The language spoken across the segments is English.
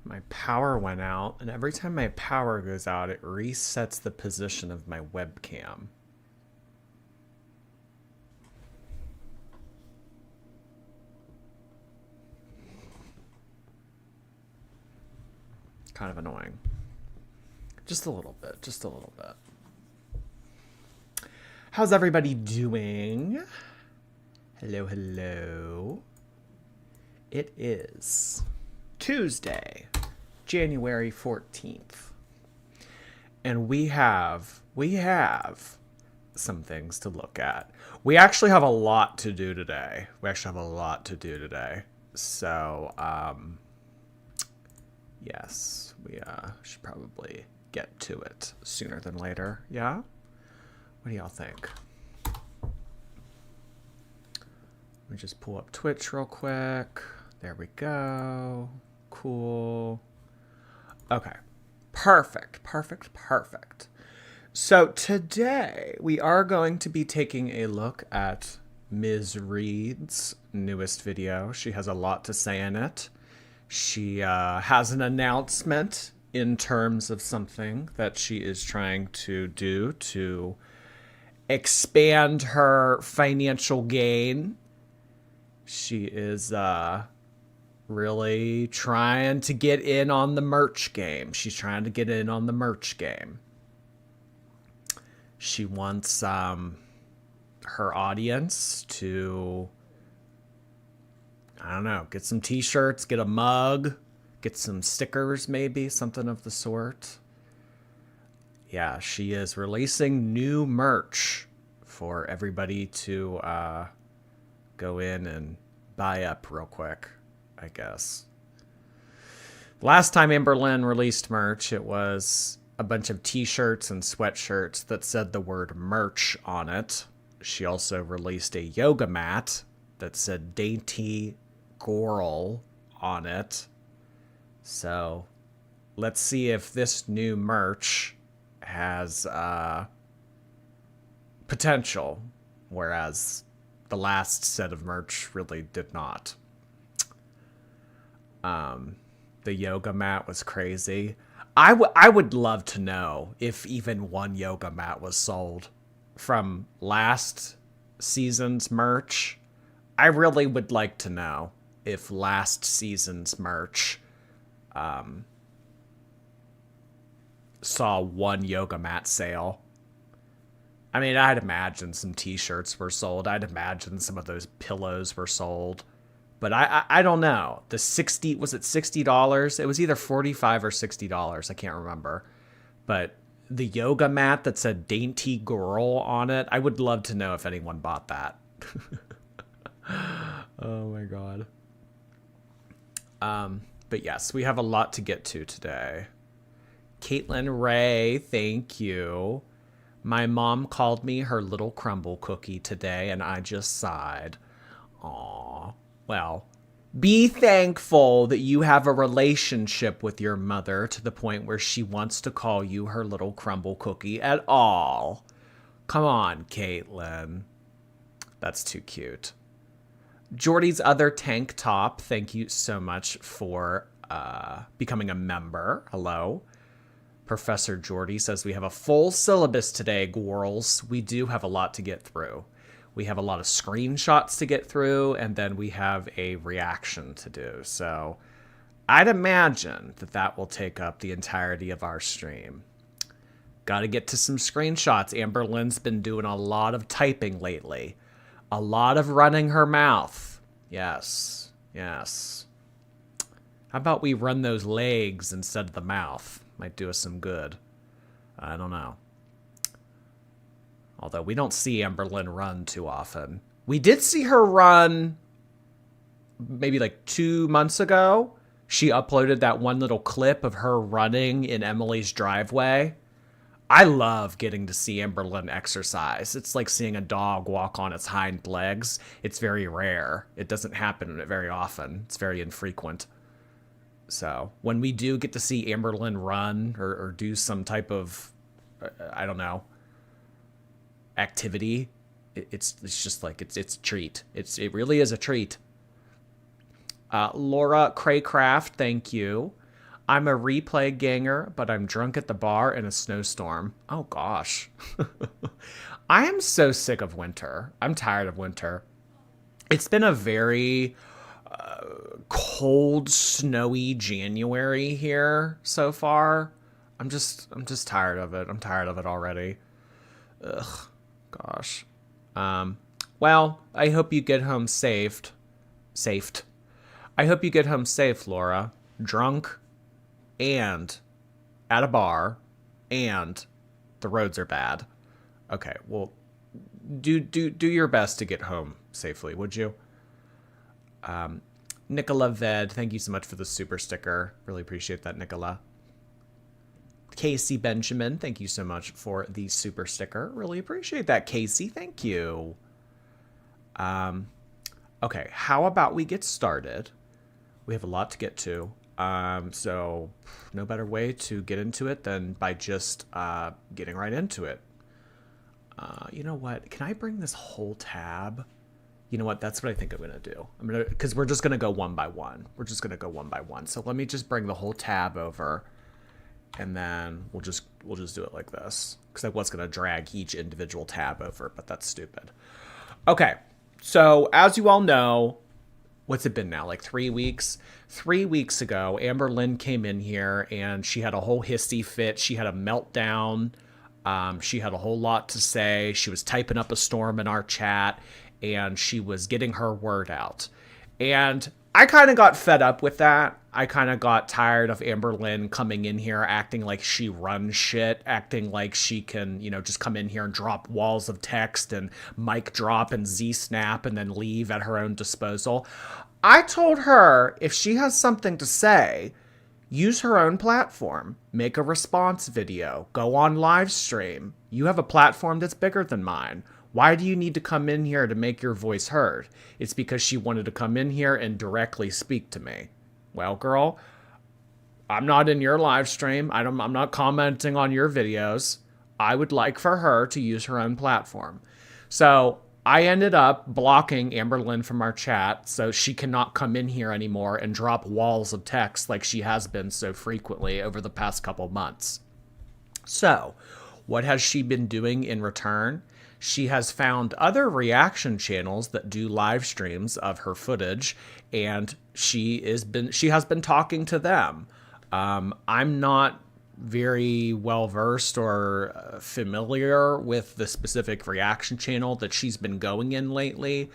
My power went out, and every time my power goes out, it resets the position of my webcam. Kind of annoying. Just a little bit. Just a little bit. How's everybody doing? Hello, hello. It is Tuesday, January 14th. And we have some things to look at. We actually have a lot to do today. So, yes, we should probably get to it sooner than later. Yeah? What do y'all think? Let me just pull up Twitch real quick. There we go. Cool. Okay. Perfect. So today we are going to be taking a look at Ms. Reed's newest video. She has a lot to say in it. She has an announcement in terms of something that she is trying to do to expand her financial gain. She is really trying to get in on the merch game. She wants her audience to, I don't know, get some t-shirts, get a mug, get some stickers maybe, something of the sort. Yeah, she is releasing new merch for everybody to go in and buy up real quick, I guess. Last time Amberlynn released merch, it was a bunch of t-shirts and sweatshirts that said the word merch on it. She also released a yoga mat that said Dainty Girl on it. So let's see if this new merch has potential, whereas the last set of merch really did not. The yoga mat was crazy. I would love to know if even one yoga mat was sold from last season's merch. I really would like to know if last season's merch saw one yoga mat sale. I mean, I'd imagine some t-shirts were sold. I'd imagine some of those pillows were sold. But I don't know. Was it $60? It was either $45 or $60. I can't remember. But the yoga mat that said Dainty Girl on it, I would love to know if anyone bought that. Oh my god. But yes, we have a lot to get to today. Caitlin Ray, thank you. My mom called me her little crumble cookie today, and I just sighed. Aww. Well, be thankful that you have a relationship with your mother to the point where she wants to call you her little crumble cookie at all. Come on, Caitlin. That's too cute. Jordy's other tank top, thank you so much for becoming a member. Hello. Professor Jordy says we have a full syllabus today, girls. We do have a lot to get through. We have a lot of screenshots to get through, and then we have a reaction to do. So I'd imagine that will take up the entirety of our stream. Got to get to some screenshots. Amberlynn's been doing a lot of typing lately. A lot of running her mouth. Yes. Yes. How about we run those legs instead of the mouth? Might do us some good. I don't know. Although we don't see Amberlynn run too often. We did see her run maybe like 2 months ago. She uploaded that one little clip of her running in Emily's driveway. I love getting to see Amberlynn exercise. It's like seeing a dog walk on its hind legs. It's very rare. It doesn't happen very often. It's very infrequent. So when we do get to see Amberlynn run or do some type of, I don't know, activity, it's just like it's a treat. It really is a treat. Laura Craycraft, thank you. I'm a replay ganger, but I'm drunk at the bar in a snowstorm. Oh gosh. I am so sick of winter. I'm tired of winter. It's been a very cold, snowy January here so far. I'm just tired of it. I'm tired of it already. Ugh, gosh. Well, I hope you get home saved. I hope you get home safe, Laura. Drunk and at a bar and the roads are bad. Okay, well, do your best to get home safely, would you? Nicola Ved, thank you so much for the super sticker. Really appreciate that, Nicola. Casey Benjamin, thank you so much for the super sticker. Really appreciate that, Casey. Thank you. Okay, how about we get started? We have a lot to get to. So no better way to get into it than by just getting right into it. You know what? Can I bring this whole tab? You know what? That's what I think I'm going to do. Because we're just going to go one by one. So let me just bring the whole tab over. And then we'll just do it like this. Because I was going to drag each individual tab over, but that's stupid. Okay. So as you all know, what's it been now? Like 3 weeks? 3 weeks ago, Amberlynn came in here and she had a whole hissy fit. She had a meltdown. She had a whole lot to say. She was typing up a storm in our chat and she was getting her word out. And I kind of got fed up with that. I kind of got tired of Amberlynn coming in here acting like she runs shit, acting like she can, just come in here and drop walls of text and mic drop and Z-snap and then leave at her own disposal. I told her if she has something to say, use her own platform, make a response video, go on live stream. You have a platform that's bigger than mine. Why do you need to come in here to make your voice heard? It's because she wanted to come in here and directly speak to me. Well, girl, I'm not in your live stream. I'm not commenting on your videos. I would like for her to use her own platform. So I ended up blocking Amberlynn from our chat so she cannot come in here anymore and drop walls of text like she has been so frequently over the past couple months. So what has she been doing in return? She has found other reaction channels that do live streams of her footage, and she has been talking to them. I'm not very well versed or familiar with the specific reaction channel that she's been going in lately.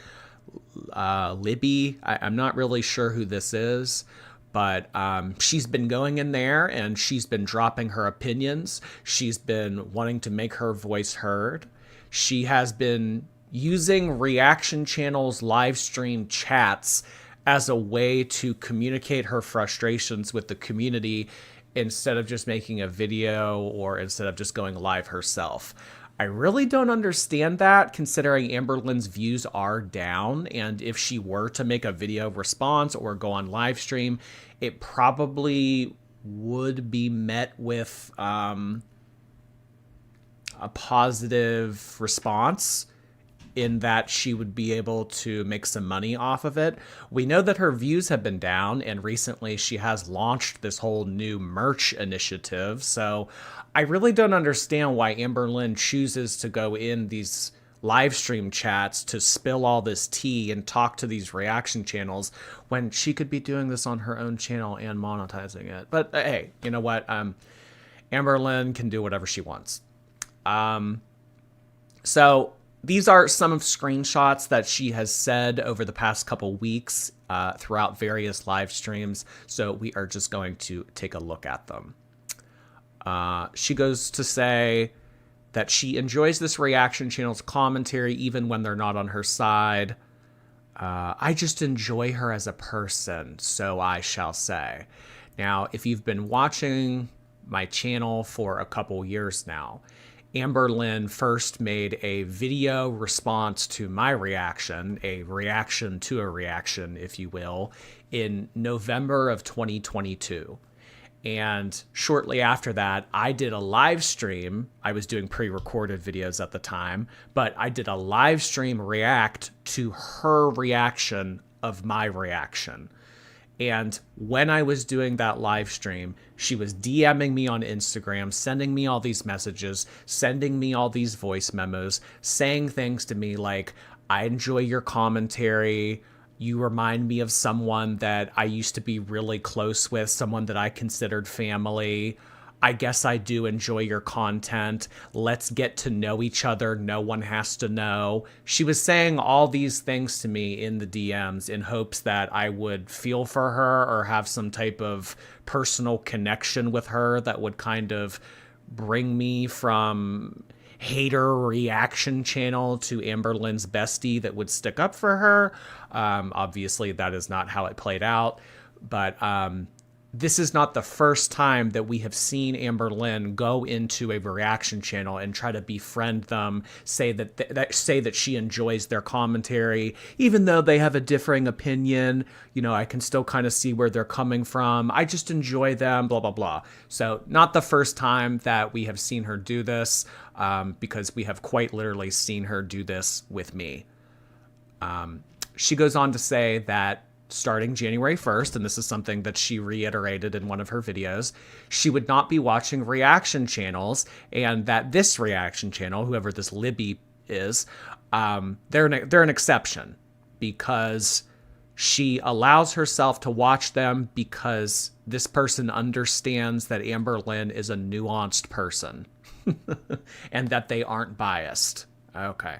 Libby, I'm not really sure who this is, but she's been going in there and she's been dropping her opinions. She's been wanting to make her voice heard. She has been using reaction channels, live stream chats as a way to communicate her frustrations with the community instead of just making a video or instead of just going live herself. I really don't understand that, considering Amberlynn's views are down, and if she were to make a video response or go on live stream, it probably would be met with a positive response in that she would be able to make some money off of it. We know that her views have been down, and recently she has launched this whole new merch initiative. So I really don't understand why Amberlynn chooses to go in these live stream chats to spill all this tea and talk to these reaction channels when she could be doing this on her own channel and monetizing it. But hey, you know what? Amberlynn can do whatever she wants. So these are some of screenshots that she has said over the past couple weeks throughout various live streams. So we are just going to take a look at them. She goes to say that she enjoys this reaction channel's commentary even when they're not on her side. I just enjoy her as a person, so I shall say. Now, if you've been watching my channel for a couple years now. Amberlynn first made a video response to my reaction, a reaction to a reaction, if you will, in November of 2022. And shortly after that, I did a live stream. I was doing pre-recorded videos at the time, but I did a live stream react to her reaction of my reaction. And when I was doing that live stream, she was DMing me on Instagram, sending me all these messages, sending me all these voice memos, saying things to me like, I enjoy your commentary. You remind me of someone that I used to be really close with, someone that I considered family. I guess I do enjoy your content. Let's get to know each other. No one has to know. She was saying all these things to me in the DMs in hopes that I would feel for her or have some type of personal connection with her that would kind of bring me from hater reaction channel to Amberlynn's bestie that would stick up for her. Obviously, that is not how it played out. But this is not the first time that we have seen Amberlynn go into a reaction channel and try to befriend them, say that she enjoys their commentary, even though they have a differing opinion. You know, I can still kind of see where they're coming from. I just enjoy them, blah, blah, blah. So not the first time that we have seen her do this, because we have quite literally seen her do this with me. She goes on to say that starting January 1st, and this is something that she reiterated in one of her videos, she would not be watching reaction channels, and that this reaction channel, whoever this Libby is, they're an exception because she allows herself to watch them because this person understands that Amberlynn is a nuanced person and that they aren't biased. Okay.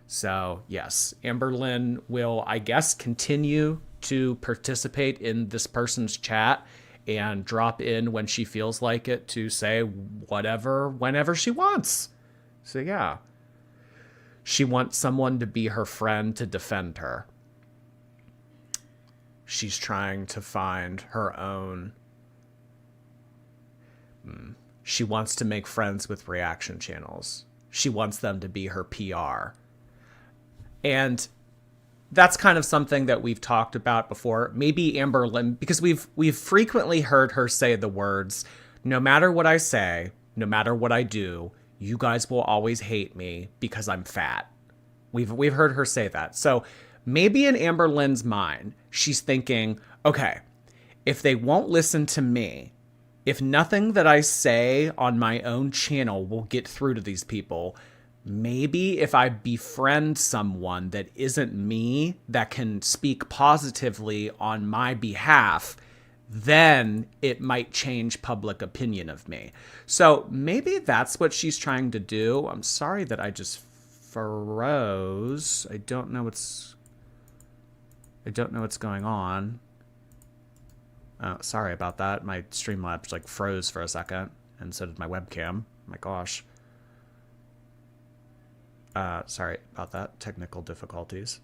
So, yes, Amberlynn will, I guess, continue to participate in this person's chat and drop in when she feels like it to say whatever, whenever she wants. So, yeah. She wants someone to be her friend to defend her. She's trying to find her own. She wants to make friends with reaction channels. She wants them to be her PR. And that's kind of something that we've talked about before. Maybe Amberlynn, because we've frequently heard her say the words, no matter what I say, no matter what I do, you guys will always hate me because I'm fat. We've heard her say that. So maybe in Amberlynn's mind, she's thinking, okay, if they won't listen to me, if nothing that I say on my own channel will get through to these people, maybe if I befriend someone that isn't me, that can speak positively on my behalf, then it might change public opinion of me. So maybe that's what she's trying to do. I'm sorry that I just froze. I don't know what's going on. Sorry about that. My Streamlabs like froze for a second, and so did my webcam. My gosh. Sorry about that. Technical difficulties.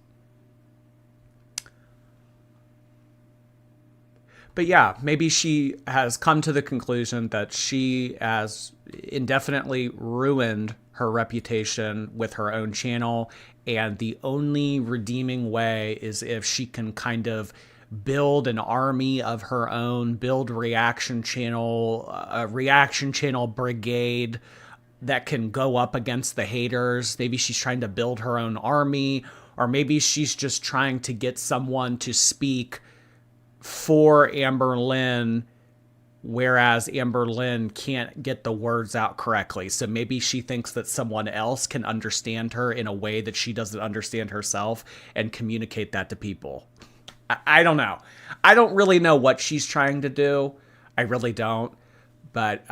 But yeah, maybe she has come to the conclusion that she has indefinitely ruined her reputation with her own channel, and the only redeeming way is if she can kind of build an army of her own, build a reaction channel brigade that can go up against the haters. Maybe she's trying to build her own army, or maybe she's just trying to get someone to speak for Amberlynn, whereas Amberlynn can't get the words out correctly. So maybe she thinks that someone else can understand her in a way that she doesn't understand herself and communicate that to people. I don't know. I don't really know what she's trying to do. I really don't. But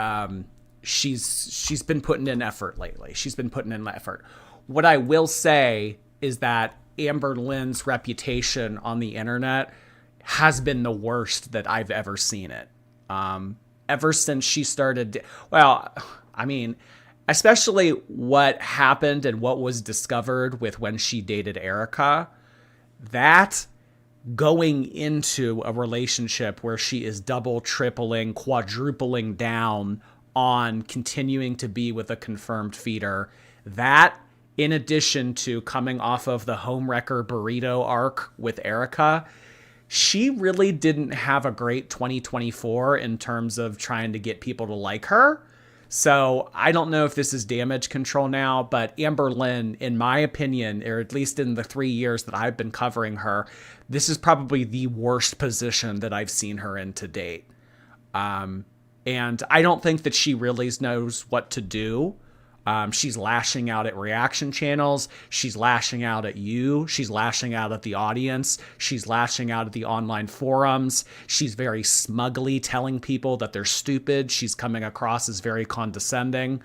she's been putting in effort lately. She's been putting in effort. What I will say is that Amberlynn's reputation on the internet has been the worst that I've ever seen it. Ever since she started, especially what happened and what was discovered with when she dated Erica, that going into a relationship where she is double, tripling, quadrupling down on continuing to be with a confirmed feeder. That, in addition to coming off of the homewrecker burrito arc with Erica, she really didn't have a great 2024 in terms of trying to get people to like her. So I don't know if this is damage control now, but Amberlynn, in my opinion, or at least in the 3 years that I've been covering her, this is probably the worst position that I've seen her in to date. And I don't think that she really knows what to do. She's lashing out at reaction channels. She's lashing out at you. She's lashing out at the audience. She's lashing out at the online forums. She's very smugly telling people that they're stupid. She's coming across as very condescending.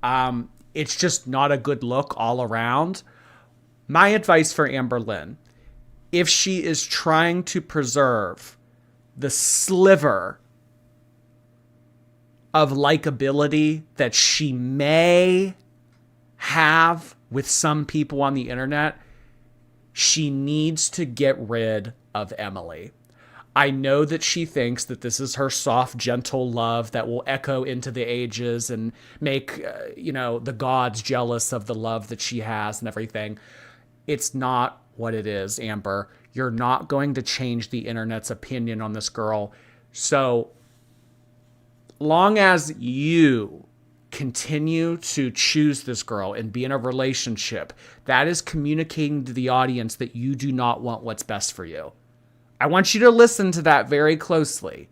It's just not a good look all around. My advice for Amberlynn, if she is trying to preserve the sliver of likability that she may have with some people on the internet, she needs to get rid of Emily. I know that she thinks that this is her soft, gentle love that will echo into the ages and make, the gods jealous of the love that she has and everything. It's not what it is, Amber. You're not going to change the internet's opinion on this girl. So long as you continue to choose this girl and be in a relationship, that is communicating to the audience that you do not want what's best for you. I want you to listen to that very closely.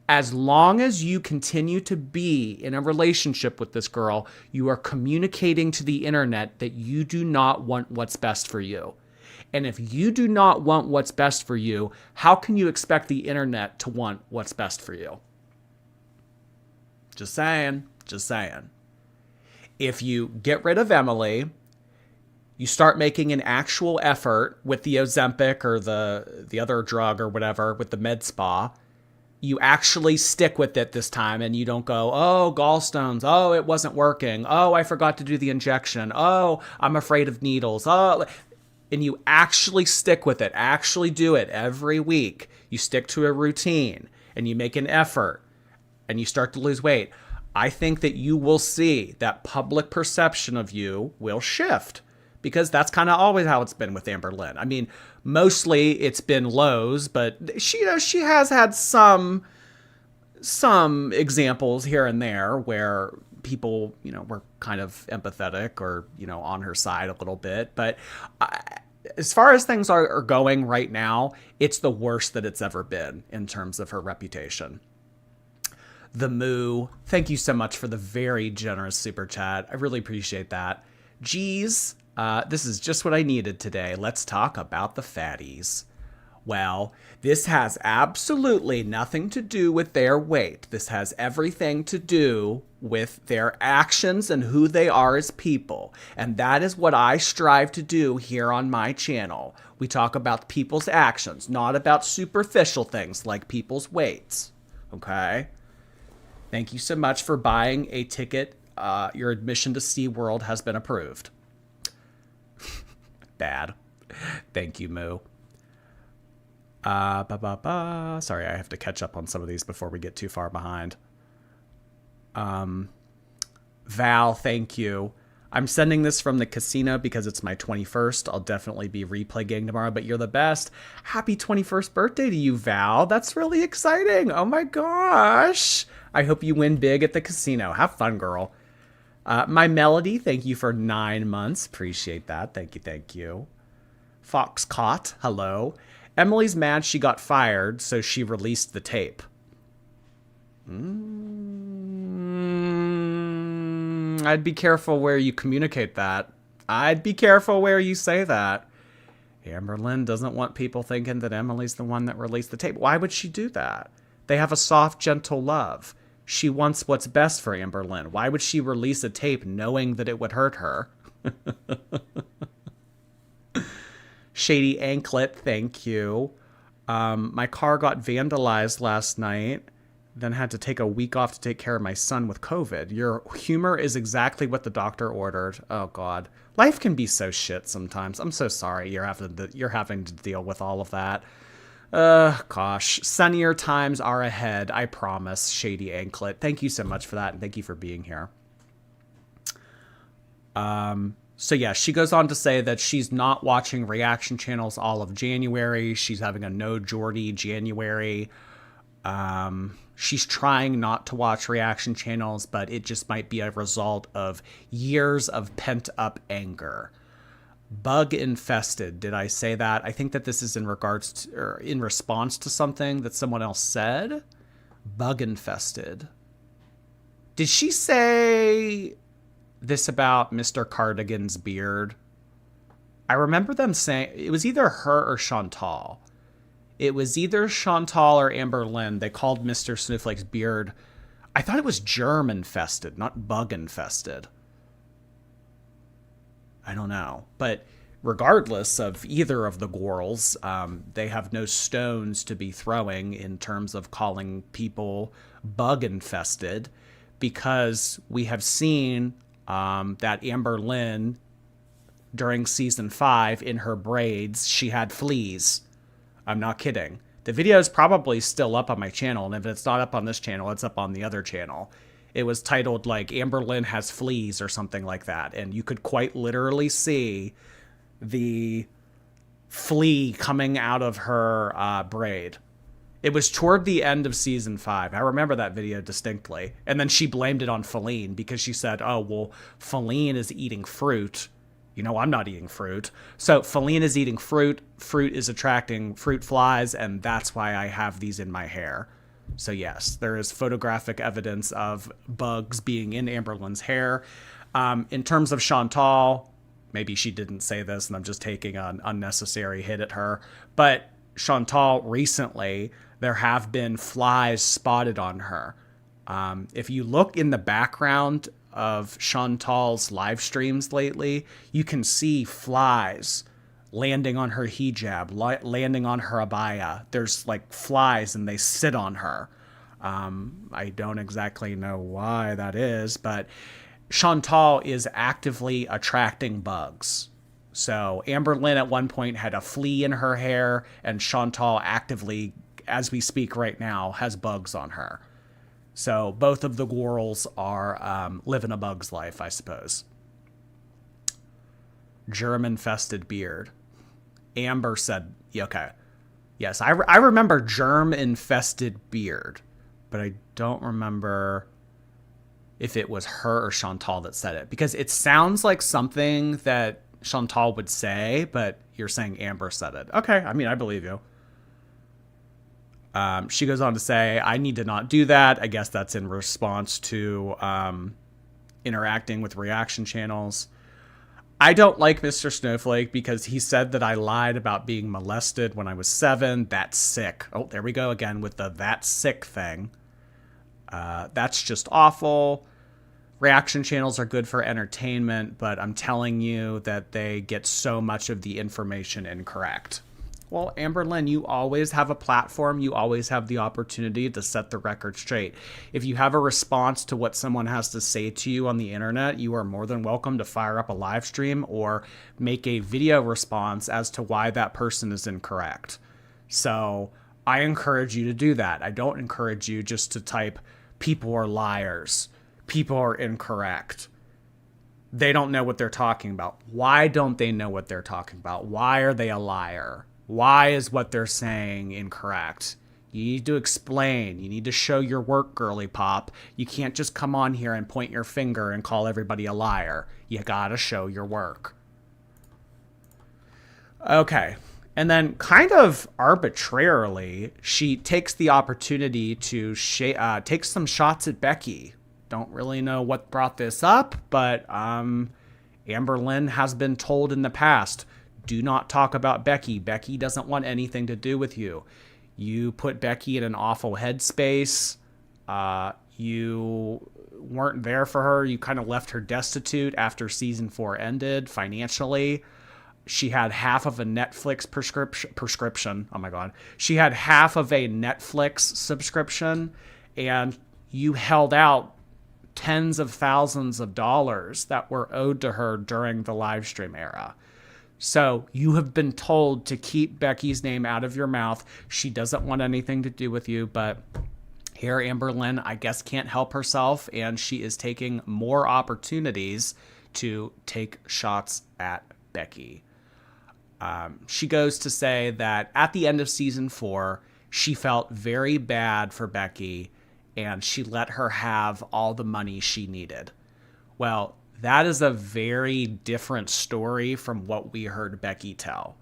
As long as you continue to be in a relationship with this girl, you are communicating to the internet that you do not want what's best for you. And if you do not want what's best for you, how can you expect the internet to want what's best for you? Just saying. If you get rid of Emily, you start making an actual effort with the Ozempic or the other drug or whatever, with the med spa, you actually stick with it this time and you don't go, oh, gallstones. Oh, it wasn't working. Oh, I forgot to do the injection. Oh, I'm afraid of needles. Oh, and you actually stick with it, actually do it every week. You stick to a routine and you make an effort and you start to lose weight. I think that you will see that public perception of you will shift, because that's kind of always how it's been with Amberlynn. I mean, mostly it's been lows, but she has had some examples here and there where people, were kind of empathetic or, on her side a little bit. But as far as things are going right now, it's the worst that it's ever been in terms of her reputation. The Moo, thank you so much for the very generous super chat. I really appreciate that. Geez, this is just what I needed today. Let's talk about the fatties. Well, this has absolutely nothing to do with their weight. This has everything to do with their actions and who they are as people. And that is what I strive to do here on my channel. We talk about people's actions, not about superficial things like people's weights. Okay? Thank you so much for buying a ticket. Your admission to SeaWorld has been approved. Bad. Thank you, Moo. Sorry, I have to catch up on some of these before we get too far behind. Val, thank you. I'm sending this from the casino because it's my 21st. I'll definitely be replay gang tomorrow, but you're the best. Happy 21st birthday to you, Val. That's really exciting. Oh my gosh. I hope you win big at the casino. Have fun, girl. My Melody, thank you for 9 months. Appreciate that. Thank you. Foxcott, hello. Emily's mad she got fired, so she released the tape. I'd be careful where you communicate that. I'd be careful where you say that. Amberlynn doesn't want people thinking that Emily's the one that released the tape. Why would she do that? They have a soft, gentle love. She wants what's best for Amberlynn. Why would she release a tape knowing that it would hurt her? Shady Anklet, thank you. My car got vandalized last night. then had to take a week off to take care of my son with COVID. Your humor is exactly what the doctor ordered. Oh, God. Life can be so shit sometimes. I'm so sorry you're having to deal with all of that. Gosh. Sunnier times are ahead, I promise, Shady Anklet. Thank you so much for that, and thank you for being here. So yeah, she goes on to say that she's not watching reaction channels all of January. She's having a no Geordie January. She's trying not to watch reaction channels, but it just might be a result of years of pent-up anger. Bug infested. Did I say that? I think that this is in regards to, or in response to something that someone else said. Bug infested. Did she say this about Mr. Cardigan's beard? I remember them saying, it was either her or Chantal. It was either Chantal or Amberlynn. They called Mr. Snowflake's beard, I thought it was germ infested, not bug infested. I don't know. But regardless of either of the Gorls, they have no stones to be throwing in terms of calling people bug infested, because we have seen that Amberlynn, during season 5, in her braids, she had fleas. I'm not kidding. The video is probably still up on my channel, and if it's not up on this channel, it's up on the other channel. It was titled, like, Amberlynn has fleas or something like that, and you could quite literally see the flea coming out of her braid. It was toward the end of season 5. I remember that video distinctly. And then she blamed it on Feline because she said, oh, well, Feline is eating fruit. You know, I'm not eating fruit. So Feline is eating fruit. Fruit is attracting fruit flies, and that's why I have these in my hair. So yes, there is photographic evidence of bugs being in Amberlynn's hair. In terms of Chantal, maybe she didn't say this and I'm just taking an unnecessary hit at her, but Chantal recently, there have been flies spotted on her. If you look in the background of Chantal's live streams lately, you can see flies landing on her hijab, landing on her abaya. There's like flies and they sit on her. I don't exactly know why that is, but Chantal is actively attracting bugs. So Amberlynn at one point had a flea in her hair, and Chantal actively, as we speak right now, has bugs on her. So both of the Gorls are living a bug's life, I suppose. Germ-infested beard. Amber said, okay. Yes, I remember germ-infested beard, but I don't remember if it was her or Chantal that said it, because it sounds like something that Chantal would say, but you're saying Amber said it. Okay, I mean, I believe you. She goes on to say, I need to not do that. I guess that's in response to interacting with reaction channels. I don't like Mr. Snowflake because he said that I lied about being molested when I was 7. That's sick. Oh, there we go again with the that's sick thing. That's just awful. Reaction channels are good for entertainment, but I'm telling you that they get so much of the information incorrect. Well, Amberlynn, you always have a platform. You always have the opportunity to set the record straight. If you have a response to what someone has to say to you on the internet, you are more than welcome to fire up a live stream or make a video response as to why that person is incorrect. So I encourage you to do that. I don't encourage you just to type, people are liars. People are incorrect. They don't know what they're talking about. Why don't they know what they're talking about? Why are they a liar? Why is what they're saying incorrect? You need to explain. You need to show your work, girly pop. You can't just come on here and point your finger and call everybody a liar. You gotta show your work. Okay. And then kind of arbitrarily, she takes the opportunity to take some shots at Becky. Don't really know what brought this up, but Amberlynn has been told in the past, do not talk about Becky. Becky doesn't want anything to do with you. You put Becky in an awful headspace. You weren't there for her. You kind of left her destitute after season 4 ended financially. She had half of a Netflix prescription. Oh my God. She had half of a Netflix subscription, and you held out tens of thousands of dollars that were owed to her during the live stream era. So you have been told to keep Becky's name out of your mouth. She doesn't want anything to do with you, but here Amberlynn, I guess, can't help herself, and she is taking more opportunities to take shots at Becky. She goes to say that at the end of season 4, she felt very bad for Becky, and she let her have all the money she needed. Well, that is a very different story from what we heard Becky tell.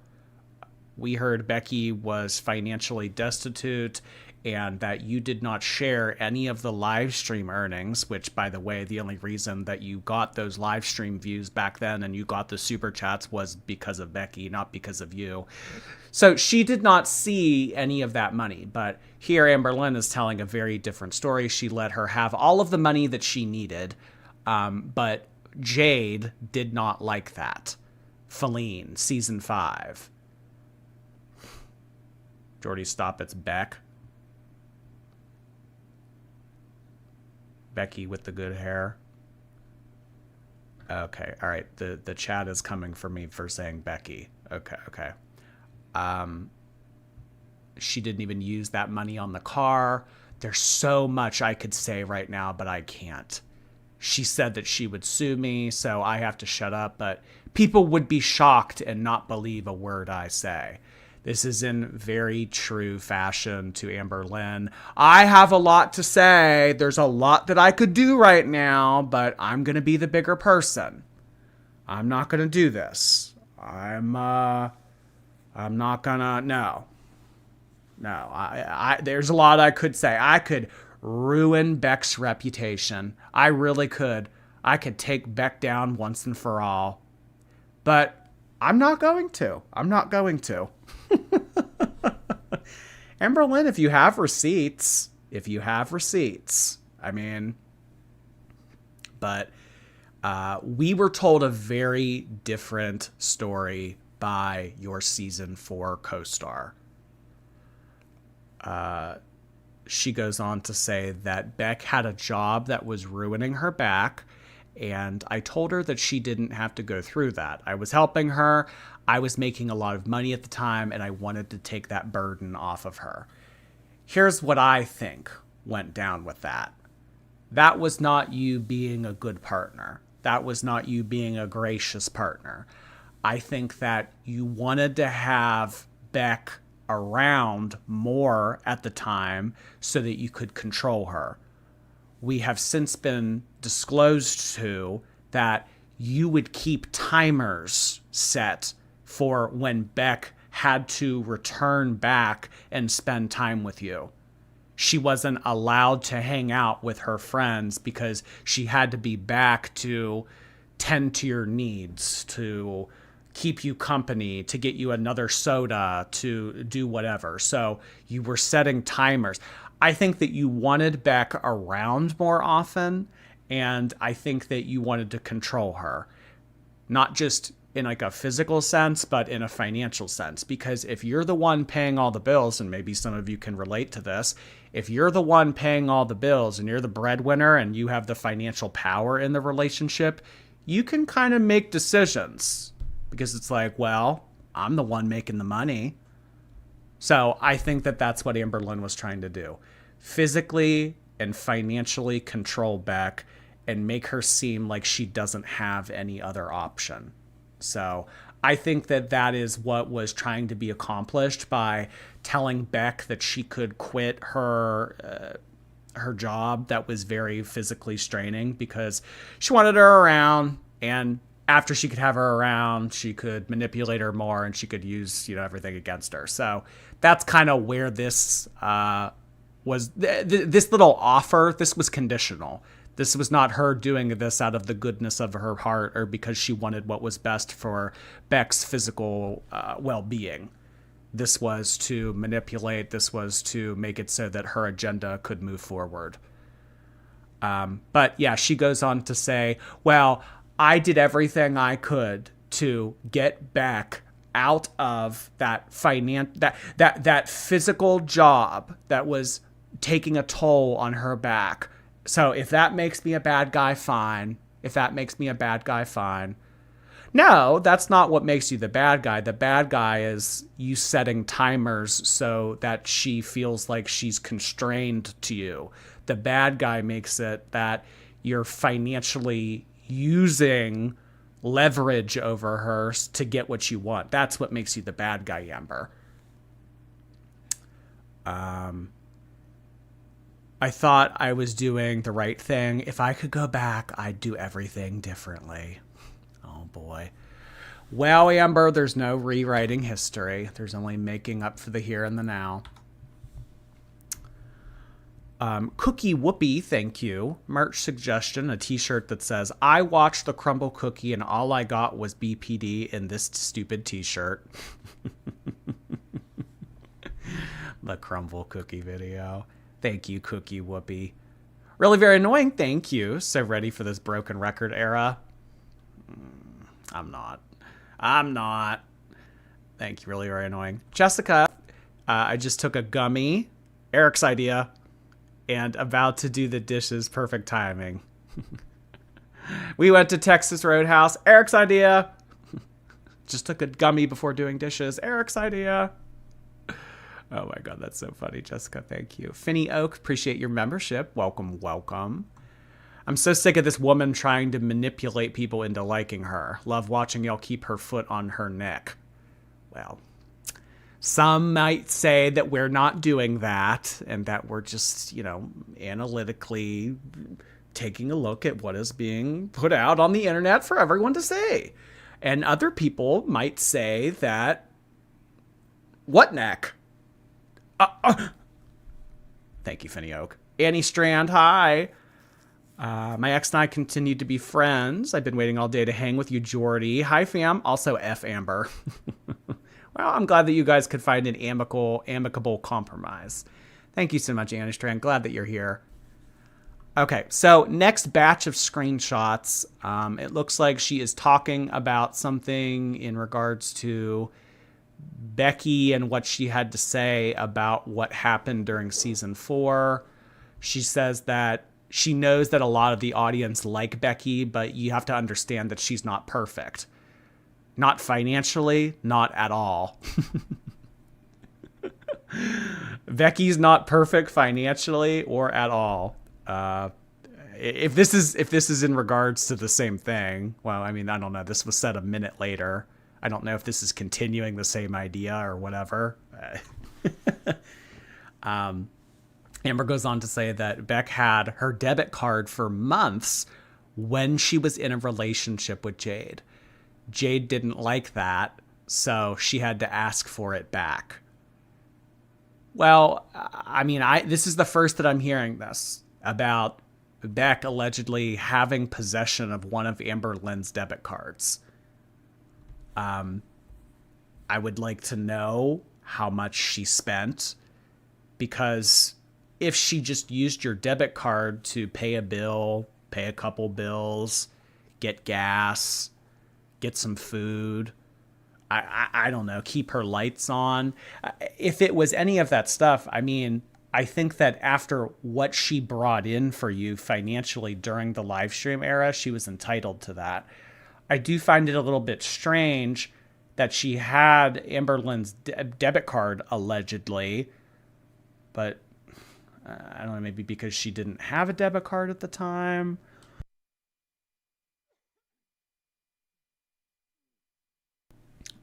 We heard Becky was financially destitute and that you did not share any of the live stream earnings, which, by the way, the only reason that you got those live stream views back then and you got the super chats was because of Becky, not because of you. So she did not see any of that money. But here Amberlynn is telling a very different story. She let her have all of the money that she needed, but Jade did not like that. Feline, season 5. Jordy, stop. It's Beck. Becky with the good hair. Okay, all right. The chat is coming for me for saying Becky. Okay. She didn't even use that money on the car. There's so much I could say right now, but I can't. She said that she would sue me, so I have to shut up, but people would be shocked and not believe a word I say. This is in very true fashion to Amberlynn. I have a lot to say. There's a lot that I could do right now, but I'm going to be the bigger person. I'm not going to do this. I'm not going to, no. There's a lot I could say. I could ruin Beck's reputation. I really could. I could take Beck down once and for all. But I'm not going to. Amberlynn, if you have receipts, I mean, but we were told a very different story by your season 4 co-star. She goes on to say that Beck had a job that was ruining her back, and I told her that she didn't have to go through that. I was helping her. I was making a lot of money at the time, and I wanted to take that burden off of her. Here's what I think went down with that. That was not you being a good partner. That was not you being a gracious partner. I think that you wanted to have Beck around more at the time so that you could control her. We have since been disclosed to that you would keep timers set for when Beck had to return back and spend time with you. She wasn't allowed to hang out with her friends because she had to be back to tend to your needs, to keep you company, to get you another soda, to do whatever. So you were setting timers. I think that you wanted Beck around more often, and I think that you wanted to control her. Not just in like a physical sense, but in a financial sense. Because if you're the one paying all the bills, and maybe some of you can relate to this, if you're the one paying all the bills and you're the breadwinner and you have the financial power in the relationship, you can kind of make decisions. Because it's like, well, I'm the one making the money. So I think that that's what Amberlynn was trying to do. Physically and financially control Beck and make her seem like she doesn't have any other option. So I think that that is what was trying to be accomplished by telling Beck that she could quit her job that was very physically straining because she wanted her around, and after she could have her around, she could manipulate her more and she could use, everything against her. So that's kind of where this was. This little offer, this was conditional. This was not her doing this out of the goodness of her heart or because she wanted what was best for Beck's physical well-being. This was to manipulate. This was to make it so that her agenda could move forward. But yeah, she goes on to say, well, I did everything I could to get Beck out of that that physical job that was taking a toll on her back. So if that makes me a bad guy, fine. If that makes me a bad guy, fine. No, that's not what makes you the bad guy. The bad guy is you setting timers so that she feels like she's constrained to you. The bad guy makes it that you're financially using leverage over her to get what you want. That's what makes you the bad guy, Amber. I thought I was doing the right thing. If I could go back, I'd do everything differently. Oh boy. Well, Amber, there's no rewriting history. There's only making up for the here and the now. Cookie Whoopie, thank you. Merch suggestion, a t-shirt that says, I watched the Crumble Cookie and all I got was BPD in this stupid t-shirt. The Crumble Cookie video. Thank you, Cookie Whoopie. Really very annoying, thank you. So ready for this broken record era? I'm not. Thank you, really very annoying. Jessica, I just took a gummy, Eric's idea, and about to do the dishes, perfect timing. We went to Texas Roadhouse, Eric's idea. Just took a gummy before doing dishes, Eric's idea. Oh my God, that's so funny, Jessica. Thank you. Finny Oak, appreciate your membership. Welcome, welcome. I'm so sick of this woman trying to manipulate people into liking her. Love watching y'all keep her foot on her neck. Well, some might say that we're not doing that and that we're just, analytically taking a look at what is being put out on the internet for everyone to see. And other people might say that, what neck? Thank you, Finny Oak. Annie Strand, hi. My ex and I continued to be friends. I've been waiting all day to hang with you, Jordy. Hi, fam. Also, F Amber. Well, I'm glad that you guys could find an amicable compromise. Thank you so much, Annie Strand. Glad that you're here. Okay, so next batch of screenshots. It looks like she is talking about something in regards to Becky and what she had to say about what happened during season 4. She says that she knows that a lot of the audience like Becky, but you have to understand that she's not perfect. Not financially, not at all. Becky's not perfect financially or at all. If this is in regards to the same thing, well, I mean, I don't know. This was said a minute later. I don't know if this is continuing the same idea or whatever. Amber goes on to say that Beck had her debit card for months when she was in a relationship with Jade. Jade didn't like that, so she had to ask for it back. Well, I mean, this is the first that I'm hearing this about Beck allegedly having possession of one of Amberlynn's debit cards. I would like to know how much she spent, because if she just used your debit card to pay a bill, pay a couple bills, get gas, get some food, I don't know, keep her lights on. If it was any of that stuff, I mean, I think that after what she brought in for you financially during the live stream era, she was entitled to that. I do find it a little bit strange that she had Amberlynn's debit card, allegedly, but I don't know, maybe because she didn't have a debit card at the time.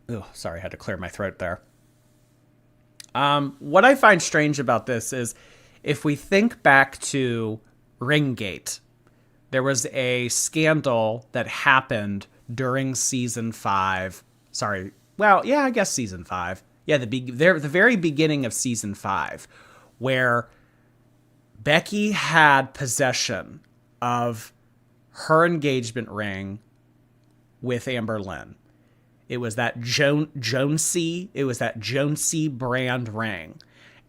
Oh, sorry, I had to clear my throat there. What I find strange about this is if we think back to Ringgate, there was a scandal that happened during season 5. Sorry. Well, yeah, I guess season 5. Yeah, the very beginning of season 5, where Becky had possession of her engagement ring with Amberlynn. It was that Jonesy brand ring.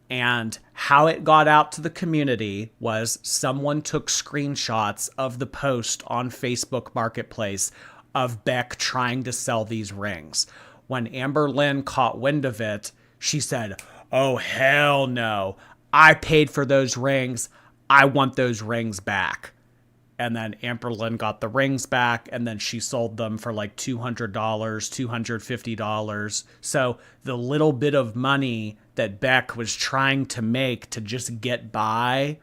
And how it got out to the community was someone took screenshots of the post on Facebook Marketplace of Beck trying to sell these rings. When Amberlynn caught wind of it, she said, "Oh, hell no. I paid for those rings. I want those rings back. And then Amberlynn got the rings back, and then she sold them for like $200, $250. So the little bit of money that Beck was trying to make to just get by,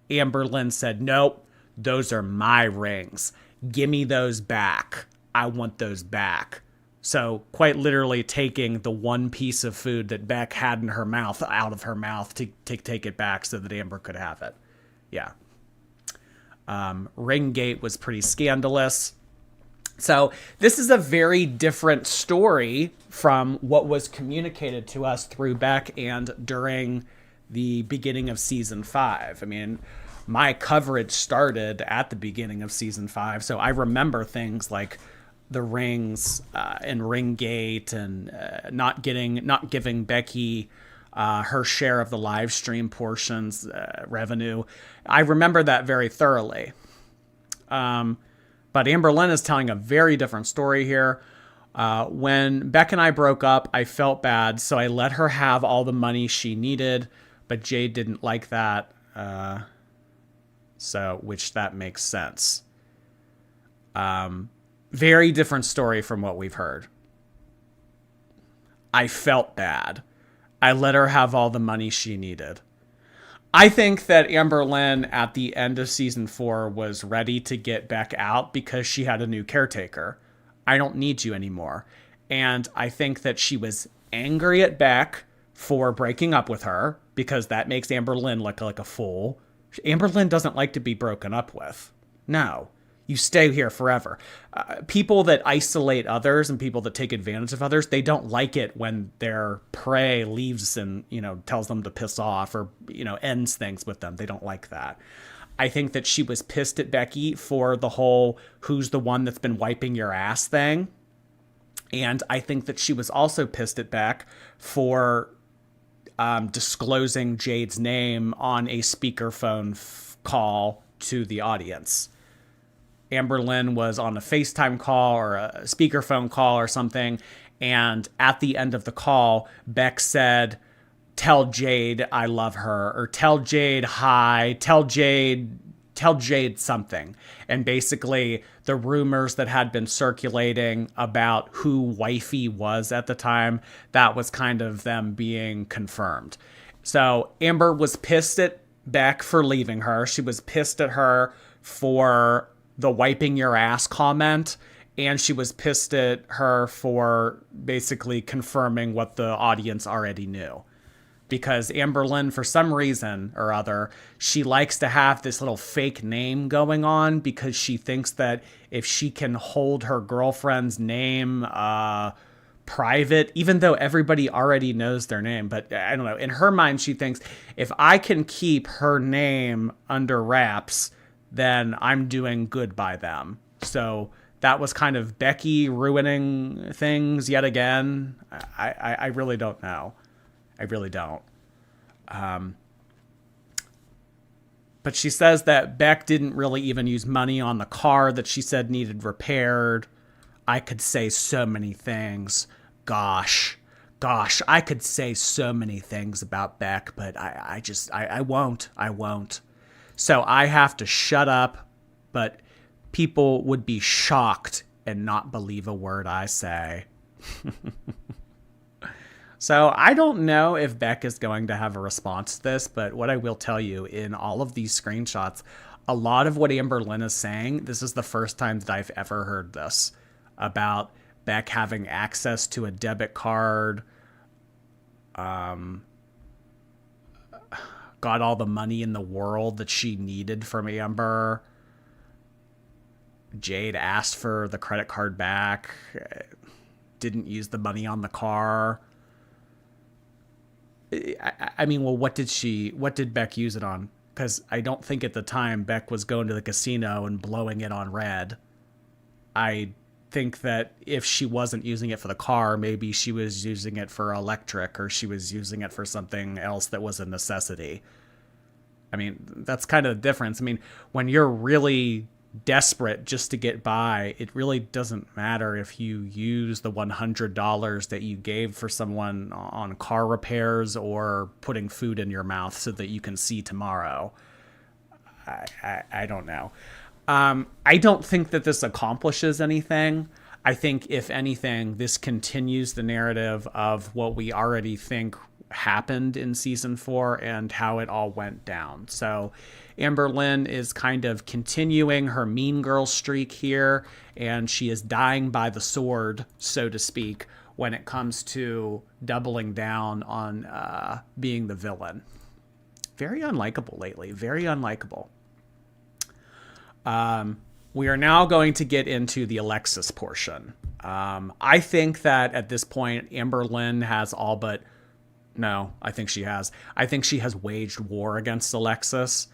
Amberlynn said, nope, those are my rings. Give me those back. I want those back. So quite literally taking the one piece of food that Beck had in her mouth out of her mouth to take it back so that Amber could have it. Yeah. Ringgate was pretty scandalous. So this is a very different story from what was communicated to us through Beck and during the beginning of season 5. I mean, my coverage started at the beginning of season 5, so I remember things like the rings and Ringgate and not giving Becky her share of the live stream portions revenue. I remember that very thoroughly. But Amberlynn is telling a very different story here. When Beck and I broke up, I felt bad, so I let her have all the money she needed, but Jade didn't like that. Which that makes sense. Very different story from what we've heard. I felt bad. I let her have all the money she needed. I think that Amberlynn at the end of season 4 was ready to get Beck out because she had a new caretaker. I don't need you anymore. And I think that she was angry at Beck for breaking up with her because that makes Amberlynn look like a fool. Amberlynn doesn't like to be broken up with. No. You stay here forever. People that isolate others and people that take advantage of others, they don't like it when their prey leaves and, tells them to piss off or, ends things with them. They don't like that. I think that she was pissed at Becky for the whole who's the one that's been wiping your ass thing. And I think that she was also pissed at Beck for disclosing Jade's name on a speakerphone call to the audience. Amberlynn was on a FaceTime call or a speakerphone call or something. And at the end of the call, Beck said, tell Jade I love her, or tell Jade hi, tell Jade something. And basically the rumors that had been circulating about who wifey was at the time, that was kind of them being confirmed. So Amber was pissed at Beck for leaving her. She was pissed at her for the wiping your ass comment, and she was pissed at her for basically confirming what the audience already knew. Because Amberlynn, for some reason or other, she likes to have this little fake name going on because she thinks that if she can hold her girlfriend's name private, even though everybody already knows their name, but I don't know, in her mind she thinks if I can keep her name under wraps, then I'm doing good by them. So that was kind of Becky ruining things yet again. I really don't know. I really don't. But she says that Beck didn't really even use money on the car that she said needed repaired. I could say so many things. Gosh, I could say so many things about Beck, but I won't. So I have to shut up, but people would be shocked and not believe a word I say. So I don't know if Beck is going to have a response to this, but what I will tell you in all of these screenshots, a lot of what Amberlynn is saying, this is the first time that I've ever heard this, about Beck having access to a debit card, got all the money in the world that she needed from Amber. Jade asked for the credit card back, didn't use the money on the car. I mean, well, what did Beck use it on? Because I don't think at the time Beck was going to the casino and blowing it on red. I think that if she wasn't using it for the car, maybe she was using it for electric, or she was using it for something else that was a necessity. I mean, that's kind of the difference. I mean, when you're really desperate just to get by, it really doesn't matter if you use the $100 that you gave for someone on car repairs or putting food in your mouth so that you can see tomorrow. I don't know. I don't think that this accomplishes anything. I think, if anything, this continues the narrative of what we already think happened in season 4 and how it all went down. So Amberlynn is kind of continuing her mean girl streak here, and she is dying by the sword, so to speak, when it comes to doubling down on being the villain. Very unlikable lately. Very unlikable. We are now going to get into the Alexis portion. I think that at this point, Amberlynn has all but... No, I think she has. I think she has waged war against Alexis.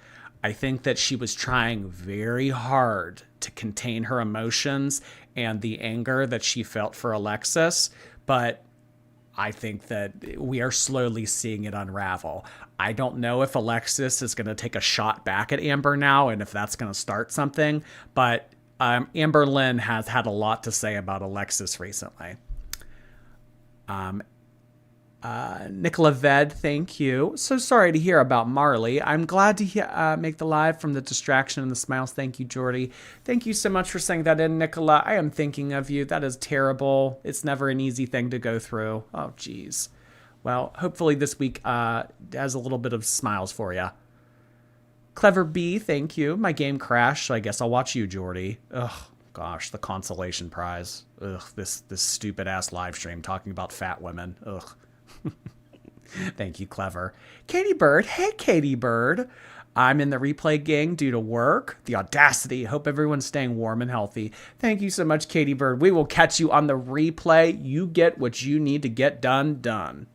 I think that she was trying very hard to contain her emotions and the anger that she felt for Alexis, but I think that we are slowly seeing it unravel. I don't know if Alexis is going to take a shot back at Amber now and if that's going to start something, but Amberlynn has had a lot to say about Alexis recently. Nicola Ved, thank you. So sorry to hear about Marley. I'm glad to make the live from the distraction and the smiles. Thank you, Jordy. Thank you so much for saying that in, Nicola. I am thinking of you. That is terrible. It's never an easy thing to go through. Oh, geez. Well, hopefully this week has a little bit of smiles for you. Clever B, thank you. My game crashed, so I guess I'll watch you, Jordy. Ugh, gosh, the consolation prize. Ugh, this stupid-ass live stream talking about fat women. Ugh. Thank you, Clever. Katie Bird. Hey, Katie Bird. I'm in the replay gang due to work. The audacity. Hope everyone's staying warm and healthy. Thank you so much, Katie Bird. We will catch you on the replay. You get what you need to get done.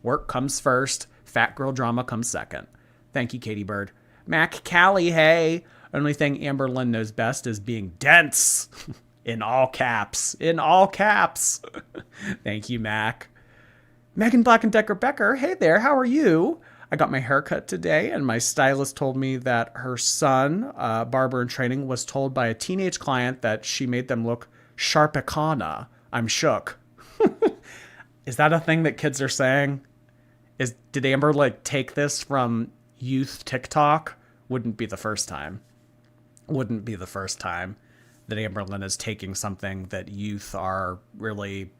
Work comes first. Fat girl drama comes second. Thank you, Katie Bird. Mac Callie, hey. Only thing Amberlynn knows best is being dense. In all caps. In all caps. Thank you, Mac. Megan Black and Decker Becker, hey there, how are you? I got my haircut today, and my stylist told me that her son, barber in training, was told by a teenage client that she made them look sharpicana. I'm shook. Is that a thing that kids are saying? Did Amber take this from youth TikTok? Wouldn't be the first time. Wouldn't be the first time that Amberlynn is taking something that youth are really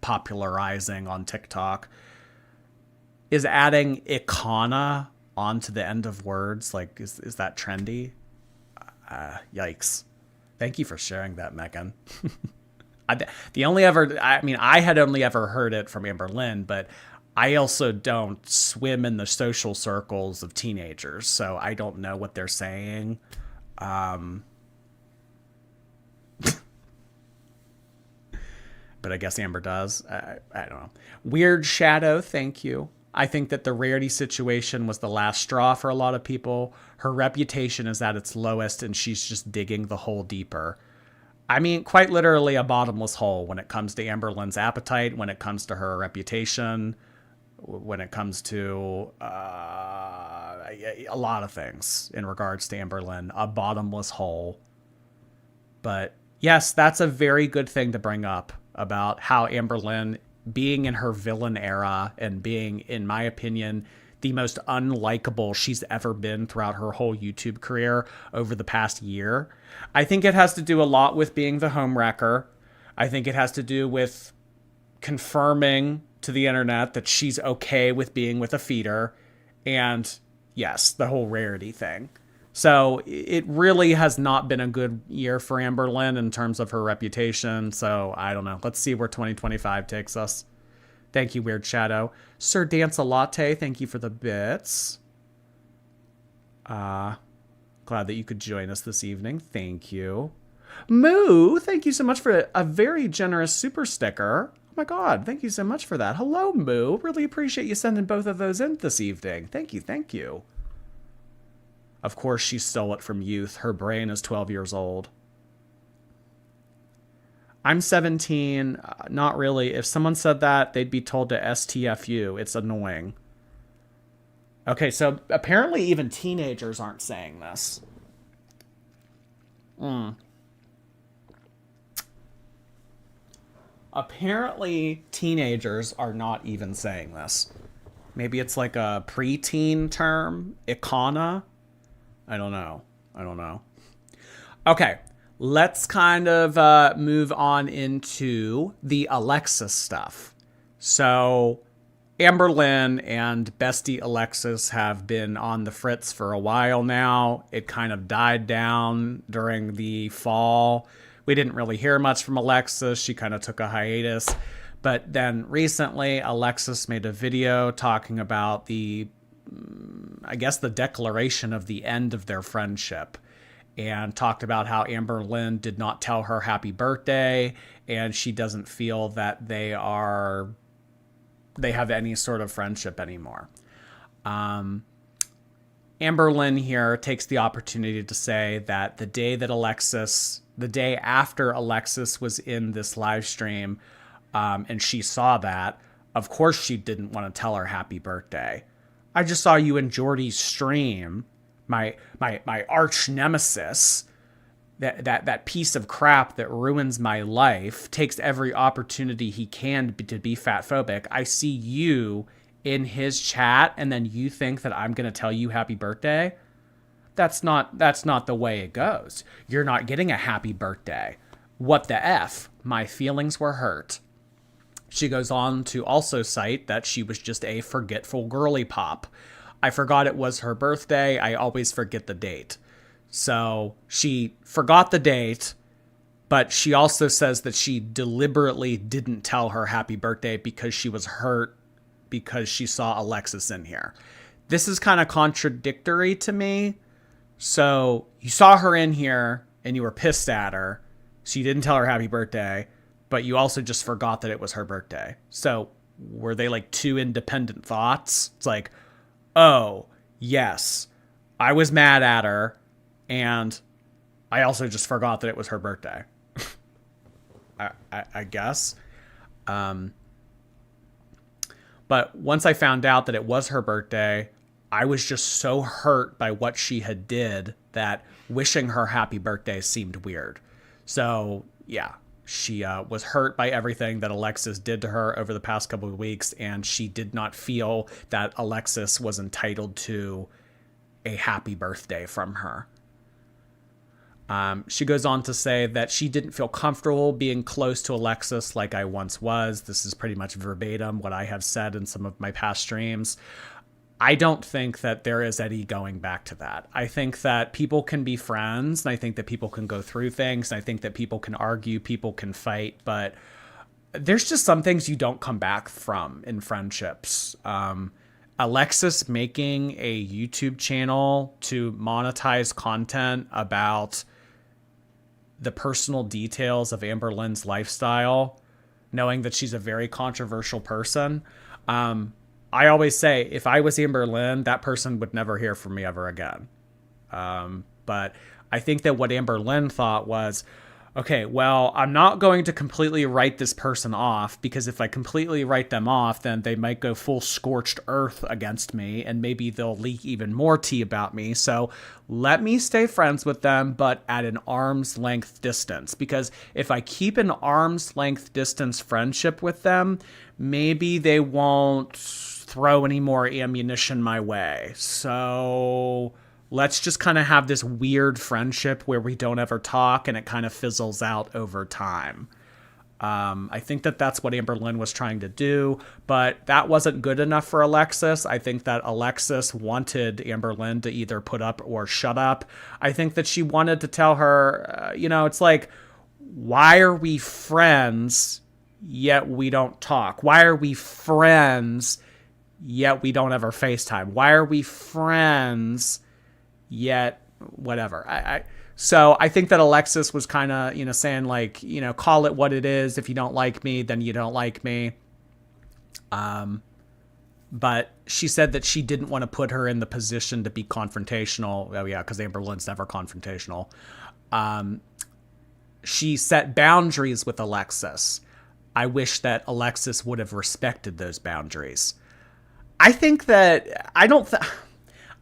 popularizing on TikTok. Is adding ikana onto the end of words, is that trendy? Yikes. Thank you for sharing that, Megan. I had only ever heard it from Amberlynn, but I also don't swim in the social circles of teenagers, so I don't know what they're saying. But I guess Amber does. I don't know. Weird Shadow, thank you. I think that the Rarity situation was the last straw for a lot of people. Her reputation is at its lowest, and she's just digging the hole deeper. I mean, quite literally a bottomless hole when it comes to Amberlynn's appetite, when it comes to her reputation, when it comes to a lot of things in regards to Amberlynn. A bottomless hole. But yes, that's a very good thing to bring up about how Amberlynn, being in her villain era and being, in my opinion, the most unlikable she's ever been throughout her whole YouTube career over the past year. I think it has to do a lot with being the homewrecker. I think it has to do with confirming to the internet that she's okay with being with a feeder. And yes, the whole Rarity thing. So it really has not been a good year for Amberlynn in terms of her reputation. So I don't know. Let's see where 2025 takes us. Thank you, Weird Shadow. Sir Dance a Latte, thank you for the bits. Glad that you could join us this evening. Thank you. Moo, thank you so much for a very generous super sticker. Oh my God, thank you so much for that. Hello, Moo. Really appreciate you sending both of those in this evening. Thank you, thank you. Of course, she stole it from youth. Her brain is 12 years old. I'm 17. Not really. If someone said that, they'd be told to STFU. It's annoying. Okay, so apparently even teenagers aren't saying this. Apparently, teenagers are not even saying this. Maybe it's like a preteen term, icona. I don't know. Okay, let's kind of move on into the Alexis stuff. So, Amberlynn and bestie Alexis have been on the fritz for a while now. It kind of died down during the fall. We didn't really hear much from Alexis. She kind of took a hiatus. But then recently, Alexis made a video talking about the declaration of the end of their friendship, and talked about how Amberlynn did not tell her happy birthday, and she doesn't feel that they have any sort of friendship anymore. Amberlynn here takes the opportunity to say that the day after Alexis was in this live stream, and she saw that, of course she didn't want to tell her happy birthday. I just saw you in Jordy's stream, my arch nemesis, that piece of crap that ruins my life, takes every opportunity he can to be fatphobic. I see you in his chat, and then you think that I'm going to tell you happy birthday? That's not the way it goes. You're not getting a happy birthday. What the F? My feelings were hurt. She goes on to also cite that she was just a forgetful girly pop. I forgot it was her birthday. I always forget the date. So she forgot the date, but she also says that she deliberately didn't tell her happy birthday because she was hurt because she saw Alexis in here. This is kind of contradictory to me. So you saw her in here and you were pissed at her, so you didn't tell her happy birthday, but you also just forgot that it was her birthday. So were they like two independent thoughts? It's like, oh, yes, I was mad at her, and I also just forgot that it was her birthday. I guess. But once I found out that it was her birthday, I was just so hurt by what she had did that wishing her happy birthday seemed weird. So, yeah, she was hurt by everything that Alexis did to her over the past couple of weeks, and she did not feel that Alexis was entitled to a happy birthday from her. She goes on to say that she didn't feel comfortable being close to Alexis like I once was. This is pretty much verbatim what I have said in some of my past streams. I don't think that there is any going back to that. I think that people can be friends, and I think that people can go through things, and I think that people can argue, people can fight, but there's just some things you don't come back from in friendships. Alexis making a YouTube channel to monetize content about the personal details of Amberlynn's lifestyle, knowing that she's a very controversial person. I always say, if I was Amberlynn, that person would never hear from me ever again. But I think that what Amberlynn thought was, okay, well, I'm not going to completely write this person off, because if I completely write them off, then they might go full scorched earth against me, and maybe they'll leak even more tea about me. So let me stay friends with them, but at an arm's length distance. Because if I keep an arm's length distance friendship with them, maybe they won't throw any more ammunition my way. So let's just kind of have this weird friendship where we don't ever talk and it kind of fizzles out over time. I think that that's what Amberlynn was trying to do, but that wasn't good enough for Alexis. I think that Alexis wanted Amberlynn to either put up or shut up. I think that she wanted to tell her, it's like, why are we friends yet we don't talk? Why are we friends yet we don't ever FaceTime? Why are we friends yet whatever? So I think that Alexis was kind of, saying like, call it what it is. If you don't like me, then you don't like me. But she said that she didn't want to put her in the position to be confrontational. Oh yeah, because Amberlynn's never confrontational. She set boundaries with Alexis. I wish that Alexis would have respected those boundaries. I think that I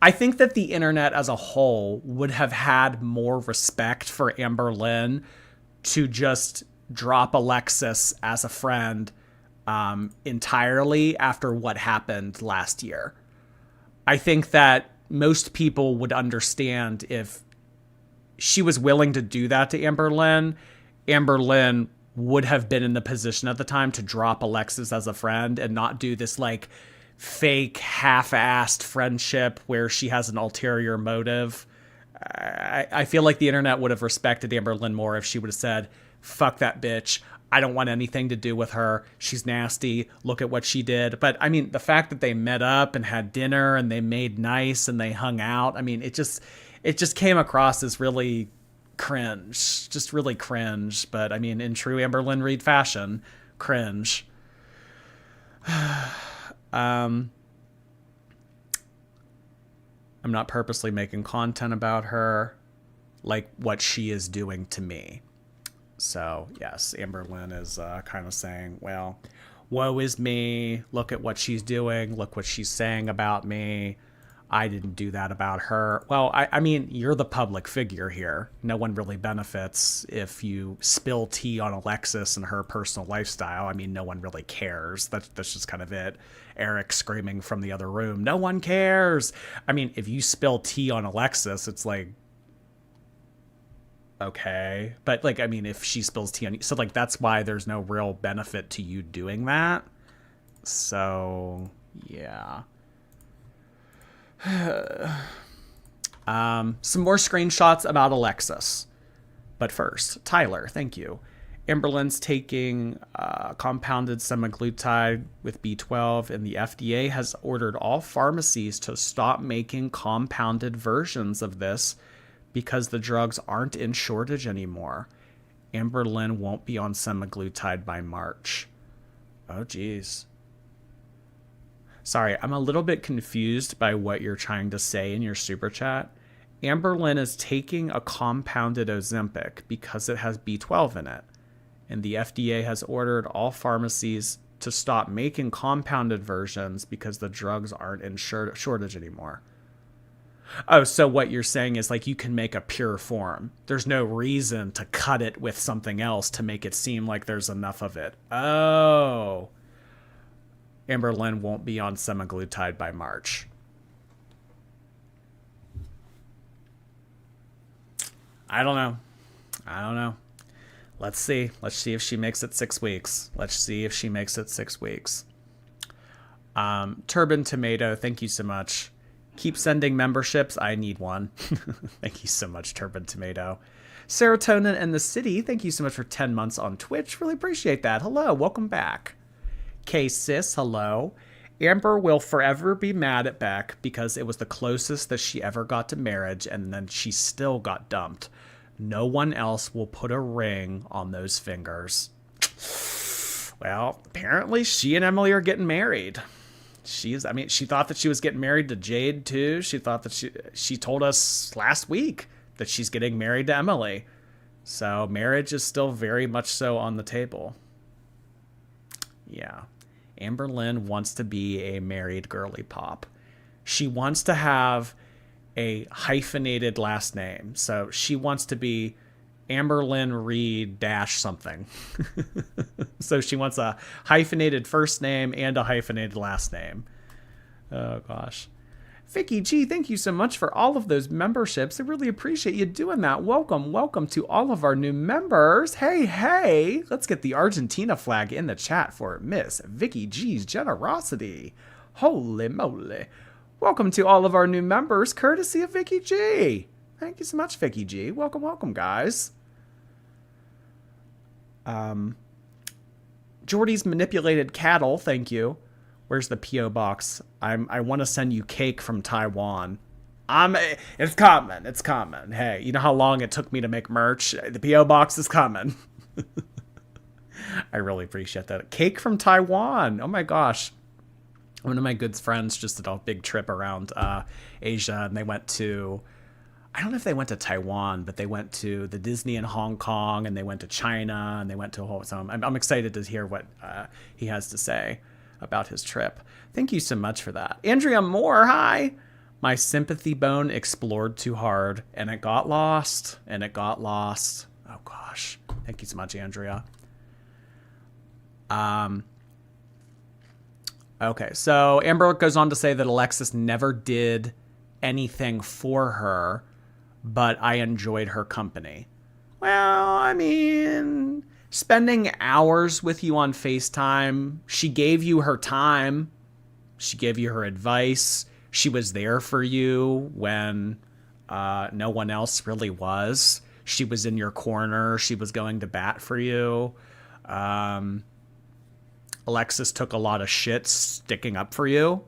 I think that the internet as a whole would have had more respect for Amberlynn to just drop Alexis as a friend entirely after what happened last year. I think that most people would understand if she was willing to do that to Amberlynn. Amberlynn would have been in the position at the time to drop Alexis as a friend and not do this like fake half-assed friendship where she has an ulterior motive. I feel like the internet would have respected Amberlynn more if she would have said, fuck that bitch. I don't want anything to do with her. She's nasty. Look at what she did. But I mean, the fact that they met up and had dinner and they made nice and they hung out, I mean, it just came across as really cringe. Just really cringe. But I mean, in true Amberlynn Reid fashion, cringe. I'm not purposely making content about her, like what she is doing to me. So, yes, Amberlynn is kind of saying, well, woe is me. Look at what she's doing. Look what she's saying about me. I didn't do that about her. Well, I mean, you're the public figure here. No one really benefits if you spill tea on Alexis and her personal lifestyle. I mean, no one really cares. That's just kind of it. Eric screaming from the other room, no one cares. I mean, if you spill tea on Alexis, it's like, okay. But like, I mean, if she spills tea on you, so like, that's why there's no real benefit to you doing that. So yeah. Some more screenshots about Alexis. But first, Tyler, thank you. Amberlynn's taking compounded semaglutide with B12, and the FDA has ordered all pharmacies to stop making compounded versions of this because the drugs aren't in shortage anymore. Amberlynn won't be on semaglutide by March. Oh, geez. Sorry, I'm a little bit confused by what you're trying to say in your super chat. Amberlynn is taking a compounded Ozempic because it has B12 in it. And the FDA has ordered all pharmacies to stop making compounded versions because the drugs aren't in shortage anymore. Oh, so what you're saying is like you can make a pure form. There's no reason to cut it with something else to make it seem like there's enough of it. Oh. Amberlynn won't be on semaglutide by March. I don't know. Let's see. Let's see if she makes it 6 weeks. Turban Tomato, thank you so much. Keep sending memberships. I need one. Thank you so much, Turban Tomato. Serotonin and the City, thank you so much for 10 months on Twitch. Really appreciate that. Hello, welcome back. K-Sis, hello. Amber will forever be mad at Beck because it was the closest that she ever got to marriage, and then she still got dumped. No one else will put a ring on those fingers. Well, apparently she and Emily are getting married. She thought that she was getting married to Jade too. She thought that she told us last week that she's getting married to Emily. So marriage is still very much so on the table. Yeah. Amberlynn wants to be a married girly pop. She wants to have a hyphenated last name. So she wants to be Amberlynn Reid dash something. So she wants a hyphenated first name and a hyphenated last name. Oh, gosh. Vicky G, thank you so much for all of those memberships. I really appreciate you doing that. Welcome to all of our new members. Hey, let's get the Argentina flag in the chat for Miss Vicky G's generosity. Holy moly. Welcome to all of our new members, courtesy of Vicky G. Thank you so much, Vicky G. Welcome, guys. Jordy's Manipulated Cattle, thank you. Where's the P.O. box? I want to send you cake from Taiwan. It's coming. Hey, you know how long it took me to make merch? The P.O. box is coming. I really appreciate that. Cake from Taiwan. Oh my gosh. One of my good friends just did a big trip around Asia, and they went to, I don't know if they went to Taiwan, but they went to the Disney in Hong Kong, and they went to China, and they went to a whole, so I'm excited to hear what he has to say about his trip. Thank you so much for that. Andrea Moore, hi. My sympathy bone explored too hard, and it got lost, and it got lost. Oh, gosh. Thank you so much, Andrea. Okay, so Amber goes on to say that Alexis never did anything for her, but I enjoyed her company. Well, I mean, spending hours with you on FaceTime, she gave you her time. She gave you her advice. She was there for you when no one else really was. She was in your corner. She was going to bat for you. Alexis took a lot of shit sticking up for you,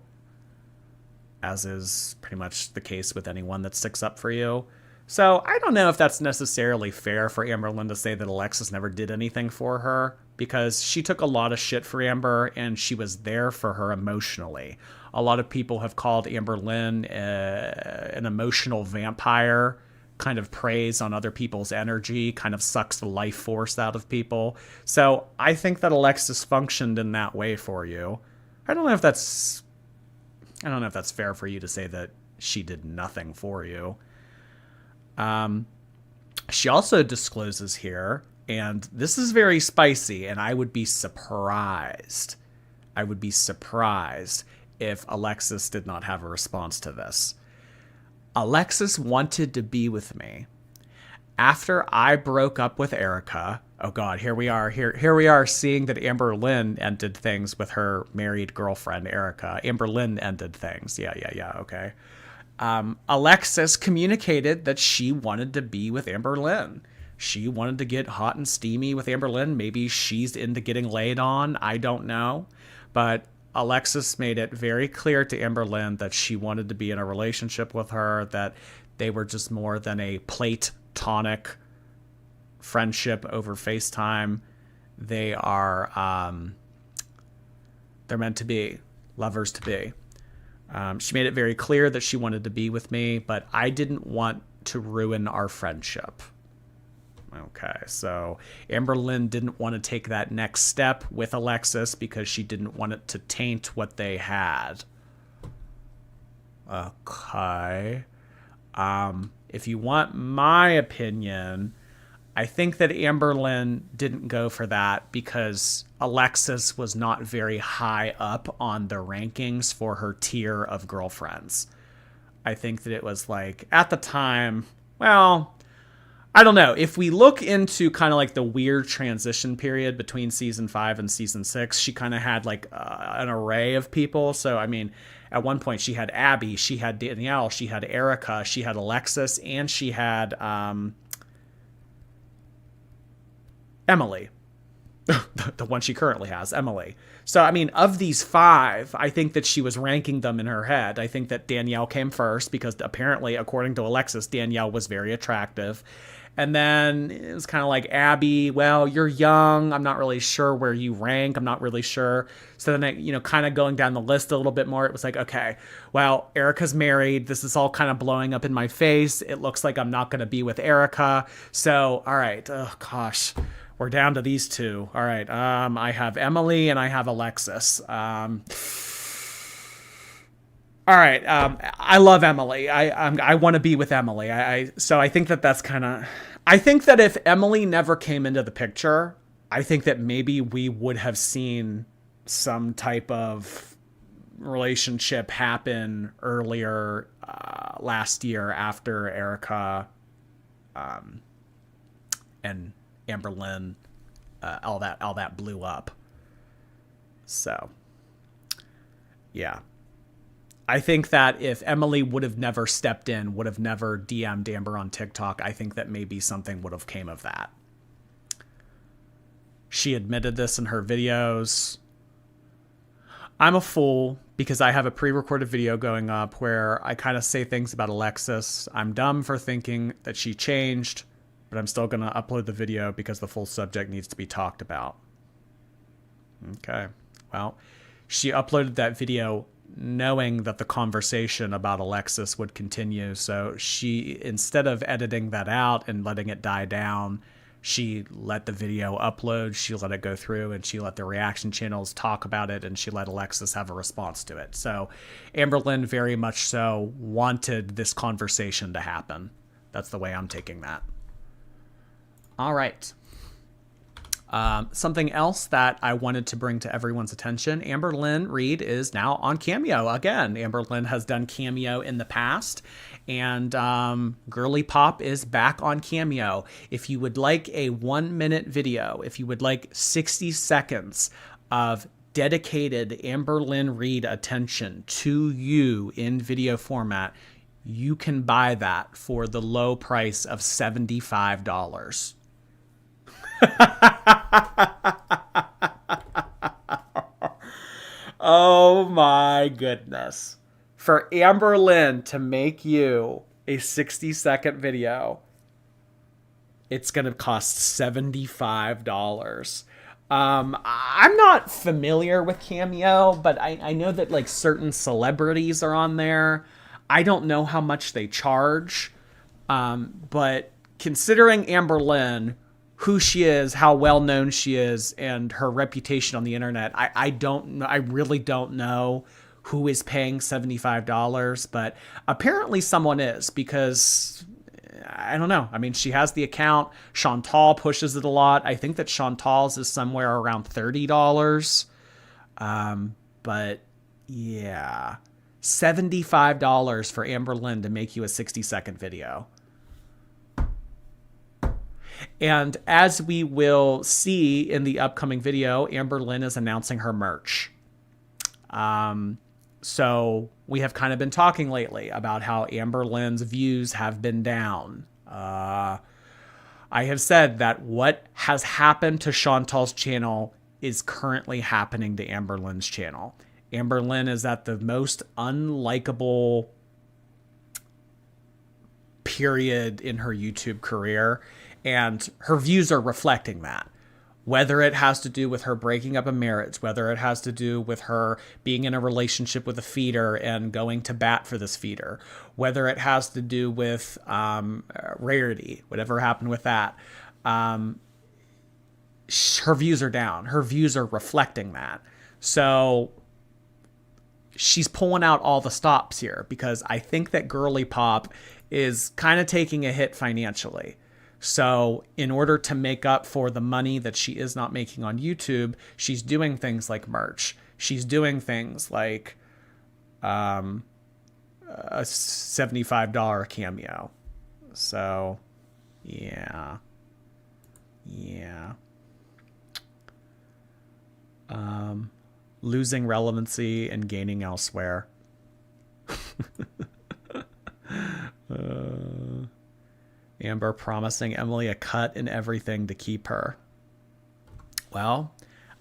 as is pretty much the case with anyone that sticks up for you. So I don't know if that's necessarily fair for Amberlynn to say that Alexis never did anything for her, because she took a lot of shit for Amber and she was there for her emotionally. A lot of people have called Amberlynn an emotional vampire, kind of preys on other people's energy, kind of sucks the life force out of people. So I think that Alexis functioned in that way for you. I don't know if that's fair for you to say that she did nothing for you. She also discloses here, and this is very spicy, and I would be surprised. I would be surprised if Alexis did not have a response to this. Alexis wanted to be with me. After I broke up with Erica, oh God, here we are. Here we are seeing that Amberlynn ended things with her married girlfriend, Erica. Amberlynn ended things. Yeah, okay. Alexis communicated that she wanted to be with Amberlynn. She wanted to get hot and steamy with Amberlynn. Maybe she's into getting laid on. I don't know. But Alexis made it very clear to Amberlynn that she wanted to be in a relationship with her, that they were just more than a platonic friendship over FaceTime. They are, they're meant to be, lovers to be. She made it very clear that she wanted to be with me, but I didn't want to ruin our friendship. Okay, so Amberlynn didn't want to take that next step with Alexis because she didn't want it to taint what they had. Okay. If you want my opinion, I think that Amberlynn didn't go for that because Alexis was not very high up on the rankings for her tier of girlfriends. I think that it was like, at the time, well, I don't know. If we look into kind of like the weird transition period between season 5 and season 6, she kind of had like an array of people. So, I mean, at one point she had Abby, she had Danielle, she had Erica, she had Alexis, and she had Emily. The one she currently has, Emily. So, I mean, of these 5, I think that she was ranking them in her head. I think that Danielle came first because apparently, according to Alexis, Danielle was very attractive. And then it was kind of like, Abby, well, you're young. I'm not really sure where you rank. I'm not really sure. So then, kind of going down the list a little bit more, it was like, okay, well, Erica's married. This is all kind of blowing up in my face. It looks like I'm not going to be with Erica. So, all right. Oh, gosh. We're down to these 2. All right. I have Emily and I have Alexis. All right. I love Emily. I want to be with Emily. So I think that that's kind of, I think that if Emily never came into the picture, I think that maybe we would have seen some type of relationship happen earlier last year after Erica and Amberlynn, all that blew up. So, yeah. I think that if Emily would have never stepped in, would have never DM'd Amber on TikTok, I think that maybe something would have came of that. She admitted this in her videos. I'm a fool because I have a pre-recorded video going up where I kind of say things about Alexis. I'm dumb for thinking that she changed, but I'm still going to upload the video because the full subject needs to be talked about. Okay. Well, she uploaded that video knowing that the conversation about Alexis would continue. So she, instead of editing that out and letting it die down, She let the video upload, she let it go through, and she let the reaction channels talk about it, and she let Alexis have a response to it. So Amberlynn very much so wanted this conversation to happen. That's the way I'm taking that. All right. Something else that I wanted to bring to everyone's attention, Amberlynn Reid is now on Cameo again. Amberlynn has done Cameo in the past, and Girly Pop is back on Cameo. If you would like a 1-minute video, if you would like 60 seconds of dedicated Amberlynn Reid attention to you in video format, you can buy that for the low price of $75. Oh my goodness. For Amberlynn to make you a 60-second video, it's going to cost $75. I'm not familiar with Cameo, but I know that like certain celebrities are on there. I don't know how much they charge. But considering Amberlynn, who she is, how well known she is, and her reputation on the internet, I really don't know who is paying $75, but apparently someone is, because I don't know. I mean, she has the account. Chantal pushes it a lot. I think that Chantal's is somewhere around $30. But yeah, $75 for Amberlynn to make you a 60-second video. And as we will see in the upcoming video, Amberlynn is announcing her merch. So we have kind of been talking lately about how Amberlynn's views have been down. I have said that what has happened to Chantal's channel is currently happening to Amberlynn's channel. Amberlynn is at the most unlikable period in her YouTube career, and her views are reflecting that. Whether it has to do with her breaking up a marriage, whether it has to do with her being in a relationship with a feeder and going to bat for this feeder, whether it has to do with Rarity, whatever happened with that, her views are down. Her views are reflecting that. So she's pulling out all the stops here, because I think that Girly Pop is kind of taking a hit financially. So in order to make up for the money that she is not making on YouTube, she's doing things like merch. She's doing things like a $75 Cameo. So, yeah. Losing relevancy and gaining elsewhere. Amber promising Emily a cut in everything to keep her. Well,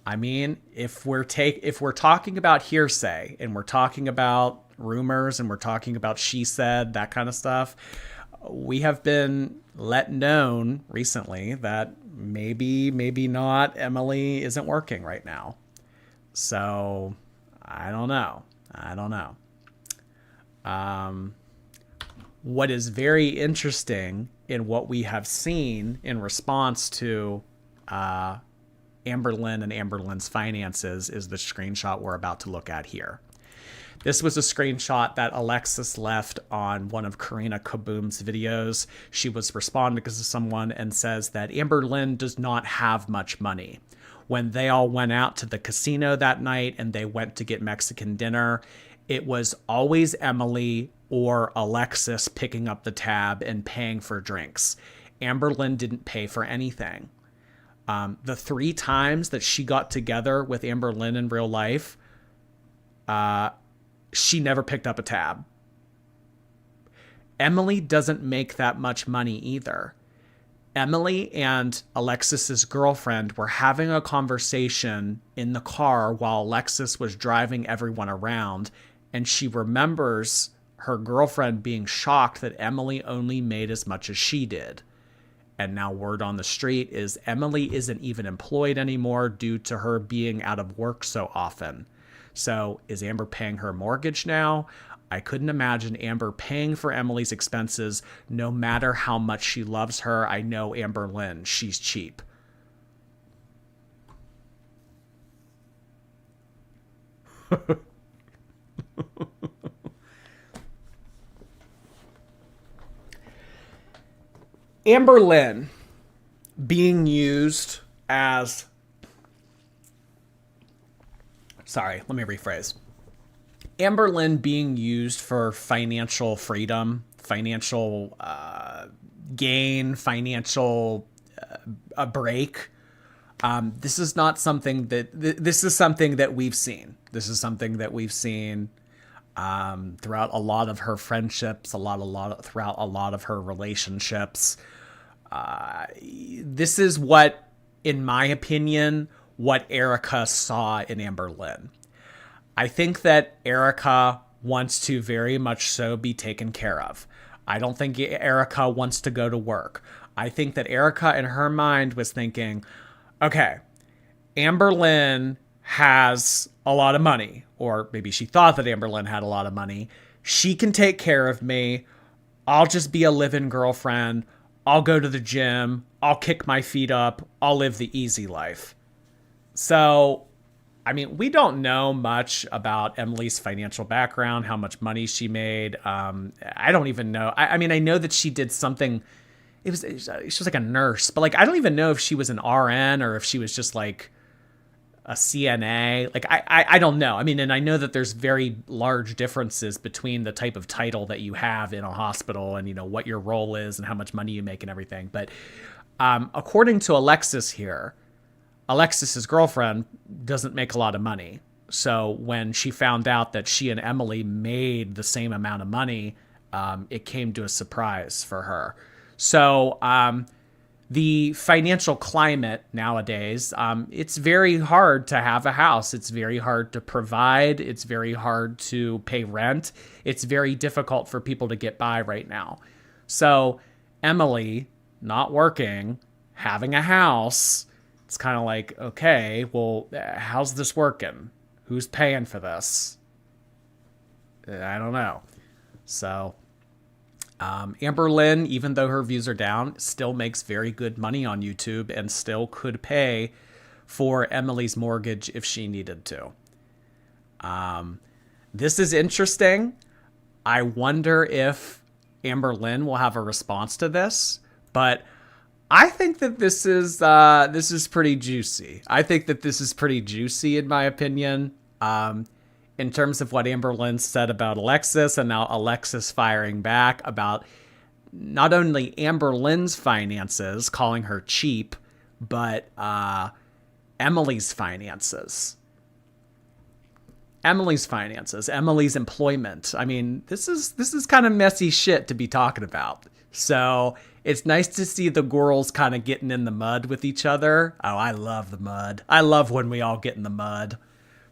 I mean, if we're talking about hearsay, and we're talking about rumors, and we're talking about she said, that kind of stuff, we have been let known recently that maybe not, Emily isn't working right now. So I don't know. What is very interesting in what we have seen in response to Amberlynn and Amberlynn's finances is the screenshot we're about to look at here. This was a screenshot that Alexis left on one of Karina Kaboom's videos. She was responding to someone and says that Amberlynn does not have much money. When they all went out to the casino that night and they went to get Mexican dinner, it was always Emily or Alexis picking up the tab and paying for drinks. Amberlynn didn't pay for anything. The 3 times that she got together with Amberlynn in real life, she never picked up a tab. Emily doesn't make that much money either. Emily and Alexis's girlfriend were having a conversation in the car while Alexis was driving everyone around, and she remembers her girlfriend being shocked that Emily only made as much as she did. And now word on the street is Emily isn't even employed anymore due to her being out of work so often. So is Amber paying her mortgage now? I couldn't imagine Amber paying for Emily's expenses no matter how much she loves her. I know Amberlynn. She's cheap. Amberlynn being used as... Sorry, let me rephrase. Amberlynn being used for financial freedom, financial gain, financial a break. This is not something that... This is something that we've seen. This is something that we've seen throughout a lot of her friendships, throughout a lot of her relationships. This is what, in my opinion, what Erica saw in Amberlynn. I think that Erica wants to very much so be taken care of. I don't think Erica wants to go to work. I think that Erica in her mind was thinking, okay, Amberlynn has a lot of money, or maybe she thought that Amberlynn had a lot of money. She can take care of me. I'll just be a live-in girlfriend. I'll go to the gym. I'll kick my feet up. I'll live the easy life. So, I mean, we don't know much about Emily's financial background, how much money she made. I don't even know. I mean, I know that she did something. She was like a nurse, but like, I don't even know if she was an RN or if she was just like a CNA. Like, I don't know. I mean, and I know that there's very large differences between the type of title that you have in a hospital and, you know, what your role is and how much money you make and everything. But according to Alexis here, Alexis's girlfriend doesn't make a lot of money. So when she found out that she and Emily made the same amount of money, it came to a surprise for her. So the financial climate nowadays, it's very hard to have a house. It's very hard to provide. It's very hard to pay rent. It's very difficult for people to get by right now. So Emily not working, having a house, it's kind of like, okay, well, how's this working? Who's paying for this? I don't know. So Amberlynn, even though her views are down, still makes very good money on YouTube and still could pay for Emily's mortgage if she needed to. This is interesting. I wonder if Amberlynn will have a response to this, but I think that this is pretty juicy. I think that this is pretty juicy in my opinion. In terms of what Amberlynn said about Alexis, and now Alexis firing back about not only Amberlynn's finances, calling her cheap, but Emily's finances. Emily's employment. I mean, this is kind of messy shit to be talking about. So it's nice to see the girls kind of getting in the mud with each other. Oh, I love the mud. I love when we all get in the mud.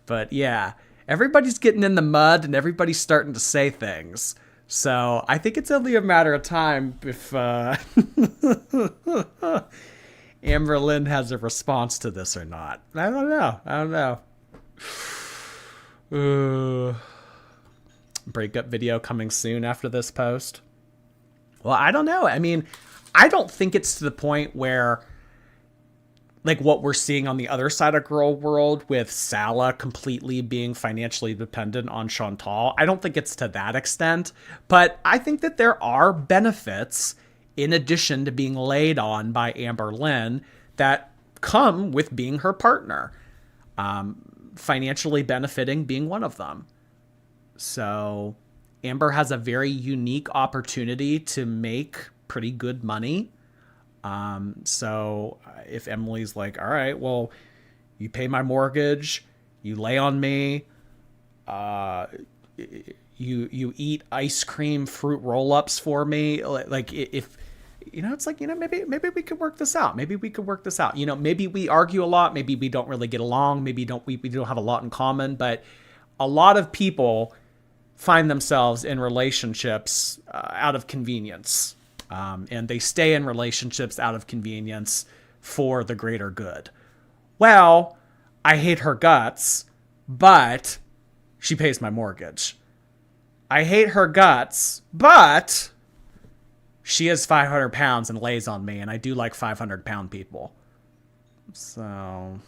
But yeah, everybody's getting in the mud and everybody's starting to say things. So I think it's only a matter of time if Amberlynn has a response to this or not. I don't know. Breakup video coming soon after this post. Well, I don't know. I mean, I don't think it's to the point where, like what we're seeing on the other side of Girl World with Sala completely being financially dependent on Chantal. I don't think it's to that extent, but I think that there are benefits in addition to being laid on by Amberlynn that come with being her partner. Financially benefiting being one of them. So Amber has a very unique opportunity to make pretty good money. So if Emily's like, all right, well, you pay my mortgage, you lay on me, you eat ice cream, fruit roll-ups for me. Like if, you know, it's like, you know, maybe we could work this out. Maybe we could work this out. You know, maybe we argue a lot. Maybe we don't really get along. Maybe we don't have a lot in common, but a lot of people find themselves in relationships out of convenience. And they stay in relationships out of convenience for the greater good. Well, I hate her guts, but she pays my mortgage. I hate her guts, but she is 500 pounds and lays on me, and I do like 500-pound people. So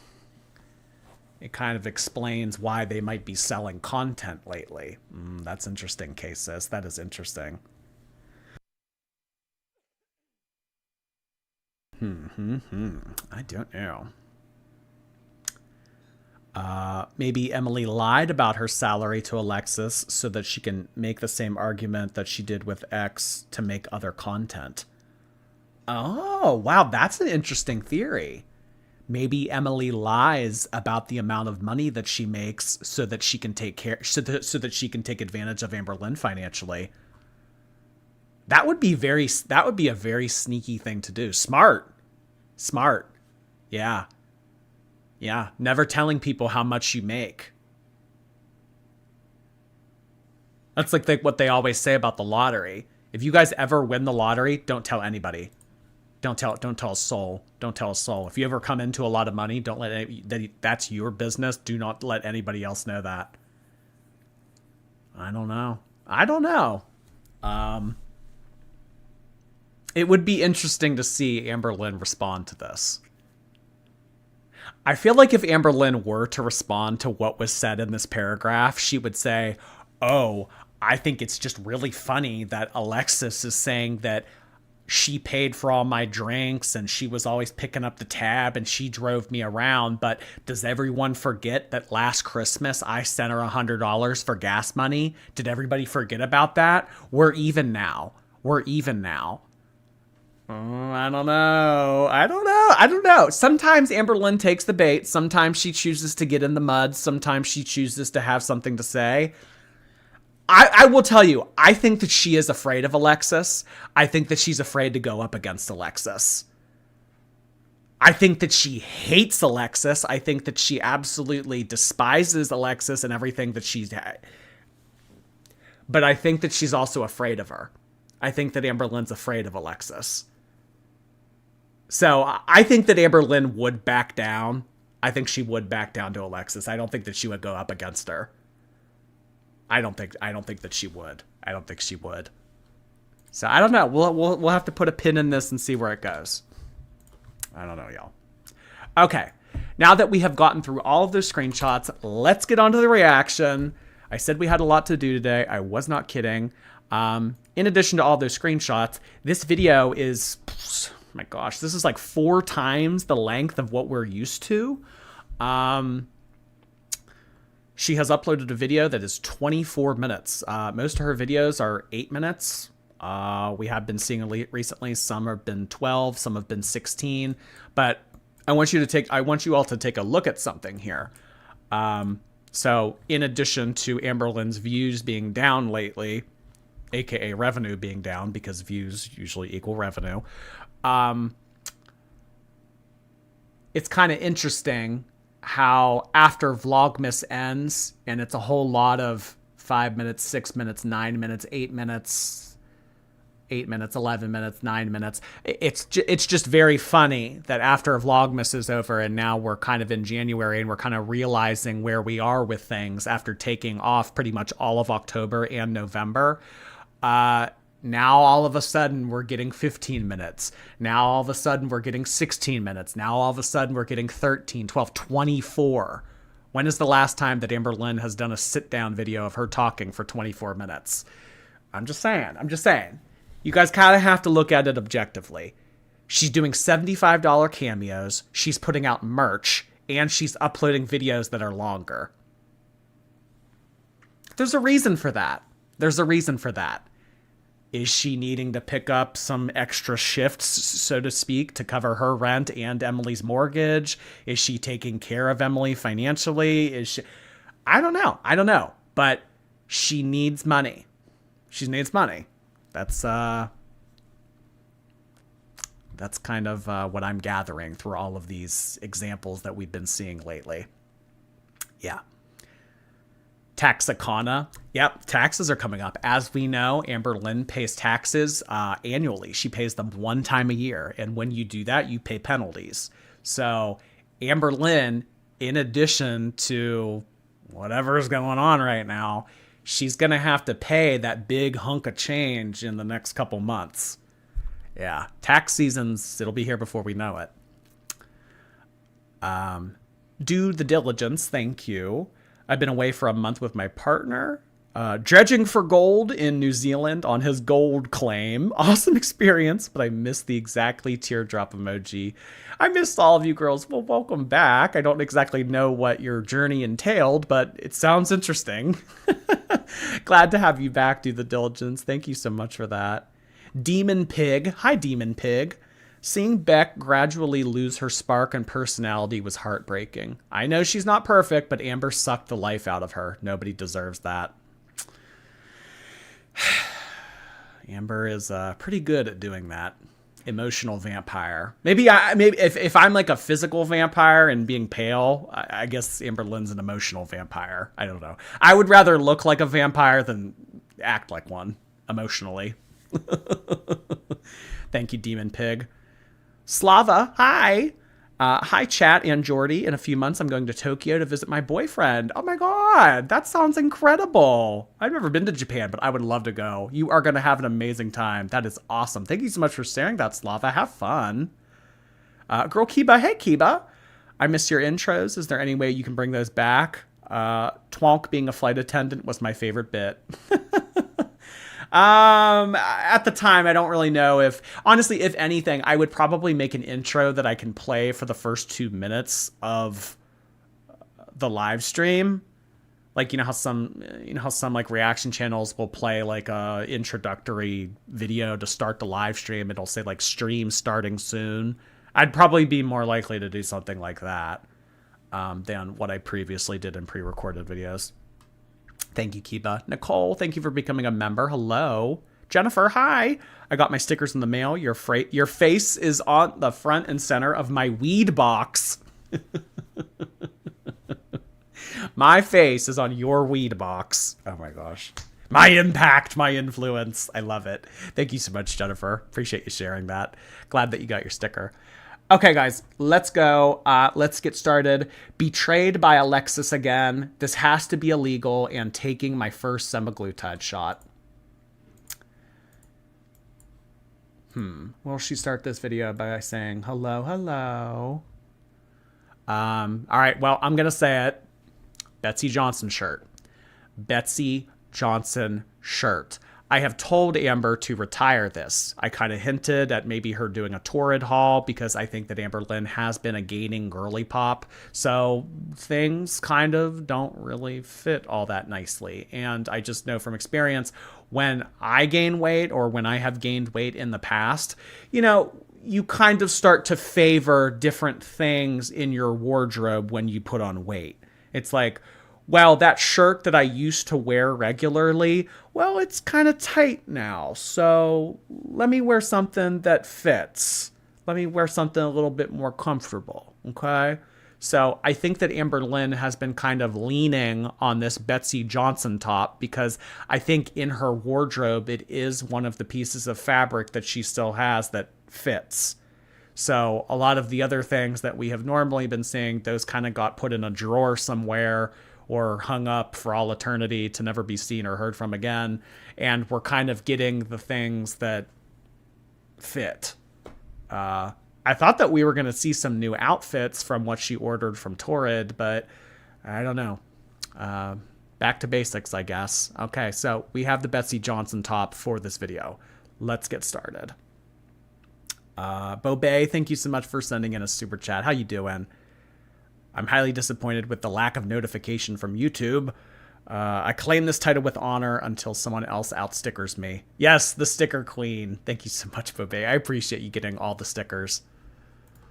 it kind of explains why they might be selling content lately. That's interesting, K-Sis. That is interesting. I don't know. Maybe Emily lied about her salary to Alexis so that she can make the same argument that she did with X to make other content. Oh, wow, that's an interesting theory. Maybe Emily lies about the amount of money that she makes so that she can take care, so that she can take advantage of Amberlynn financially. That would be a very sneaky thing to do. Smart. Yeah. Yeah, never telling people how much you make. That's like what they always say about the lottery. If you guys ever win the lottery, don't tell anybody. Don't tell a soul. Don't tell a soul. If you ever come into a lot of money, don't let that's your business. Do not let anybody else know that. I don't know. It would be interesting to see Amberlynn respond to this. I feel like if Amberlynn were to respond to what was said in this paragraph, she would say, oh, I think it's just really funny that Alexis is saying that she paid for all my drinks and she was always picking up the tab and she drove me around. But does everyone forget that last Christmas I sent her $100 for gas money? Did everybody forget about that? We're even now. I don't know. Sometimes Amberlynn takes the bait. Sometimes she chooses to get in the mud. Sometimes she chooses to have something to say. I will tell you, I think that she is afraid of Alexis. I think that she's afraid to go up against Alexis. I think that she hates Alexis. I think that she absolutely despises Alexis and everything that she's had. But I think that she's also afraid of her. I think that Amberlynn's afraid of Alexis. So I think that Amberlynn would back down. I think she would back down to Alexis. I don't think that she would go up against her. I don't think that she would. So I don't know. We'll have to put a pin in this and see where it goes. I don't know, y'all. Okay. Now that we have gotten through all of those screenshots, let's get on to the reaction. I said we had a lot to do today. I was not kidding. In addition to all those screenshots, this video is, my gosh, this is like 4 times the length of what we're used to. She has uploaded a video that is 24 minutes. Most of her videos are 8 minutes. We have been seeing recently, some have been 12, some have been 16, but I want you all to take a look at something here. So in addition to Amberlynn's views being down lately, aka revenue being down, because views usually equal revenue, it's kind of interesting how after Vlogmas ends and it's a whole lot of 5 minutes, 6 minutes, 9 minutes, 8 minutes, 8 minutes, 11 minutes, 9 minutes. It's just very funny that after Vlogmas is over and now we're kind of in January and we're kind of realizing where we are with things after taking off pretty much all of October and November. Now all of a sudden we're getting 15 minutes. Now all of a sudden we're getting 16 minutes. Now all of a sudden we're getting 13, 12, 24. When is the last time that Amberlynn has done a sit-down video of her talking for 24 minutes? I'm just saying. You guys kind of have to look at it objectively. She's doing $75 cameos. She's putting out merch. And she's uploading videos that are longer. There's a reason for that. Is she needing to pick up some extra shifts, so to speak, to cover her rent and Emily's mortgage? Is she taking care of Emily financially? I don't know. But she needs money. That's kind of what I'm gathering through all of these examples that we've been seeing lately. Yeah. Taxicana. Yep, taxes are coming up. As we know, Amberlynn pays taxes annually. She pays them 1 time a year. And when you do that, you pay penalties. So Amberlynn, in addition to whatever is going on right now, she's going to have to pay that big hunk of change in the next couple months. Yeah, tax season's, it'll be here before we know it. Do the diligence, thank you. I've been away for a month with my partner, dredging for gold in New Zealand on his gold claim. Awesome experience, but I missed the exactly teardrop emoji. I missed all of you girls. Well, welcome back. I don't exactly know what your journey entailed, but it sounds interesting. Glad to have you back, do the diligence. Thank you so much for that. Demon Pig. Hi, Demon Pig. Seeing Beck gradually lose her spark and personality was heartbreaking. I know she's not perfect, but Amber sucked the life out of her. Nobody deserves that. Amber is pretty good at doing that. Emotional vampire. Maybe if I'm like a physical vampire and being pale, I guess Amberlynn's an emotional vampire. I don't know. I would rather look like a vampire than act like one emotionally. Thank you, Demon Pig. Slava, hi. Hi, chat and Jordy. In a few months, I'm going to Tokyo to visit my boyfriend. Oh my God, that sounds incredible. I've never been to Japan, but I would love to go. You are going to have an amazing time. That is awesome. Thank you so much for sharing that, Slava. Have fun. Girl Kiba, hey Kiba. I miss your intros. Is there any way you can bring those back? Twonk being a flight attendant was my favorite bit. At the time, I don't really know if, honestly, if anything, I would probably make an intro that I can play for the first 2 minutes of the live stream. Like, you know how some like reaction channels will play like a introductory video to start the live stream. It'll say like stream starting soon. I'd probably be more likely to do something like that, than what I previously did in pre-recorded videos. Thank you, Kiba. Nicole, thank you for becoming a member. Hello. Jennifer, hi. I got my stickers in the mail. Your face is on the front and center of my weed box. My face is on your weed box. Oh my gosh. My impact, my influence. I love it. Thank you so much, Jennifer. Appreciate you sharing that. Glad that you got your sticker. Okay, guys, let's go. Let's get started. Betrayed by Alexis again. This has to be illegal and taking my first semaglutide shot. Will she start this video by saying, hello, hello? All right, well, I'm going to say it. Betsy Johnson shirt. Betsy Johnson shirt. I have told Amber to retire this. I kind of hinted at maybe her doing a Torrid haul because I think that Amberlynn has been a gaining girly pop. So things kind of don't really fit all that nicely. And I just know from experience, when I gain weight or when I have gained weight in the past, you know, you kind of start to favor different things in your wardrobe when you put on weight. It's like, well, that shirt that I used to wear regularly, well, it's kind of tight now. So let me wear something that fits. Let me wear something a little bit more comfortable. Okay. So I think that Amberlynn has been kind of leaning on this Betsy Johnson top because I think in her wardrobe, it is one of the pieces of fabric that she still has that fits. So a lot of the other things that we have normally been seeing, those kind of got put in a drawer somewhere or hung up for all eternity to never be seen or heard from again. And we're kind of getting the things that fit. I thought that we were going to see some new outfits from what she ordered from Torrid, but I don't know. Back to basics, I guess. Okay, so we have the Betsy Johnson top for this video. Let's get started. Bobay, thank you so much for sending in a super chat. How you doing? I'm highly disappointed with the lack of notification from YouTube. I claim this title with honor until someone else outstickers me. Yes, the sticker queen. Thank you so much, Bobay. I appreciate you getting all the stickers.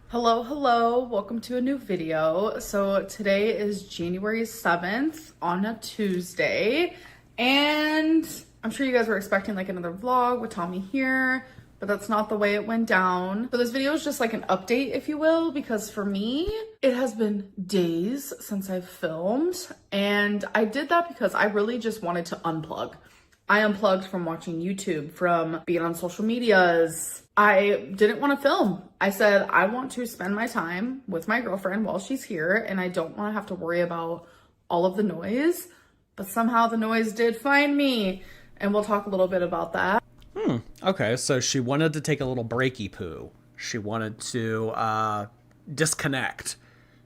Hello, hello. Welcome to a new video. So today is January 7th on a Tuesday. And I'm sure you guys were expecting like another vlog with Tommy here, but that's not the way it went down. So this video is just like an update, if you will, because for me, it has been days since I've filmed. And I did that because I really just wanted to unplug. I unplugged from watching YouTube, from being on social medias. I didn't want to film. I said, I want to spend my time with my girlfriend while she's here, and I don't want to have to worry about all of the noise but somehow the noise did find me. And we'll talk a little bit about that. Okay, so she wanted to take a little breaky poo. She wanted to disconnect.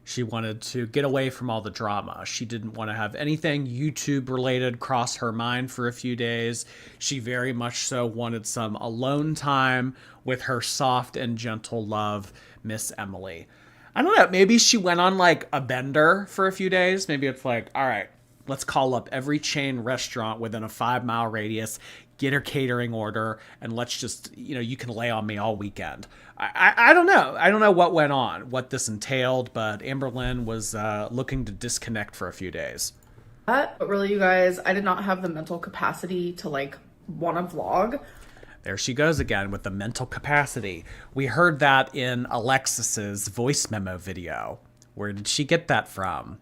She wanted to get away from all the drama. She didn't want to have anything YouTube related cross her mind for a few days. She very much so wanted some alone time with her soft and gentle love, Miss Emily. I don't know, maybe she went on like a bender for a few days. Maybe it's like, all right, let's call up every chain restaurant within a 5-mile radius, get her catering order, and let's just, you can lay on me all weekend. I don't know. I don't know what went on, what this entailed, but Amberlynn was looking to disconnect for a few days. But really, you guys, I did not have the mental capacity to like want to vlog. There she goes again with the mental capacity. We heard that in Alexis's voice memo video. Where did she get that from?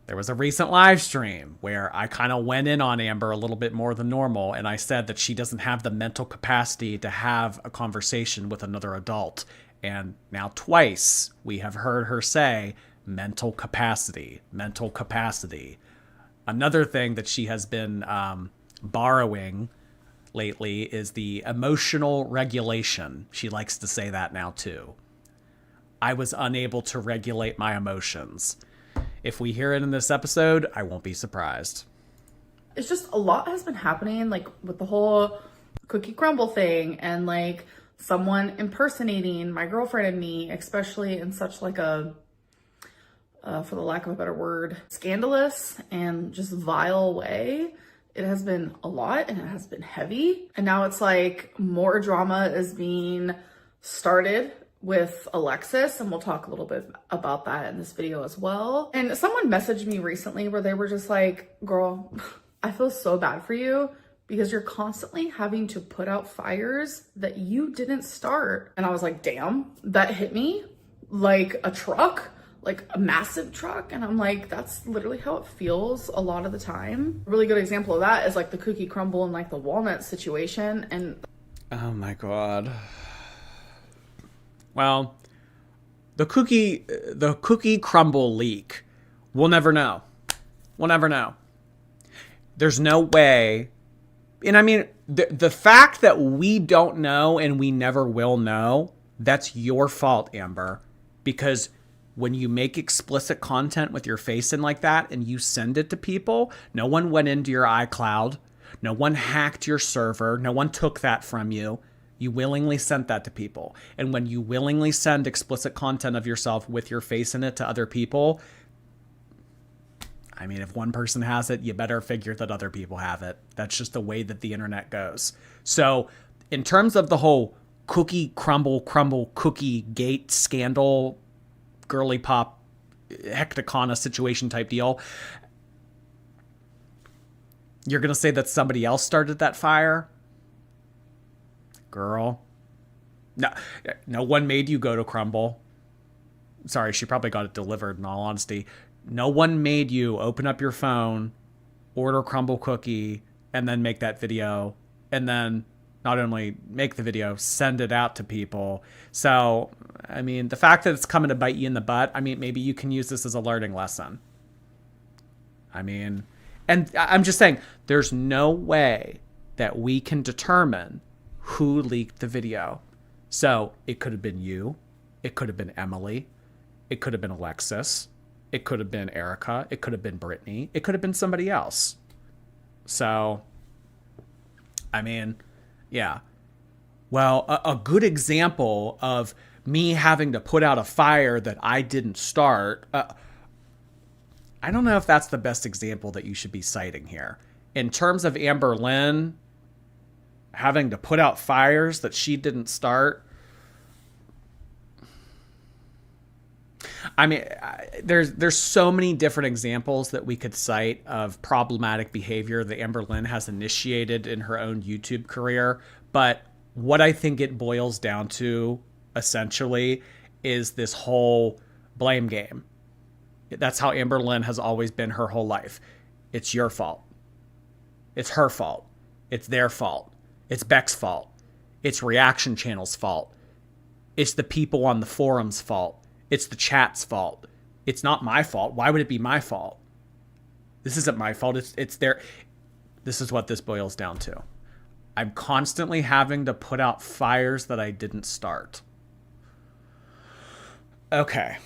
There was a recent live stream where I kind of went in on Amber a little bit more than normal, and I said that she doesn't have the mental capacity to have a conversation with another adult. And now twice we have heard her say mental capacity, mental capacity. Another thing that she has been borrowing lately is the emotional regulation. She likes to say that now too. I was unable to regulate my emotions. If we hear it in this episode, I won't be surprised. It's just a lot has been happening, like with the whole cookie crumble thing and like someone impersonating my girlfriend and me, especially in such like a, for the lack of a better word, scandalous and just vile way. It has been a lot and it has been heavy. And now it's like more drama is being started with Alexis, and we'll talk a little bit about that in this video as well. And someone messaged me recently where they were just like, girl, I feel so bad for you because you're constantly having to put out fires that you didn't start. And I was like, damn, that hit me like a truck, like a massive truck. And I'm like, that's literally how it feels a lot of the time. A really good example of that is like the cookie crumble and like the walnut situation. And oh my God. Well, the cookie crumble leak, we'll never know. We'll never know. There's no way. And I mean, the fact that we don't know and we never will know, that's your fault, Amber. Because when you make explicit content with your face in like that and you send it to people, no one went into your iCloud. No one hacked your server. No one took that from you. You willingly sent that to people. And when you willingly send explicit content of yourself with your face in it to other people, I mean, if one person has it, you better figure that other people have it. That's just the way that the internet goes. So in terms of the whole cookie crumble cookie gate scandal, girly pop, hectacona situation type deal, you're going to say that somebody else started that fire? Girl. No one made you go to Crumble. Sorry, she probably got it delivered in all honesty. No one made you open up your phone, order Crumble cookie, and then make that video. And then not only make the video, send it out to people. So, I mean, the fact that it's coming to bite you in the butt, I mean, maybe you can use this as a learning lesson. I mean, and I'm just saying, there's no way that we can determine who leaked the video. So it could have been you. It could have been Emily. It could have been Alexis. It could have been Erica. It could have been Brittany. It could have been somebody else. So, I mean, yeah. Well, a good example of me having to put out a fire that I didn't start. I don't know if that's the best example that you should be citing here. In terms of Amberlynn having to put out fires that she didn't start. I mean, there's so many different examples that we could cite of problematic behavior that Amberlynn has initiated in her own YouTube career. But what I think it boils down to, essentially, is this whole blame game. That's how Amberlynn has always been her whole life. It's your fault. It's her fault. It's their fault. It's Beck's fault. It's Reaction Channel's fault. It's the people on the forum's fault. It's the chat's fault. It's not my fault. Why would it be my fault? This isn't my fault. It's their... This is what this boils down to. I'm constantly having to put out fires that I didn't start. Okay.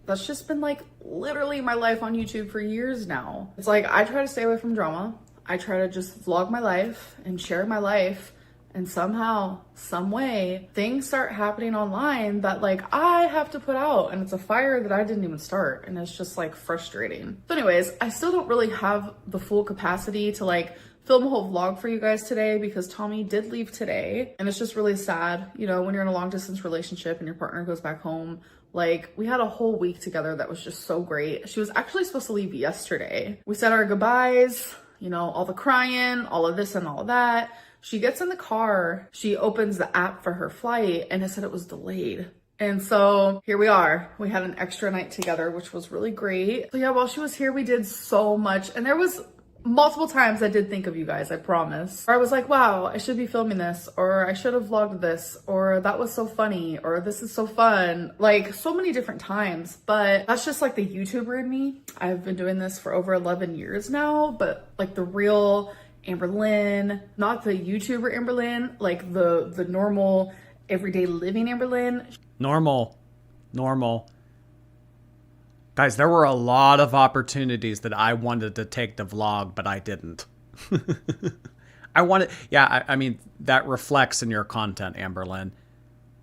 That's just been like literally my life on YouTube for years now. It's like I try to stay away from drama. I try to just vlog my life and share my life. And somehow, some way, things start happening online that like I have to put out, and it's a fire that I didn't even start, and it's just like frustrating. So anyways, I still don't really have the full capacity to like film a whole vlog for you guys today because Tommy did leave today, and it's just really sad, you know, when you're in a long distance relationship and your partner goes back home. Like, we had a whole week together that was just so great. She was actually supposed to leave yesterday. We said our goodbyes, you know, all the crying, all of this and all of that. She gets in the car, she opens the app for her flight, and it said it was delayed. And so here we are. We had an extra night together, which was really great. So yeah, while she was here, we did so much. And there was multiple times I did think of you guys, I promise. Or I was like, wow, I should be filming this, or I should have vlogged this, or that was so funny, or this is so fun. Like, so many different times. But that's just like the YouTuber in me. I've been doing this for over 11 years now, but like the real Amberlynn, not the YouTuber Amberlynn, like the normal everyday living Amberlynn. Normal. Guys, there were a lot of opportunities that I wanted to take the vlog, but I didn't. I mean, that reflects in your content, Amberlynn.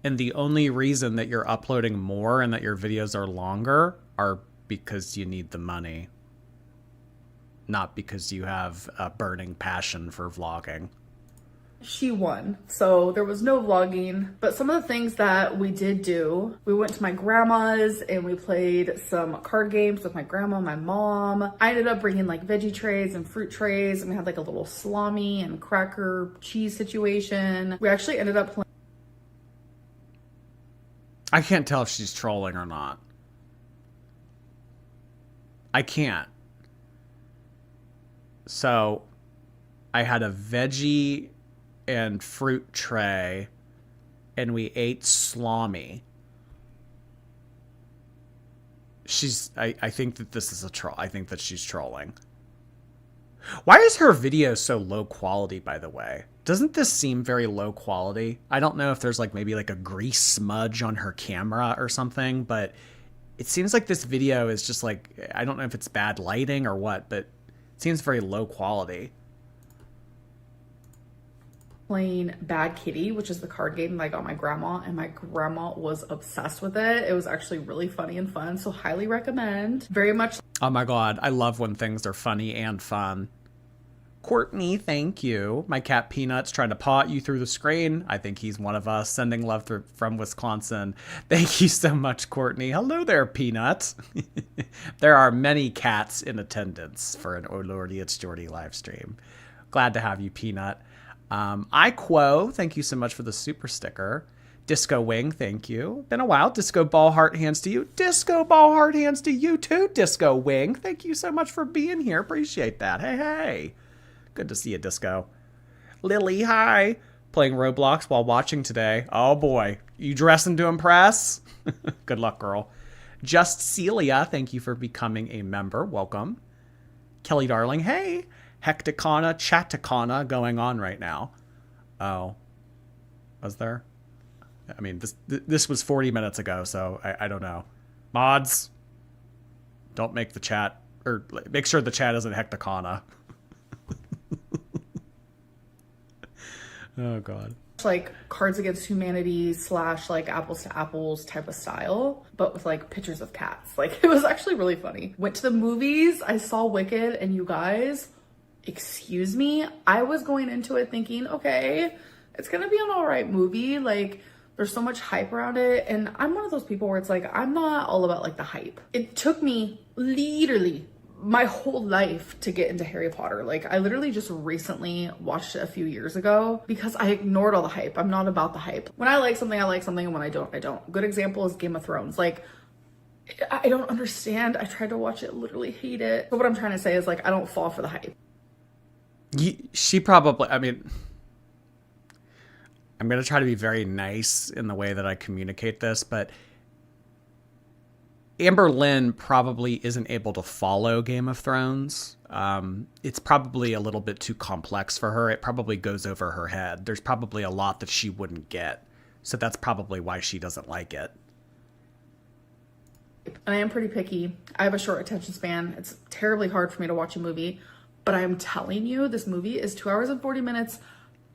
And the only reason that you're uploading more and that your videos are longer are because you need the money. Not because you have a burning passion for vlogging. She won, so there was no vlogging, but some of the things that we did do, we went to my grandma's and we played some card games with my grandma and my mom. I ended up bringing like veggie trays and fruit trays, and we had like a little salami and cracker cheese situation. We actually ended up playing. I can't tell if she's trolling or not. I can't. So I had a veggie and fruit tray and we ate salami. I think that this is a troll. I think that she's trolling. Why is her video so low quality, by the way? Doesn't this seem very low quality? I don't know if there's like maybe like a grease smudge on her camera or something, but it seems like this video is just like, I don't know if it's bad lighting or what, but it seems very low quality. Playing Bad Kitty, which is the card game that I got my grandma, and my grandma was obsessed with it. It was actually really funny and fun, so highly recommend. Very much. Oh my god, I love when things are funny and fun. Courtney, thank you. My cat Peanut's trying to paw at you through the screen. I think he's one of us. Sending love from Wisconsin. Thank you so much, Courtney. Hello there, Peanut. There are many cats in attendance for an Oh Lordy, It's Jordy live stream. Glad to have you, Peanut. Iquo, thank you so much for the super sticker. Disco Wing, thank you. Been a while. Disco Ball Heart Hands to you. Disco Ball Heart Hands to you too, Disco Wing. Thank you so much for being here. Appreciate that. Hey, hey. Good to see you, Disco. Lily, hi. Playing Roblox while watching today. Oh boy. You dressing to impress? Good luck, girl. Just Celia, thank you for becoming a member. Welcome. Kelly Darling, hey. Hecticana, Chaticana going on right now. Oh. Was there? I mean, this was 40 minutes ago, so I don't know. Mods, don't make the chat, or make sure the chat isn't Hecticana. Oh, God. Like Cards Against Humanity / like Apples to Apples type of style, but with like pictures of cats. Like, it was actually really funny. Went to the movies. I saw Wicked, and you guys, excuse me, I was going into it thinking, okay, it's gonna be an all right movie. Like, there's so much hype around it, and I'm one of those people where it's like, I'm not all about like the hype. It took me literally my whole life to get into Harry Potter. Like, I literally just recently watched it a few years ago because I ignored all the hype. I'm not about the hype. When I like something, I like something, and when I don't, I don't. Good example is Game of Thrones. Like, I don't understand. I tried to watch it, literally hate it. But what I'm trying to say is, like, I don't fall for the hype. She probably, I mean, I'm going to try to be very nice in the way that I communicate this, but Amberlynn probably isn't able to follow Game of Thrones. It's probably a little bit too complex for her. It probably goes over her head. There's probably a lot that she wouldn't get. So that's probably why she doesn't like it. And I am pretty picky. I have a short attention span. It's terribly hard for me to watch a movie. But I am telling you, this movie is 2 hours and 40 minutes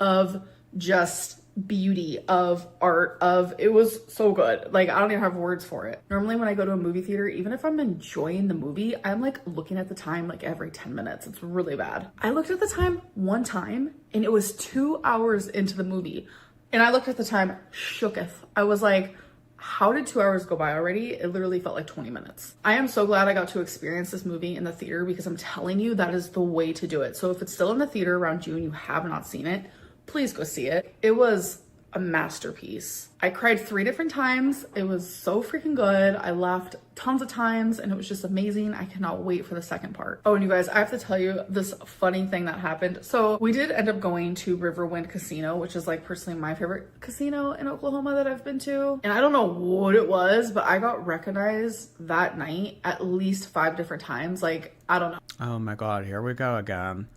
of just beauty, of art, of it was so good. Like, I don't even have words for it. Normally when I go to a movie theater, even if I'm enjoying the movie, I'm like looking at the time like every 10 minutes. It's really bad. I looked at the time one time and it was 2 hours into the movie. And I looked at the time, shooketh. I was like, how did 2 hours go by already? It literally felt like 20 minutes. I am so glad I got to experience this movie in the theater because I'm telling you, that is the way to do it. So if it's still in the theater around you and you have not seen it, please go see it. It was a masterpiece. I cried 3 different times. It was so freaking good. I laughed tons of times and it was just amazing. I cannot wait for the second part. Oh, and you guys, I have to tell you this funny thing that happened. So we did end up going to Riverwind Casino, which is like personally my favorite casino in Oklahoma that I've been to. And I don't know what it was, but I got recognized that night at least 5 different times. Like, I don't know. Oh my God, here we go again.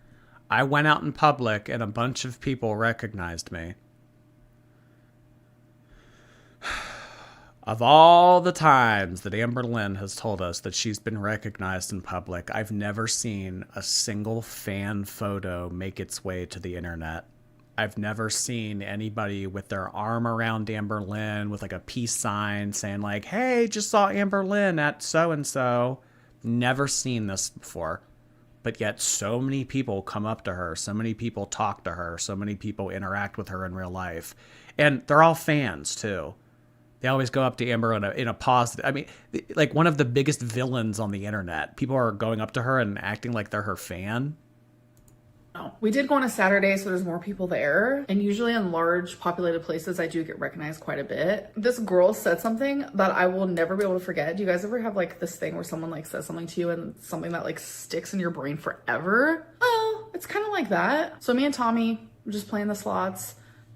I went out in public and a bunch of people recognized me. Of all the times that Amberlynn has told us that she's been recognized in public, I've never seen a single fan photo make its way to the internet. I've never seen anybody with their arm around Amberlynn with like a peace sign saying like, hey, just saw Amberlynn at so-and-so. Never seen this before. But yet so many people come up to her, so many people talk to her, so many people interact with her in real life. And they're all fans too. They always go up to Amber in a positive. I mean, like one of the biggest villains on the internet. People are going up to her and acting like they're her fan. No. We did go on a Saturday, so there's more people there. And usually in large populated places, I do get recognized quite a bit. This girl said something that I will never be able to forget. Do you guys ever have like this thing where someone like says something to you and something that like sticks in your brain forever? Well, it's kind of like that. So me and Tommy were just playing the slots.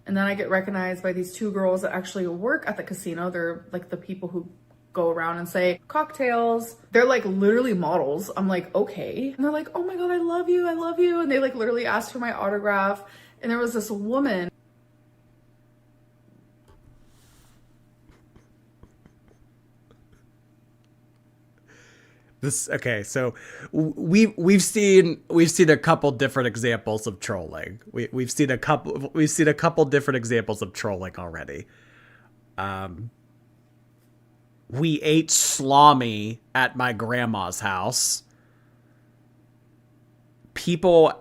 And then I get recognized by these 2 girls that actually work at the casino. They're like the people who go around and say cocktails. They're like literally models. I'm like, okay. And they're like, oh my God, I love you. I love you. And they like literally asked for my autograph. And there was this woman. Okay, so we've seen a couple different examples of trolling. We've seen a couple different examples of trolling already. We ate salami at my grandma's house. People,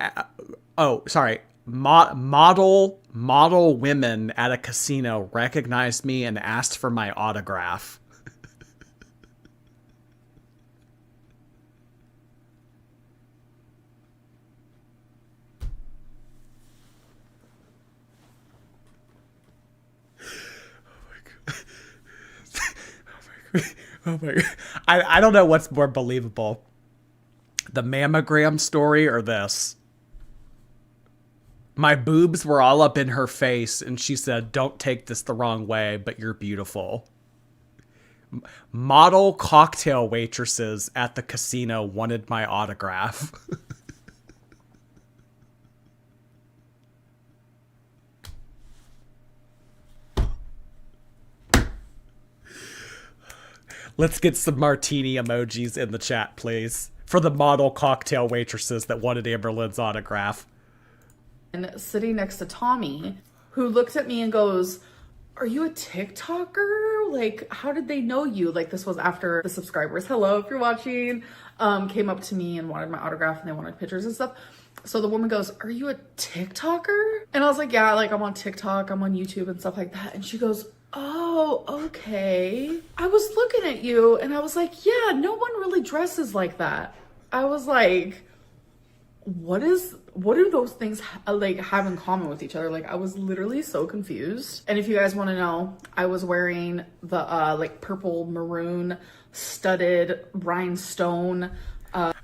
model women at a casino recognized me and asked for my autograph. Oh my God. I don't know what's more believable. The mammogram story or this. My boobs were all up in her face and she said, don't take this the wrong way, but you're beautiful. Model cocktail waitresses at the casino wanted my autograph. Let's get some martini emojis in the chat, please. For the model cocktail waitresses that wanted Amberlynn's autograph. And sitting next to Tommy, who looks at me and goes, are you a TikToker? Like, how did they know you? Like, this was after the subscribers, hello, if you're watching, came up to me and wanted my autograph and they wanted pictures and stuff. So the woman goes, are you a TikToker? And I was like, yeah, like I'm on TikTok, I'm on YouTube and stuff like that. And she goes, oh, okay. I was looking at you and I was like, yeah, no one really dresses like that. I was like, what do those things like have in common with each other? Like, I was literally so confused. And if you guys want to know, I was wearing the like purple maroon studded rhinestone.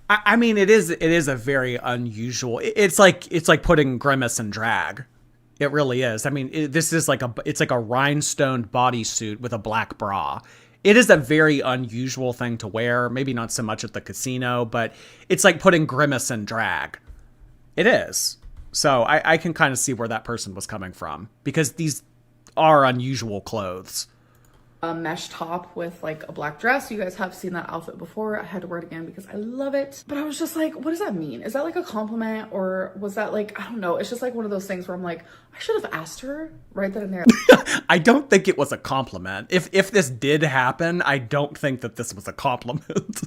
I mean, it is a very unusual. It's like putting Grimace in drag. It really is. I mean, this is like it's like a rhinestone bodysuit with a black bra. It is a very unusual thing to wear. Maybe not so much at the casino, but it's like putting Grimace in drag. It is. So I can kind of see where that person was coming from, because these are unusual clothes. A mesh top with like a black dress. You guys have seen that outfit before. I had to wear it again because I love it. But I was just like, what does that mean? Is that like a compliment, or was that like, I don't know. It's just like one of those things where I'm like, I should have asked her right then and there. I don't think it was a compliment. If this did happen, I don't think that this was a compliment.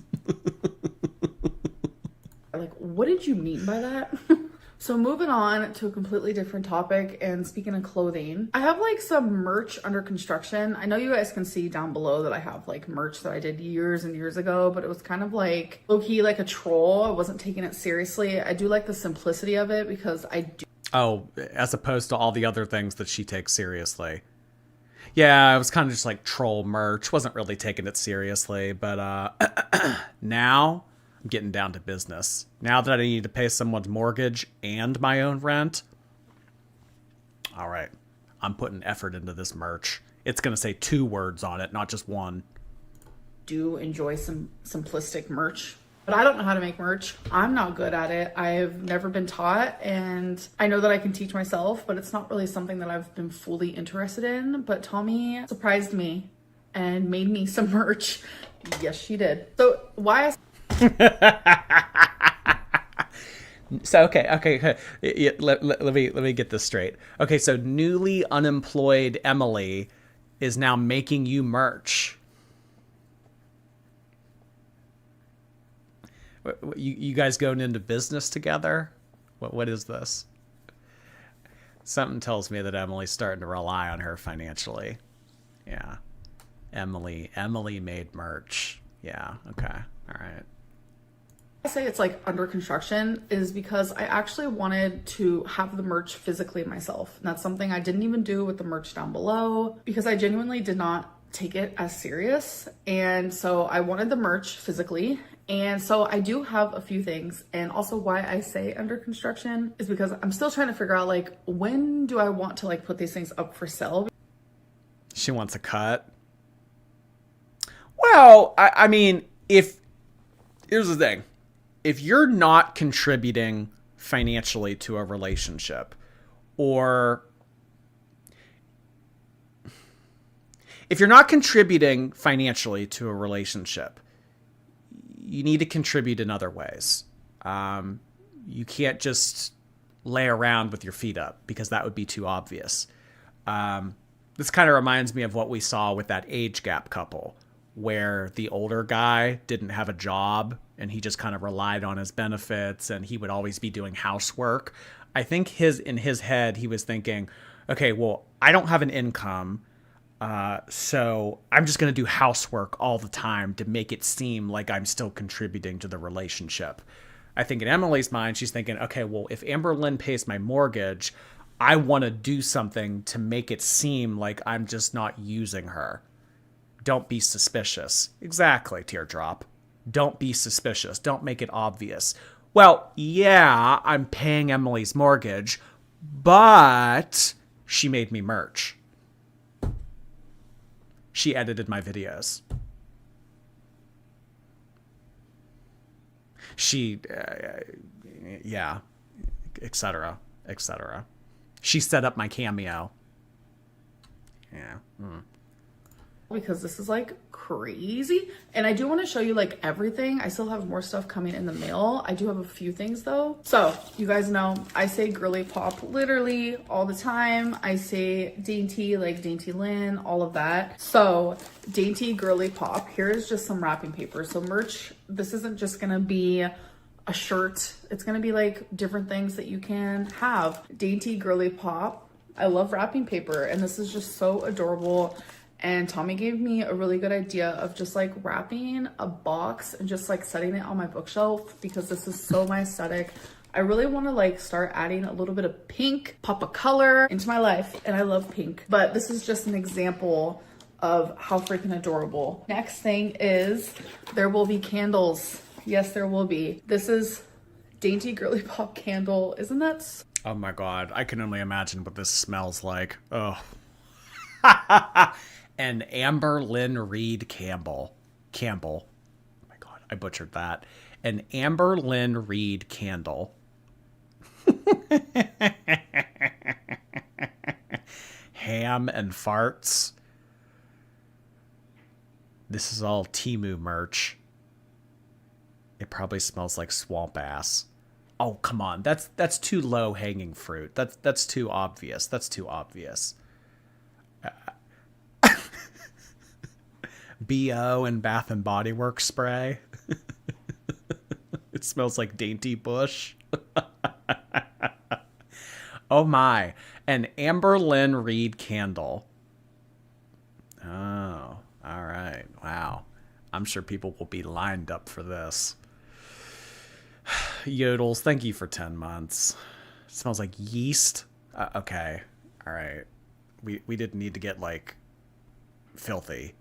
Like, what did you mean by that? So moving on to a completely different topic, and speaking of clothing, I have like some merch under construction. I know you guys can see down below that I have like merch that I did years and years ago, but it was kind of like low-key like a troll. I wasn't taking it seriously. I do like the simplicity of it because I do. Oh, as opposed to all the other things that she takes seriously. Yeah, it was kind of just like troll merch. Wasn't really taking it seriously, but now I'm getting down to business. Now that I need to pay someone's mortgage and my own rent, all right, I'm putting effort into this merch. It's going to say 2 words on it, not just one. Do enjoy some simplistic merch, but I don't know how to make merch. I'm not good at it. I've never been taught, and I know that I can teach myself, but it's not really something that I've been fully interested in. But Tommy surprised me and made me some merch. Yes, she did. So why I So okay. Yeah, let me get this straight. Okay, so newly unemployed Emily is now making you merch. You guys going into business together? What is this? Something tells me that Emily's starting to rely on her financially. Yeah, Emily made merch. Yeah, okay, all right. I say it's like under construction is because I actually wanted to have the merch physically myself. And that's something I didn't even do with the merch down below because I genuinely did not take it as serious. And so I wanted the merch physically. And so I do have a few things. And also why I say under construction is because I'm still trying to figure out like, when do I want to like put these things up for sale? She wants a cut. Well, I mean, here's the thing. If you're not contributing financially to a relationship, or if you're not contributing financially to a relationship, you need to contribute in other ways. You can't just lay around with your feet up because that would be too obvious. This kind of reminds me of what we saw with that age gap couple, where the older guy didn't have a job and he just kind of relied on his benefits and he would always be doing housework. I think in his head, he was thinking, okay, well, I don't have an income, so I'm just going to do housework all the time to make it seem like I'm still contributing to the relationship. I think in Emily's mind, she's thinking, okay, well, if Amberlynn pays my mortgage, I want to do something to make it seem like I'm just not using her. Don't be suspicious. Exactly, Teardrop. Don't be suspicious. Don't make it obvious. Well, yeah, I'm paying Emily's mortgage, but she made me merch. She edited my videos. She, yeah, etc., etc. She set up my Cameo. Yeah. Because this is like crazy, and I do want to show you like everything. I still have more stuff coming in the mail. I do have a few things though. So you guys know I say girly pop literally all the time. I say dainty, like Dainty Lynn, all of that. So dainty girly pop. Here's just some wrapping paper. So merch, this isn't just gonna be a shirt. It's gonna be like different things that you can have. Dainty girly pop. I love wrapping paper, and this is just so adorable. And Tommy gave me a really good idea of just like wrapping a box and just like setting it on my bookshelf because this is so my aesthetic. I really want to like start adding a little bit of pink, pop of color into my life. And I love pink, but this is just an example of how freaking adorable. Next thing is there will be candles. Yes, there will be. This is Dainty Girly Pop candle. Isn't that Oh my god, I can only imagine what this smells like. Oh. And Amberlynn Reed Campbell. Oh my god, I butchered that. An Amberlynn Reed candle. Ham and farts. This is all Temu merch. It probably smells like swamp ass. Oh, come on. That's too low hanging fruit. That's too obvious. That's too obvious. BO and Bath and Body Works spray. It smells like Dainty Bush. Oh my. An Amberlynn Reed candle. Oh, all right. Wow. I'm sure people will be lined up for this. Yodels, thank you for 10 months. It smells like yeast. Okay. All right. We didn't need to get, like, filthy.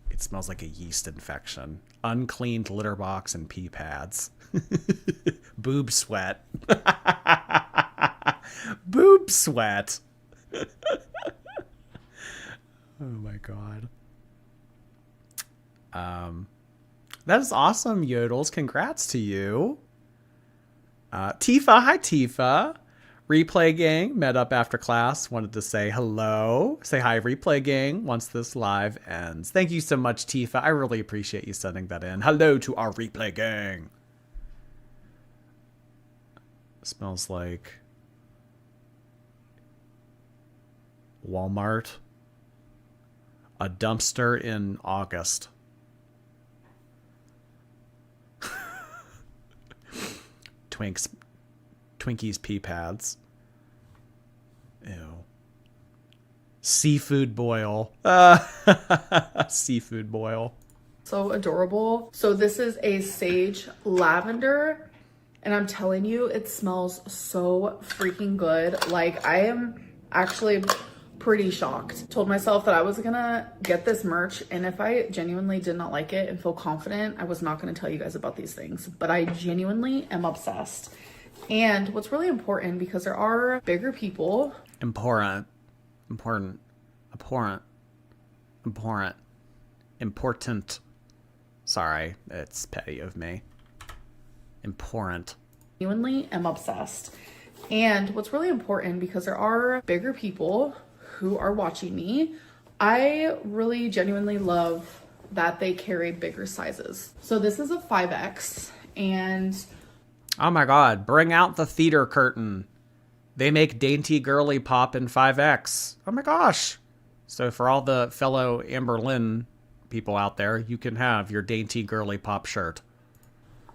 It smells like a yeast infection. Uncleaned litter box and pee pads. Boob sweat. Boob sweat. Oh my god. That is awesome, Yodels. Congrats to you. Tifa, hi Tifa. Replay Gang met up after class. Wanted to say hello. Say hi, Replay Gang, once this live ends. Thank you so much, Tifa. I really appreciate you sending that in. Hello to our Replay Gang. Smells like Walmart. A dumpster in August. Twinkies pee pads. Ew. Seafood boil. Seafood boil. So adorable. So this is a sage lavender, and I'm telling you, it smells so freaking good. Like, I am actually pretty shocked. Told myself that I was gonna get this merch, and if I genuinely did not like it and feel confident, I was not gonna tell you guys about these things, but I genuinely am obsessed. And what's really important, because there are bigger people. Important. Sorry, it's petty of me. Important. Genuinely am obsessed. And what's really important, because there are bigger people who are watching me, I really genuinely love that they carry bigger sizes. So this is a 5X, and oh my god, bring out the theater curtain. They make Dainty Girly Pop in 5X. Oh my gosh. So for all the fellow Amberlynn people out there, you can have your Dainty Girly Pop shirt.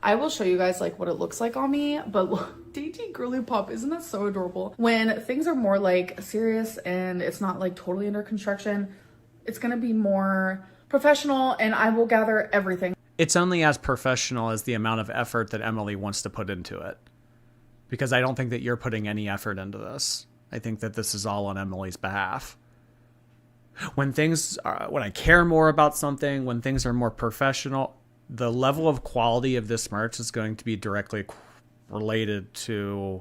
I will show you guys like what it looks like on me, but look, Dainty Girly Pop, isn't that so adorable? When things are more like serious and it's not like totally under construction, it's gonna be more professional, and I will gather everything. It's only as professional as the amount of effort that Emily wants to put into it. Because I don't think that you're putting any effort into this. I think that this is all on Emily's behalf. When I care more about something, when things are more professional, the level of quality of this merch is going to be directly related to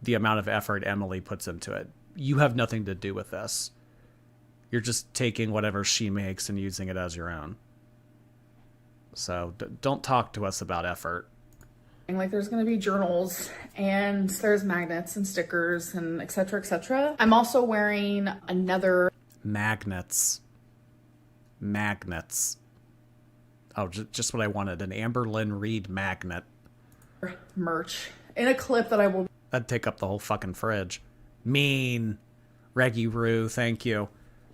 the amount of effort Emily puts into it. You have nothing to do with this. You're just taking whatever she makes and using it as your own. So don't talk to us about effort. Like, there's going to be journals, and there's magnets and stickers and etc, etc. I'm also wearing another magnets. Oh, just what I wanted. An Amberlynn Reed magnet. Merch in a clip that I will. That'd take up the whole fucking fridge. Mean. Reggie Roo, thank you.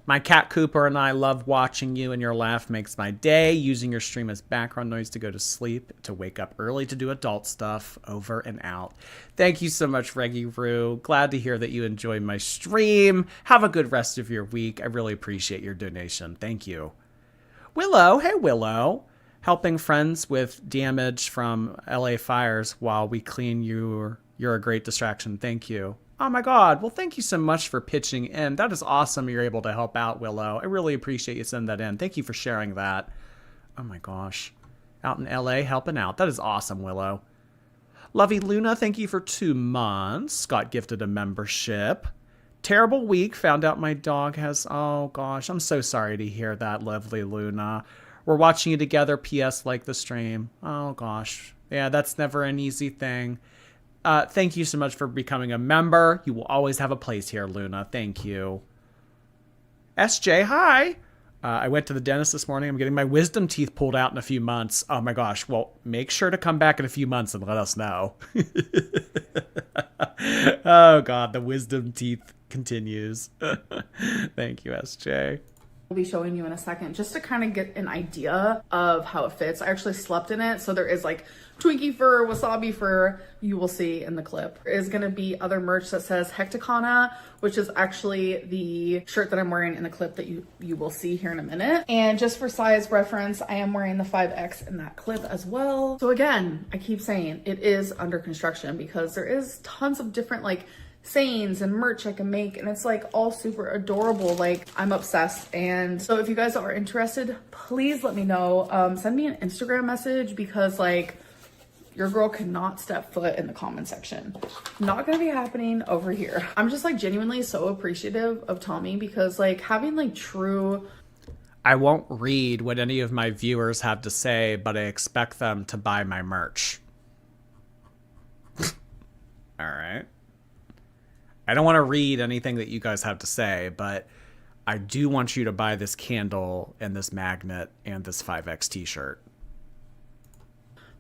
My cat Cooper and I love watching you, and your laugh makes my day. Using your stream as background noise to go to sleep, to wake up early to do adult stuff. Over and out. Thank you so much, Reggie Roo. Glad to hear that you enjoyed my stream. Have a good rest of your week. I really appreciate your donation. Thank you. Willow, hey Willow. Helping friends with damage from LA fires while we clean you're a great distraction. Thank you. Oh my god. Well, thank you so much for pitching in. That is awesome you're able to help out, Willow. I really appreciate you sending that in. Thank you for sharing that. Oh my gosh. Out in LA helping out. That is awesome, Willow. Lovey Luna, thank you for 2 months. Got gifted a membership. Terrible week. Found out my dog has... Oh, gosh. I'm so sorry to hear that, Lovely Luna. We're watching you together. P.S. Like the stream. Oh, gosh. Yeah, that's never an easy thing. Thank you so much for becoming a member. You will always have a place here, Luna. Thank you. SJ, hi. I went to the dentist this morning. I'm getting my wisdom teeth pulled out in a few months. Oh my gosh. Well, make sure to come back in a few months and let us know. Oh God, the wisdom teeth continues. Thank you, SJ. I'll be showing you in a second just to kind of get an idea of how it fits. I actually slept in it. So there is like Twinkie fur, wasabi fur, you will see in the clip. There is going to be other merch that says Hecticana, which is actually the shirt that I'm wearing in the clip that you will see here in a minute. And just for size reference, I am wearing the 5X in that clip as well. So again, I keep saying it is under construction because there is tons of different like sayings and merch I can make, and it's like all super adorable. Like, I'm obsessed. And so if you guys are interested, please let me know. Send me an Instagram message because like your girl cannot step foot in the comment section. Not gonna be happening over here. I'm just like genuinely so appreciative of Tommy because like having like true... I won't read what any of my viewers have to say, but I expect them to buy my merch. All right. I don't want to read anything that you guys have to say, but I do want you to buy this candle and this magnet and this 5X t-shirt.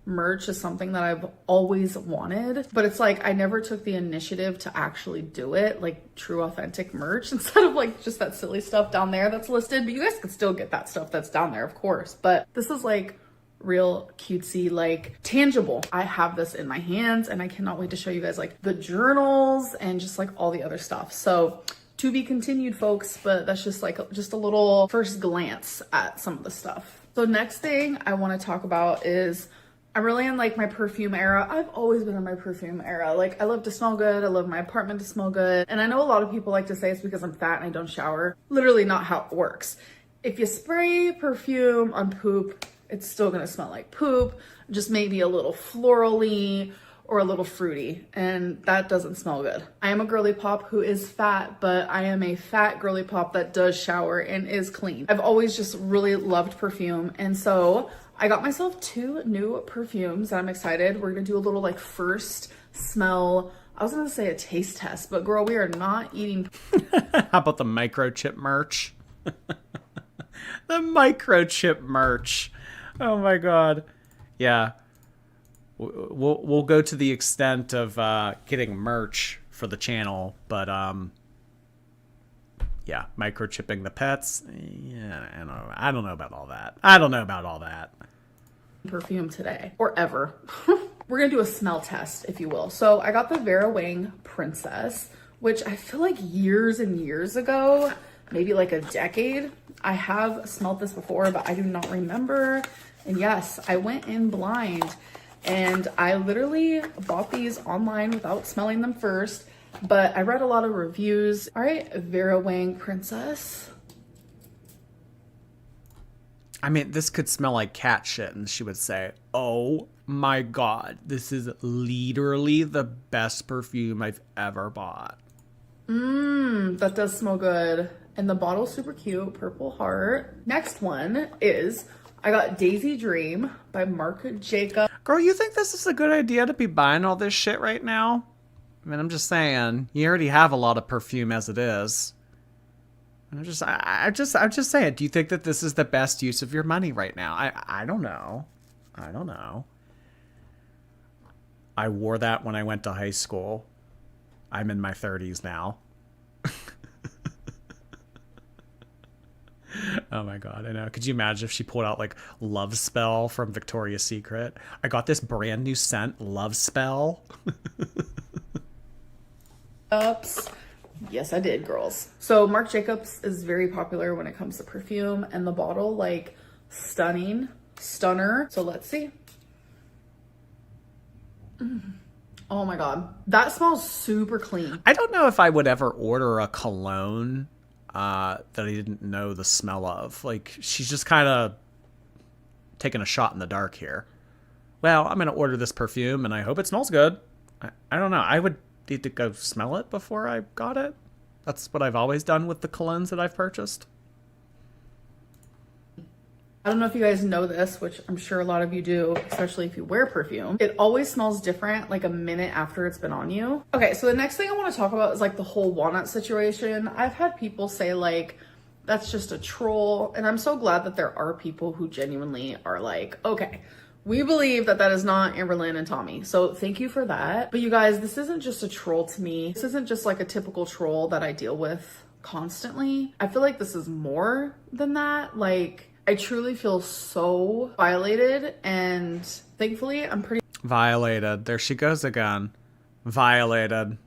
Merch is something that I've always wanted, but it's like I never took the initiative to actually do it, like true authentic merch, instead of like just that silly stuff down there that's listed. But you guys can still get that stuff that's down there, of course. But this is like real cutesy, like tangible. I have this in my hands and I cannot wait to show you guys like the journals and just like all the other stuff. So to be continued, folks, but that's just like just a little first glance at some of the stuff. So next thing I want to talk about is I'm really in like my perfume era. I've always been in my perfume era. Like, I love to smell good. I love my apartment to smell good. And I know a lot of people like to say it's because I'm fat and I don't shower. Literally not how it works. If you spray perfume on poop, it's still gonna smell like poop, just maybe a little florally or a little fruity, and that doesn't smell good. I am a girly pop who is fat, but I am a fat girly pop that does shower and is clean. I've always just really loved perfume, and so I got myself 2 new perfumes and I'm excited. We're gonna do a little like first smell. I was gonna say a taste test, but girl, we are not eating. How about the microchip merch? The microchip merch. Oh my God. Yeah. We'll go to the extent of getting merch for the channel, but yeah, microchipping the pets. Yeah, I don't know about all that. I don't know about all that. Perfume today or ever. We're gonna do a smell test, if you will. So I got the Vera Wang Princess, which I feel like years and years ago, maybe like a decade, I have smelled this before, but I do not remember. And yes, I went in blind and I literally bought these online without smelling them first, but I read a lot of reviews. All right, Vera Wang Princess. I mean, this could smell like cat shit, and she would say, oh my God, this is literally the best perfume I've ever bought. That does smell good. And the bottle's super cute, purple heart. Next one is, I got Daisy Dream by Marc Jacobs. Girl, you think this is a good idea to be buying all this shit right now? I mean, I'm just saying, you already have a lot of perfume as it is. I'm just saying, do you think that this is the best use of your money right now? I don't know. I don't know. I wore that when I went to high school. I'm in my 30s now. Oh my God, I know. Could you imagine if she pulled out like Love Spell from Victoria's Secret? I got this brand new scent, Love Spell. Oops. Yes, I did, girls. So Marc Jacobs is very popular when it comes to perfume, and the bottle, like, stunner. So let's see. Oh my God, that smells super clean. I don't know if I would ever order a cologne that I didn't know the smell of. Like, she's just kind of taking a shot in the dark here. well, I'm going to order this perfume and I hope it smells good. I don't know. I would need to go smell it before I got it. That's what I've always done with the colognes that I've purchased. I don't know if you guys know this, which I'm sure a lot of you do, especially if you wear perfume. It always smells different like a minute after it's been on you. Okay, so the next thing I want to talk about is like the whole walnut situation. I've had people say like, that's just a troll. And I'm so glad that there are people who genuinely are like, okay, we believe that that is not Amberlynn and Tommy. So thank you for that. But you guys, this isn't just a troll to me. This isn't just like a typical troll that I deal with constantly. I feel like this is more than that. Like, I truly feel so violated, and thankfully I'm pretty Violated. There she goes again. Violated.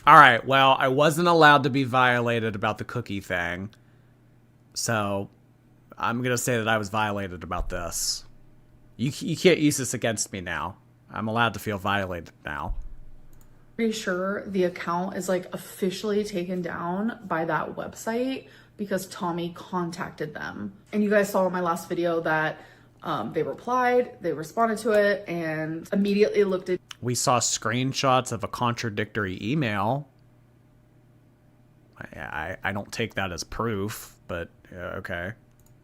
All right, well, I wasn't allowed to be violated about the cookie thing. So I'm going to say that I was violated about this. You can't use this against me now. I'm allowed to feel violated now. pretty sure the account is like officially taken down by that website because Tommy contacted them. And you guys saw in my last video that they responded to it, and immediately looked at. We saw screenshots of a contradictory email. I don't take that as proof, but okay.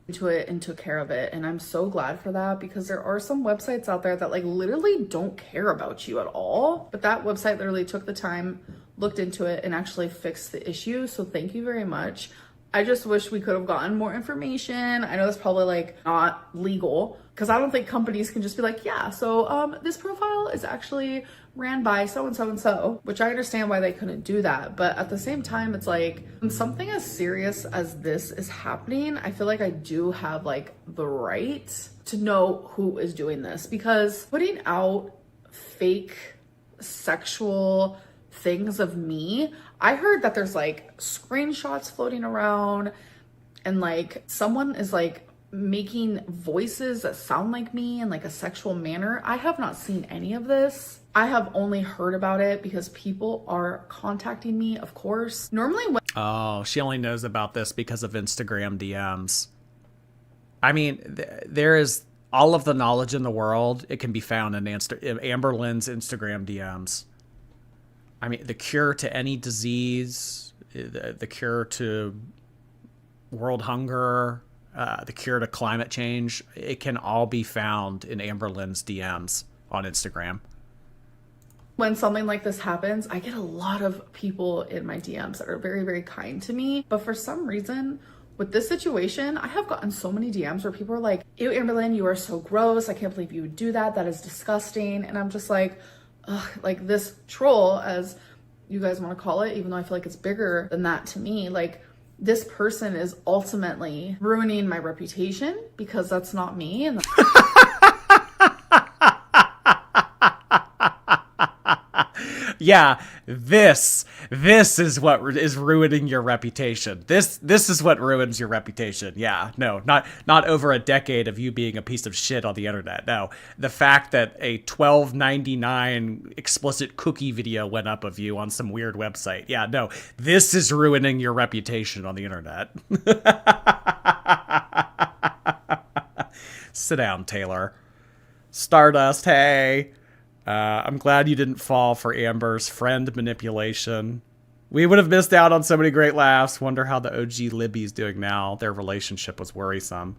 Into it and took care of it, and I'm so glad for that, because there are some websites out there that like literally don't care about you at all, but that website literally took the time, looked into it, and actually fixed the issue. So thank you very much. I just wish we could have gotten more information. I know that's probably like not legal, because I don't think companies can just be like, yeah, so this profile is actually ran by so and so and so, which I understand why they couldn't do that. But at the same time, it's like, when something as serious as this is happening, I feel like I do have like the right to know who is doing this, because putting out fake sexual things of me, I heard that there's like screenshots floating around, and like someone is like making voices that sound like me in like a sexual manner. I have not seen any of this. I have only heard about it because people are contacting me, of course. Normally when— Oh, she only knows about this because of Instagram DMs. I mean, there is all of the knowledge in the world. It can be found in Amberlynn's Instagram DMs. I mean, the cure to any disease, the cure to world hunger, the cure to climate change, it can all be found in Amberlynn's DMs on Instagram. when something like this happens, I get a lot of people in my DMs that are very, very kind to me. But for some reason, with this situation, I have gotten so many DMs where people are like, ew, Amberlynn, you are so gross. I can't believe you would do that. That is disgusting. And I'm just like, ugh, like this troll, as you guys want to call it, even though I feel like it's bigger than that to me, like this person is ultimately ruining my reputation, because that's not me. And Yeah, this is what is ruining your reputation. This is what ruins your reputation. Yeah, no, not over a decade of you being a piece of shit on the internet. No, the fact that a $12.99 explicit cookie video went up of you on some weird website. Yeah, no, this is ruining your reputation on the internet. Sit down, Taylor. Stardust, hey. I'm glad you didn't fall for Amber's friend manipulation. We would have missed out on so many great laughs. Wonder how the OG Libby's doing now. Their relationship was worrisome.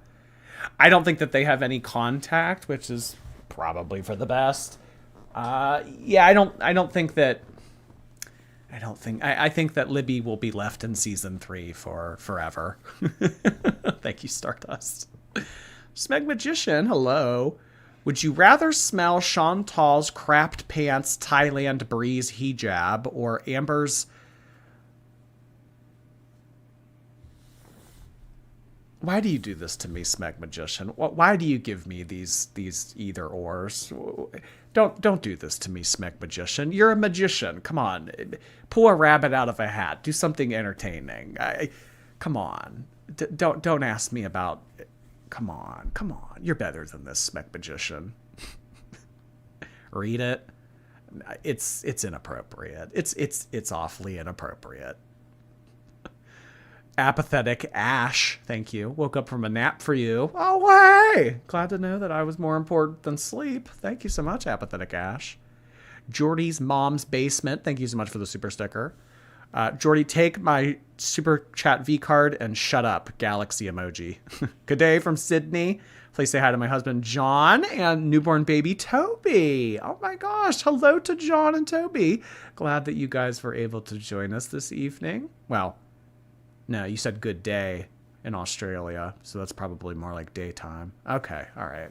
I don't think that they have any contact, which is probably for the best. Yeah, I think that Libby will be left in season 3 for forever. Thank you, Stardust. Smeg Magician, hello. Would you rather smell Chantal's crapped pants Thailand breeze hijab or Amber's... Why do you do this to me, Smeg Magician? Why do you give me these either ors? Don't do this to me, Smeg Magician. You're a magician. Come on. Pull a rabbit out of a hat. Do something entertaining. Come on. Don't ask me about... Come on. You're better than this, Smeg Magician. Read it. It's inappropriate. It's awfully inappropriate. Apathetic Ash, thank you. Woke up from a nap for you. Oh, hey! Glad to know that I was more important than sleep. Thank you so much, Apathetic Ash. Jordy's mom's basement, thank you so much for the super sticker. Jordy, take my super chat V card and shut up, galaxy emoji. Good day from Sydney. Please say hi to my husband, John, and newborn baby, Toby. Oh my gosh, hello to John and Toby. Glad that you guys were able to join us this evening. Well, no, you said good day in Australia, so that's probably more like daytime. Okay, all right.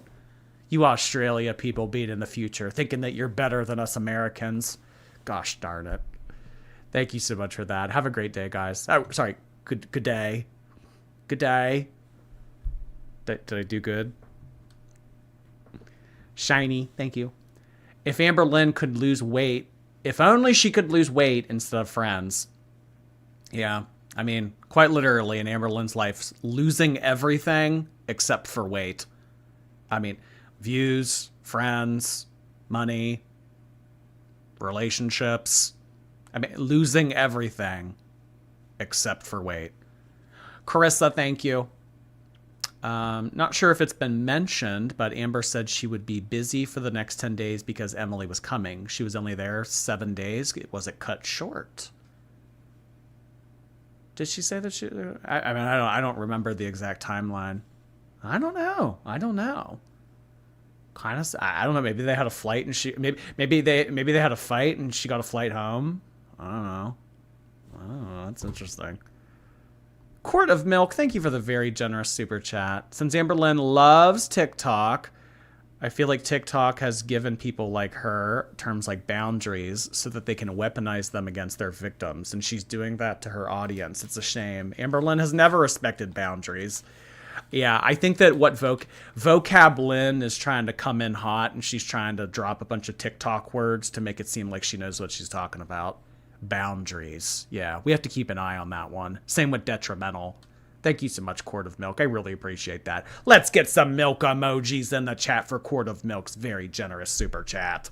You Australia people being in the future, thinking that you're better than us Americans. Gosh darn it. Thank you so much for that. Have a great day, guys. Oh, sorry. Good day. Good day. Did I do good? Shiny, thank you. If Amberlynn could lose weight, if only she could lose weight instead of friends. Yeah, I mean, quite literally in Amberlynn's life, losing everything except for weight. I mean, views, friends, money, relationships. I mean, losing everything except for weight. Carissa, thank you. Not sure if it's been mentioned, but Amber said she would be busy for the next 10 days because Emily was coming. She was only there 7 days. Was it cut short? Did she say that she... I mean, I don't remember the exact timeline. I don't know. Kind of... I don't know. Maybe they had a flight and she... Maybe they had a fight and she got a flight home. I don't know. That's interesting. Quart of Milk, thank you for the very generous super chat. Since Amberlynn loves TikTok, I feel like TikTok has given people like her terms like boundaries so that they can weaponize them against their victims, and she's doing that to her audience. It's a shame. Amberlynn has never respected boundaries. Yeah, I think that what Vocab Lynn is trying to come in hot, and she's trying to drop a bunch of TikTok words to make it seem like she knows what she's talking about. Boundaries. Yeah, we have to keep an eye on that one. Same with detrimental. Thank you so much, Quart of Milk. I really appreciate that. Let's get some milk emojis in the chat for Quart of Milk's very generous super chat.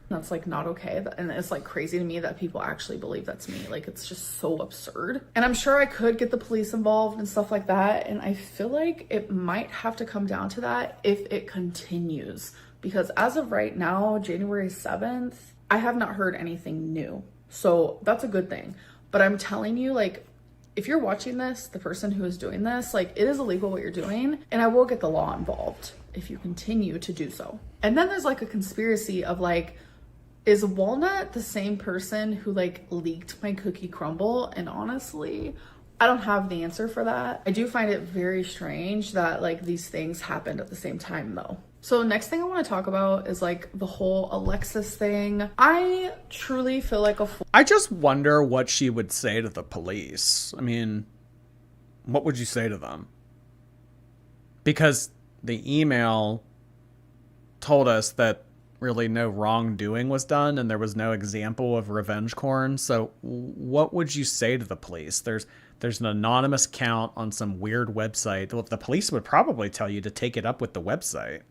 That's like not okay. And it's like crazy to me that people actually believe that's me. Like, it's just so absurd. And I'm sure I could get the police involved and stuff like that. And I feel like it might have to come down to that if it continues. Because as of right now, January 7th, I have not heard anything new. So that's a good thing. But I'm telling you, like, if you're watching this, the person who is doing this, like, it is illegal what you're doing, and I will get the law involved if you continue to do so. And then there's like a conspiracy of like, is Walnut the same person who like leaked my cookie crumble? And honestly, I don't have the answer for that. I do find it very strange that like these things happened at the same time though. So next thing I want to talk about is like the whole Alexis thing. I truly feel like a fool. I just wonder what she would say to the police. I mean, what would you say to them? Because the email told us that really no wrongdoing was done and there was no example of revenge corn. So what would you say to the police? There's an anonymous count on some weird website. Well, the police would probably tell you to take it up with the website.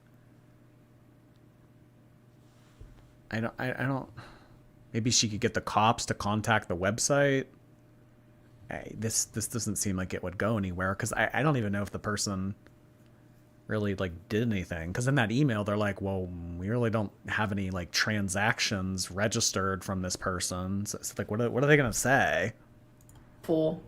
I don't. Maybe she could get the cops to contact the website. Hey, this doesn't seem like it would go anywhere because I don't even know if the person really like did anything. Because in that email they're like, well, we really don't have any like transactions registered from this person. So it's like, what are they gonna say? Fool.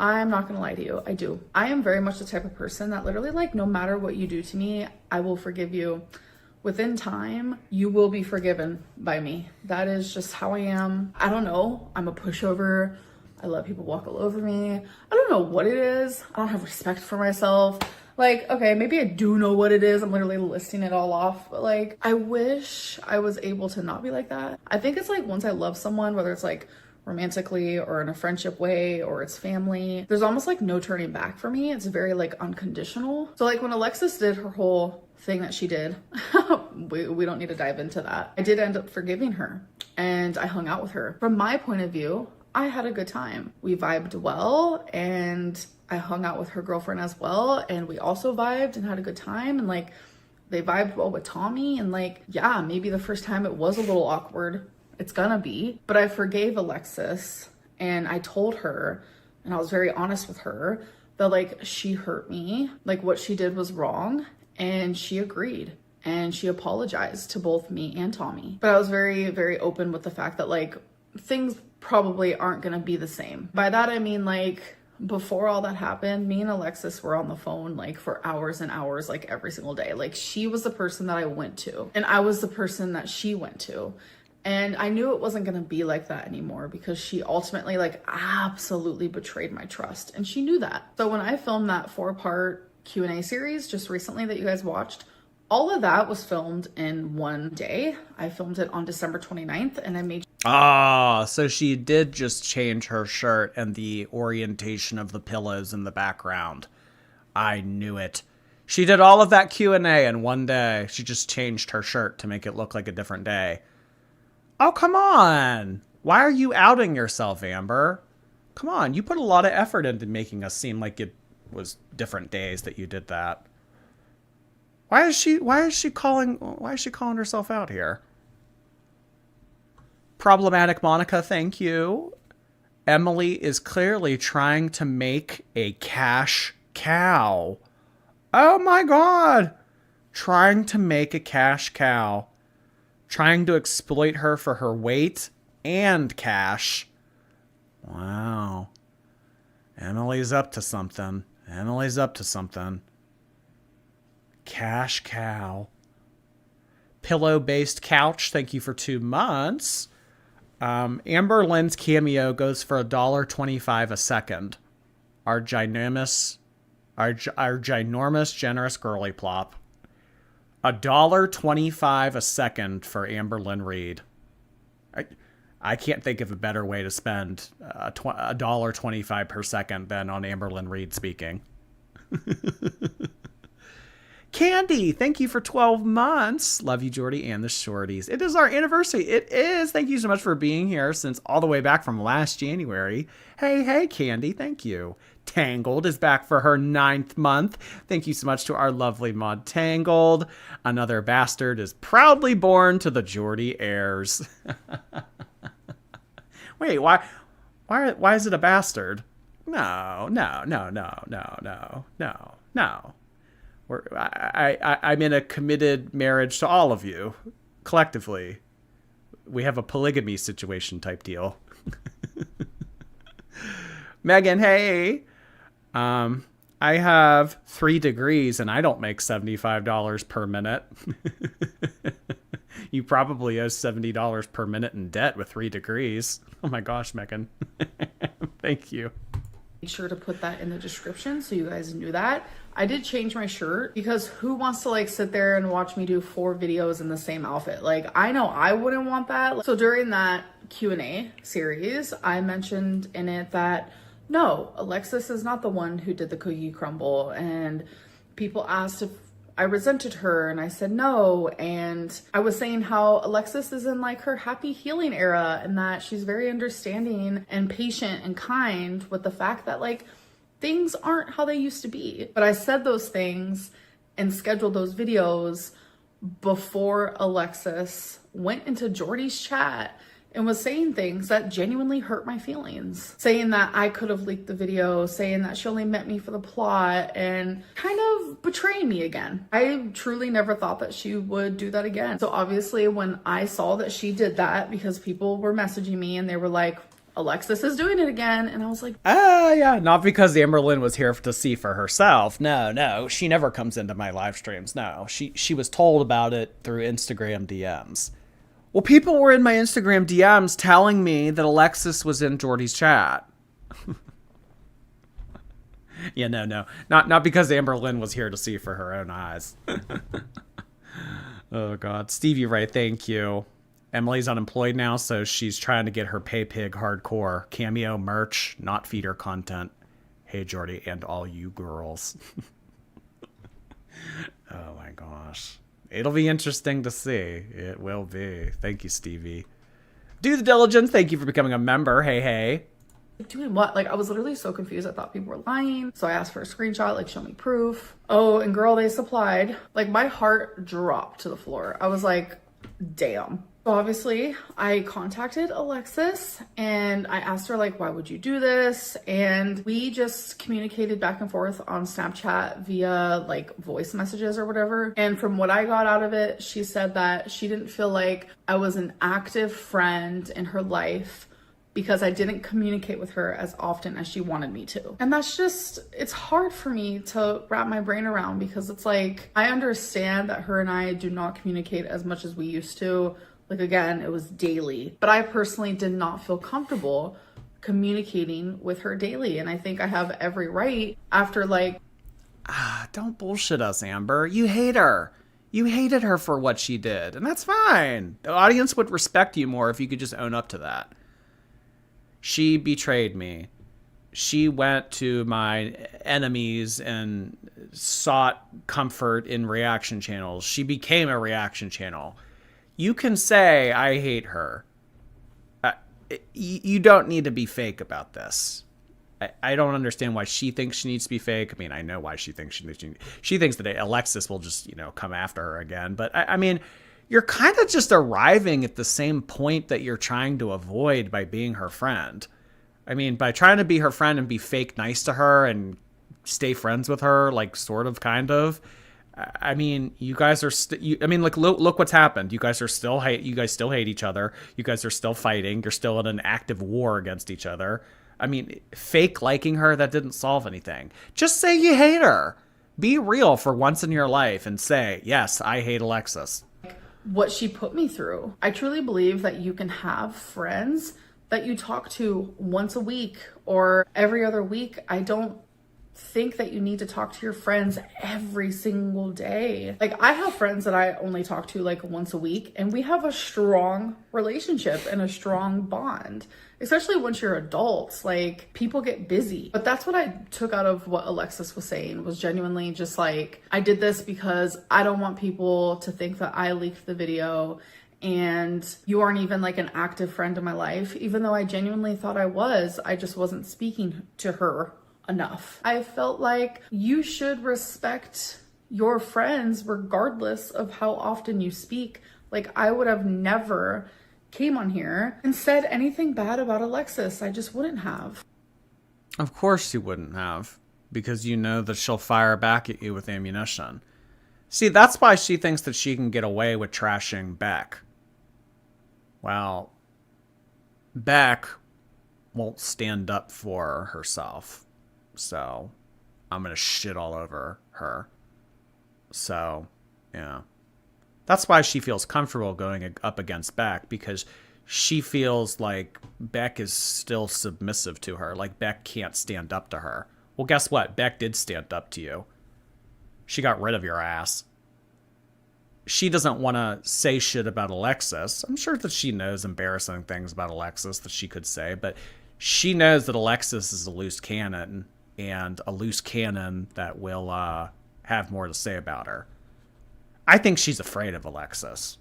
I'm not gonna lie to you. I do. I am very much the type of person that literally like no matter what you do to me, I will forgive you. Within time, you will be forgiven by me. That is just how I am. I don't know. I'm a pushover. I let people walk all over me. I don't know what it is. I don't have respect for myself. Like, okay, maybe I do know what it is. I'm literally listing it all off. But like, I wish I was able to not be like that. I think it's like once I love someone, whether it's like romantically or in a friendship way or it's family, there's almost like no turning back for me. It's very like unconditional. So like when Alexis did her whole thing that she did, we don't need to dive into that. I did end up forgiving her and I hung out with her. From my point of view, I had a good time. We vibed well and I hung out with her girlfriend as well and we also vibed and had a good time, and like they vibed well with Tommy, and like, yeah, maybe the first time it was a little awkward. It's gonna be, but I forgave Alexis and I told her and I was very honest with her that like she hurt me, like what she did was wrong, and she agreed and she apologized to both me and Tommy. But I was very, very open with the fact that like things probably aren't gonna be the same. By that I mean like before all that happened, me and Alexis were on the phone like for hours and hours, like every single day. Like she was the person that I went to and I was the person that she went to. And I knew it wasn't going to be like that anymore because she ultimately like absolutely betrayed my trust. And she knew that. So when I filmed that 4-part Q&A series just recently that you guys watched, all of that was filmed in one day. I filmed it on December 29th and I made... So she did just change her shirt and the orientation of the pillows in the background. I knew it. She did all of that Q&A in one day. She just changed her shirt to make it look like a different day. Oh, come on. Why are you outing yourself, Amber? Come on, you put a lot of effort into making us seem like it was different days that you did that. Why is she calling herself out here? Problematic Monica, thank you. Emily is clearly trying to make a cash cow. Oh my God. Trying to make a cash cow. Trying to exploit her for her weight and cash. Wow. Emily's up to something. Emily's up to something. Cash cow. Pillow-based couch, thank you for 2 months. Amberlynn's Cameo goes for $1.25 a second. Our ginormous generous girly plop. $1.25 a second for Amberlynn Reed. I can't think of a better way to spend $1.25 per second than on Amberlynn Reed speaking. Candy, thank you for 12 months. Love you, Jordy, and the shorties. It is our anniversary. It is. Thank you so much for being here since all the way back from last January. Hey, Candy, thank you. Tangled is back for her 9th month. Thank you so much to our lovely mod Tangled. Another bastard is proudly born to the Jordy heirs. Wait, why is it a bastard? No. I'm in a committed marriage to all of you, collectively. We have a polygamy situation type deal. Megan, hey. I have 3 degrees and I don't make $75 per minute. You probably owe $70 per minute in debt with 3 degrees. Oh my gosh, Megan. Thank you. Make sure to put that in the description so you guys knew that. I did change my shirt because who wants to like sit there and watch me do 4 videos in the same outfit? Like, I know I wouldn't want that. So during that Q&A series, I mentioned in it that no, Alexis is not the one who did the cookie crumble. And people asked if I resented her and I said no. And I was saying how Alexis is in like her happy healing era and that she's very understanding and patient and kind with the fact that like things aren't how they used to be. But I said those things and scheduled those videos before Alexis went into Jordy's chat and was saying things that genuinely hurt my feelings. Saying that I could have leaked the video, saying that she only met me for the plot, and kind of betraying me again. I truly never thought that she would do that again. So obviously when I saw that she did that, because people were messaging me and they were like, Alexis is doing it again. And I was like, yeah, not because Amberlynn was here to see for herself. No, she never comes into my live streams. No, she was told about it through Instagram DMs. Well, people were in my Instagram DMs telling me that Alexis was in Jordy's chat. Yeah, no. Not because Amberlynn was here to see for her own eyes. Oh, God. Stevie Ray, thank you. Emily's unemployed now, so she's trying to get her pay pig hardcore. Cameo merch, not feeder content. Hey, Jordy, and all you girls. Oh, my gosh. It'll be interesting to see. It will be. Thank you, Stevie. Do the diligence. Thank you for becoming a member. Hey. doing what? Like, I was literally so confused. I thought people were lying. So I asked for a screenshot, like, show me proof. Oh, and girl, they supplied. Like, my heart dropped to the floor. I was like, damn. So obviously I contacted Alexis and I asked her like, why would you do this? And we just communicated back and forth on Snapchat via like voice messages or whatever. And from what I got out of it, she said that she didn't feel like I was an active friend in her life because I didn't communicate with her as often as she wanted me to. And that's just, it's hard for me to wrap my brain around because it's like, I understand that her and I do not communicate as much as we used to. Like again, it was daily, but I personally did not feel comfortable communicating with her daily. And I think I have every right after like... Don't bullshit us, Amber. You hate her. You hated her for what she did, and that's fine. The audience would respect you more if you could just own up to that. She betrayed me. She went to my enemies and sought comfort in reaction channels. She became a reaction channel. You can say, I hate her. You don't need to be fake about this. I don't understand why she thinks she needs to be fake. I mean, I know why she thinks she thinks that Alexis will just, come after her again. But I mean, you're kind of just arriving at the same point that you're trying to avoid by being her friend. I mean, by trying to be her friend and be fake nice to her and stay friends with her, like sort of, kind of. I mean, you guys are look what's happened. You guys still hate each other. You guys are still fighting. You're still in an active war against each other. I mean, fake liking her, that didn't solve anything. Just say you hate her. Be real for once in your life and say, yes, I hate Alexis. What she put me through. I truly believe that you can have friends that you talk to once a week or every other week. I don't think that you need to talk to your friends every single day. Like, I have friends that I only talk to like once a week, and we have a strong relationship and a strong bond, especially once you're adults. Like, people get busy. But that's what I took out of what Alexis was saying, was genuinely just like, I did this because I don't want people to think that I leaked the video and you aren't even like an active friend in my life, even though I genuinely thought I was. I just wasn't speaking to her enough. I felt like you should respect your friends regardless of how often you speak. Like, I would have never came on here and said anything bad about Alexis. I just wouldn't have. Of course you wouldn't have, because you know that she'll fire back at you with ammunition. See, that's why she thinks that she can get away with trashing Beck. Well, Beck won't stand up for herself. So I'm going to shit all over her. So, yeah. That's why she feels comfortable going up against Beck, because she feels like Beck is still submissive to her. Like, Beck can't stand up to her. Well, guess what? Beck did stand up to you. She got rid of your ass. She doesn't want to say shit about Alexis. I'm sure that she knows embarrassing things about Alexis that she could say, but she knows that Alexis is a loose cannon, and a loose cannon that will have more to say about her. I think she's afraid of Alexis.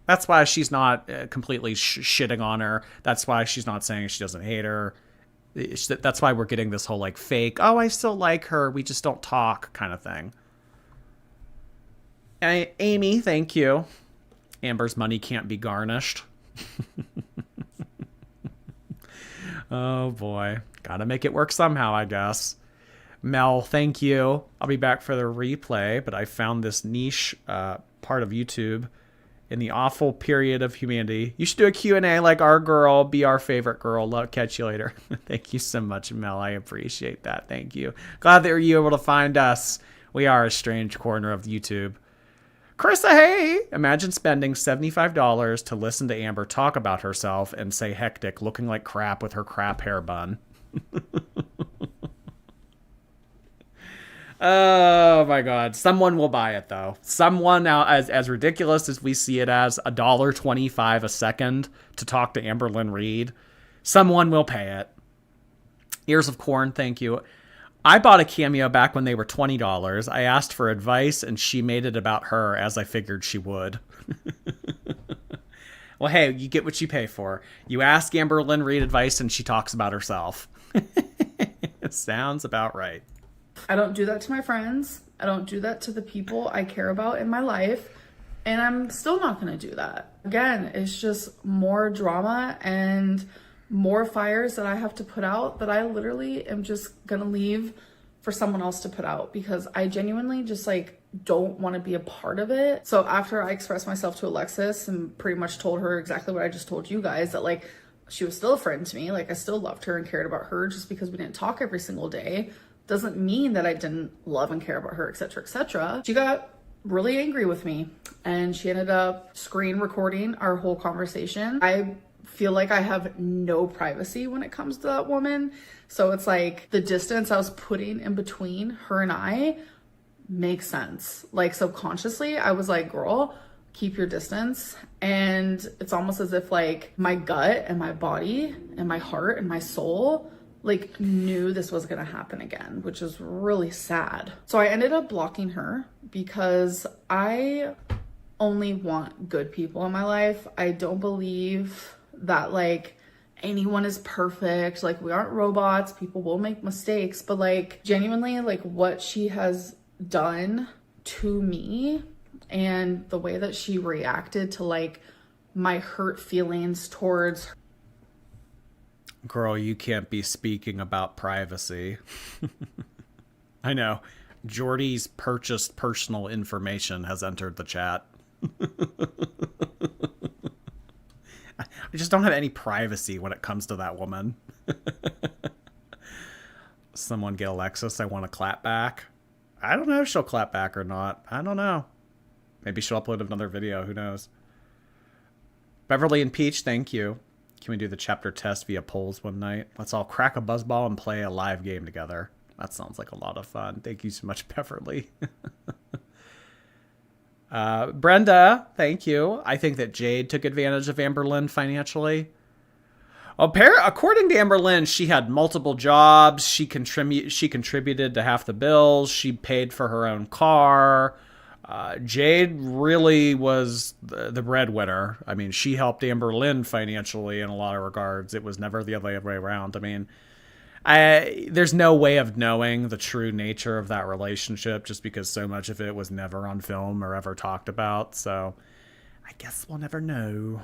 That's why she's not completely shitting on her. That's why she's not saying she doesn't hate her. That's why we're getting this whole like fake, oh, I still like her, we just don't talk kind of thing. Amy, thank you. Amber's money can't be garnished. Oh boy. Gotta make it work somehow, I guess. Mel, thank you. I'll be back for the replay, but I found this niche part of YouTube in the awful period of humanity. You should do a Q&A like our girl. Be our favorite girl. Love, catch you later. Thank you so much, Mel. I appreciate that. Thank you. Glad that you were able to find us. We are a strange corner of YouTube. Carissa, hey! Imagine spending $75 to listen to Amber talk about herself and say hectic, looking like crap with her crap hair bun. Oh my god. Someone will buy it though. Someone, now, as ridiculous as we see it as, $1.25 a second to talk to Amberlynn Reid, someone will pay it. Ears of Corn, thank you. I bought a Cameo back when they were $20. I asked for advice and she made it about her, as I figured she would. Well, hey, you get what you pay for. You ask Amberlynn Reid advice and she talks about herself. It sounds about right. I don't do that to my friends. I don't do that to the people I care about in my life. And I'm still not going to do that. Again, it's just more drama and more fires that I have to put out that I literally am just gonna leave for someone else to put out, because I genuinely just like don't want to be a part of it. So after I expressed myself to Alexis and pretty much told her exactly what I just told you guys, that like she was still a friend to me, like I still loved her and cared about her, just because we didn't talk every single day doesn't mean that I didn't love and care about her, etc., etc. She got really angry with me and she ended up screen recording our whole conversation. I feel like I have no privacy when it comes to that woman. So it's like the distance I was putting in between her and I makes sense. Like subconsciously, I was like, girl, keep your distance. And it's almost as if like my gut and my body and my heart and my soul like knew this was gonna happen again, which is really sad. So I ended up blocking her because I only want good people in my life. I don't believe that like anyone is perfect. Like we aren't robots, people will make mistakes, but like genuinely like what she has done to me and the way that she reacted to like my hurt feelings towards her. Girl, you can't be speaking about privacy. I know. Jordy's purchased personal information has entered the chat. I just don't have any privacy when it comes to that woman. Someone get Alexis. I want to clap back. I don't know if she'll clap back or not. I don't know. Maybe she'll upload another video. Who knows? Beverly and Peach, thank you. Can we do the chapter test via polls one night? Let's all crack a buzzball and play a live game together. That sounds like a lot of fun. Thank you so much, Beverly. Brenda, thank you. I think that Jade took advantage of Amberlynn financially. According to Amberlynn, she had multiple jobs. She contributed to half the bills. She paid for her own car. Jade really was the breadwinner. I mean, she helped Amberlynn financially in a lot of regards. It was never the other way around. I mean, there's no way of knowing the true nature of that relationship just because so much of it was never on film or ever talked about. So I guess we'll never know.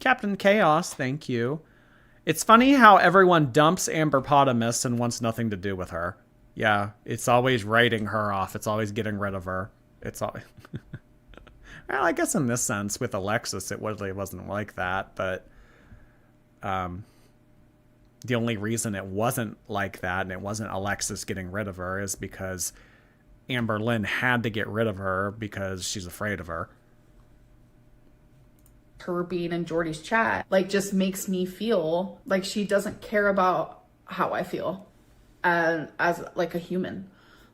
Captain Chaos, thank you. It's funny how everyone dumps Amberpotamus and wants nothing to do with her. Yeah, it's always writing her off. It's always getting rid of her. It's all. Well, I guess in this sense, with Alexis, it really wasn't like that. But the only reason it wasn't like that, and it wasn't Alexis getting rid of her, is because Amberlynn had to get rid of her because she's afraid of her. Her being in Jordy's chat like just makes me feel like she doesn't care about how I feel as like a human,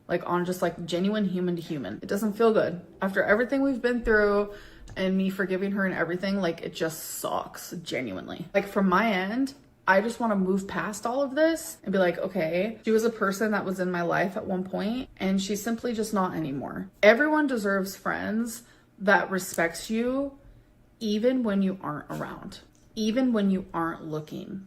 like on just like genuine human to human. It doesn't feel good after everything we've been through and me forgiving her and everything. Like it just sucks, genuinely. Like from my end, I just want to move past all of this and be like, okay, she was a person that was in my life at one point and she's simply just not anymore. Everyone deserves friends that respects you even when you aren't around, even when you aren't looking.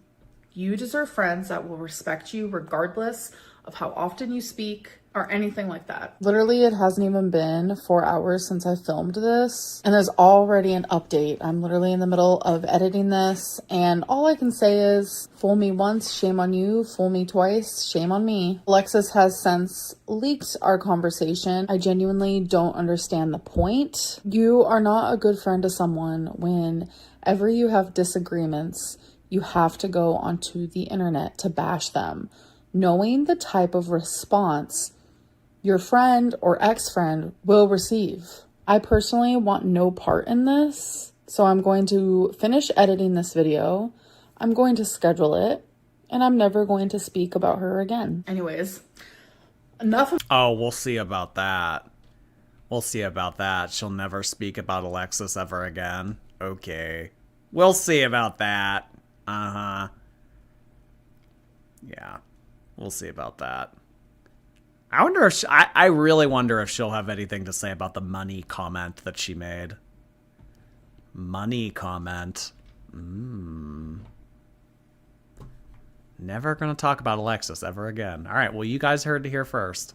You deserve friends that will respect you regardless of how often you speak or anything like that. Literally, it hasn't even been 4 hours since I filmed this, and there's already an update. I'm literally in the middle of editing this, and all I can say is, fool me once, shame on you. Fool me twice, shame on me. Alexis has since leaked our conversation. I genuinely don't understand the point. You are not a good friend to someone whenever you have disagreements. You have to go onto the internet to bash them, knowing the type of response your friend or ex-friend will receive. I personally want no part in this, so I'm going to finish editing this video. I'm going to schedule it, and I'm never going to speak about her again. Anyways, enough of— Oh, we'll see about that. We'll see about that. She'll never speak about Alexis ever again. Okay. We'll see about that. Uh-huh. Yeah. We'll see about that. I wonder if I really wonder if she'll have anything to say about the money comment that she made. Money comment. Never gonna talk about Alexis ever again. All right, well, you guys heard it here first.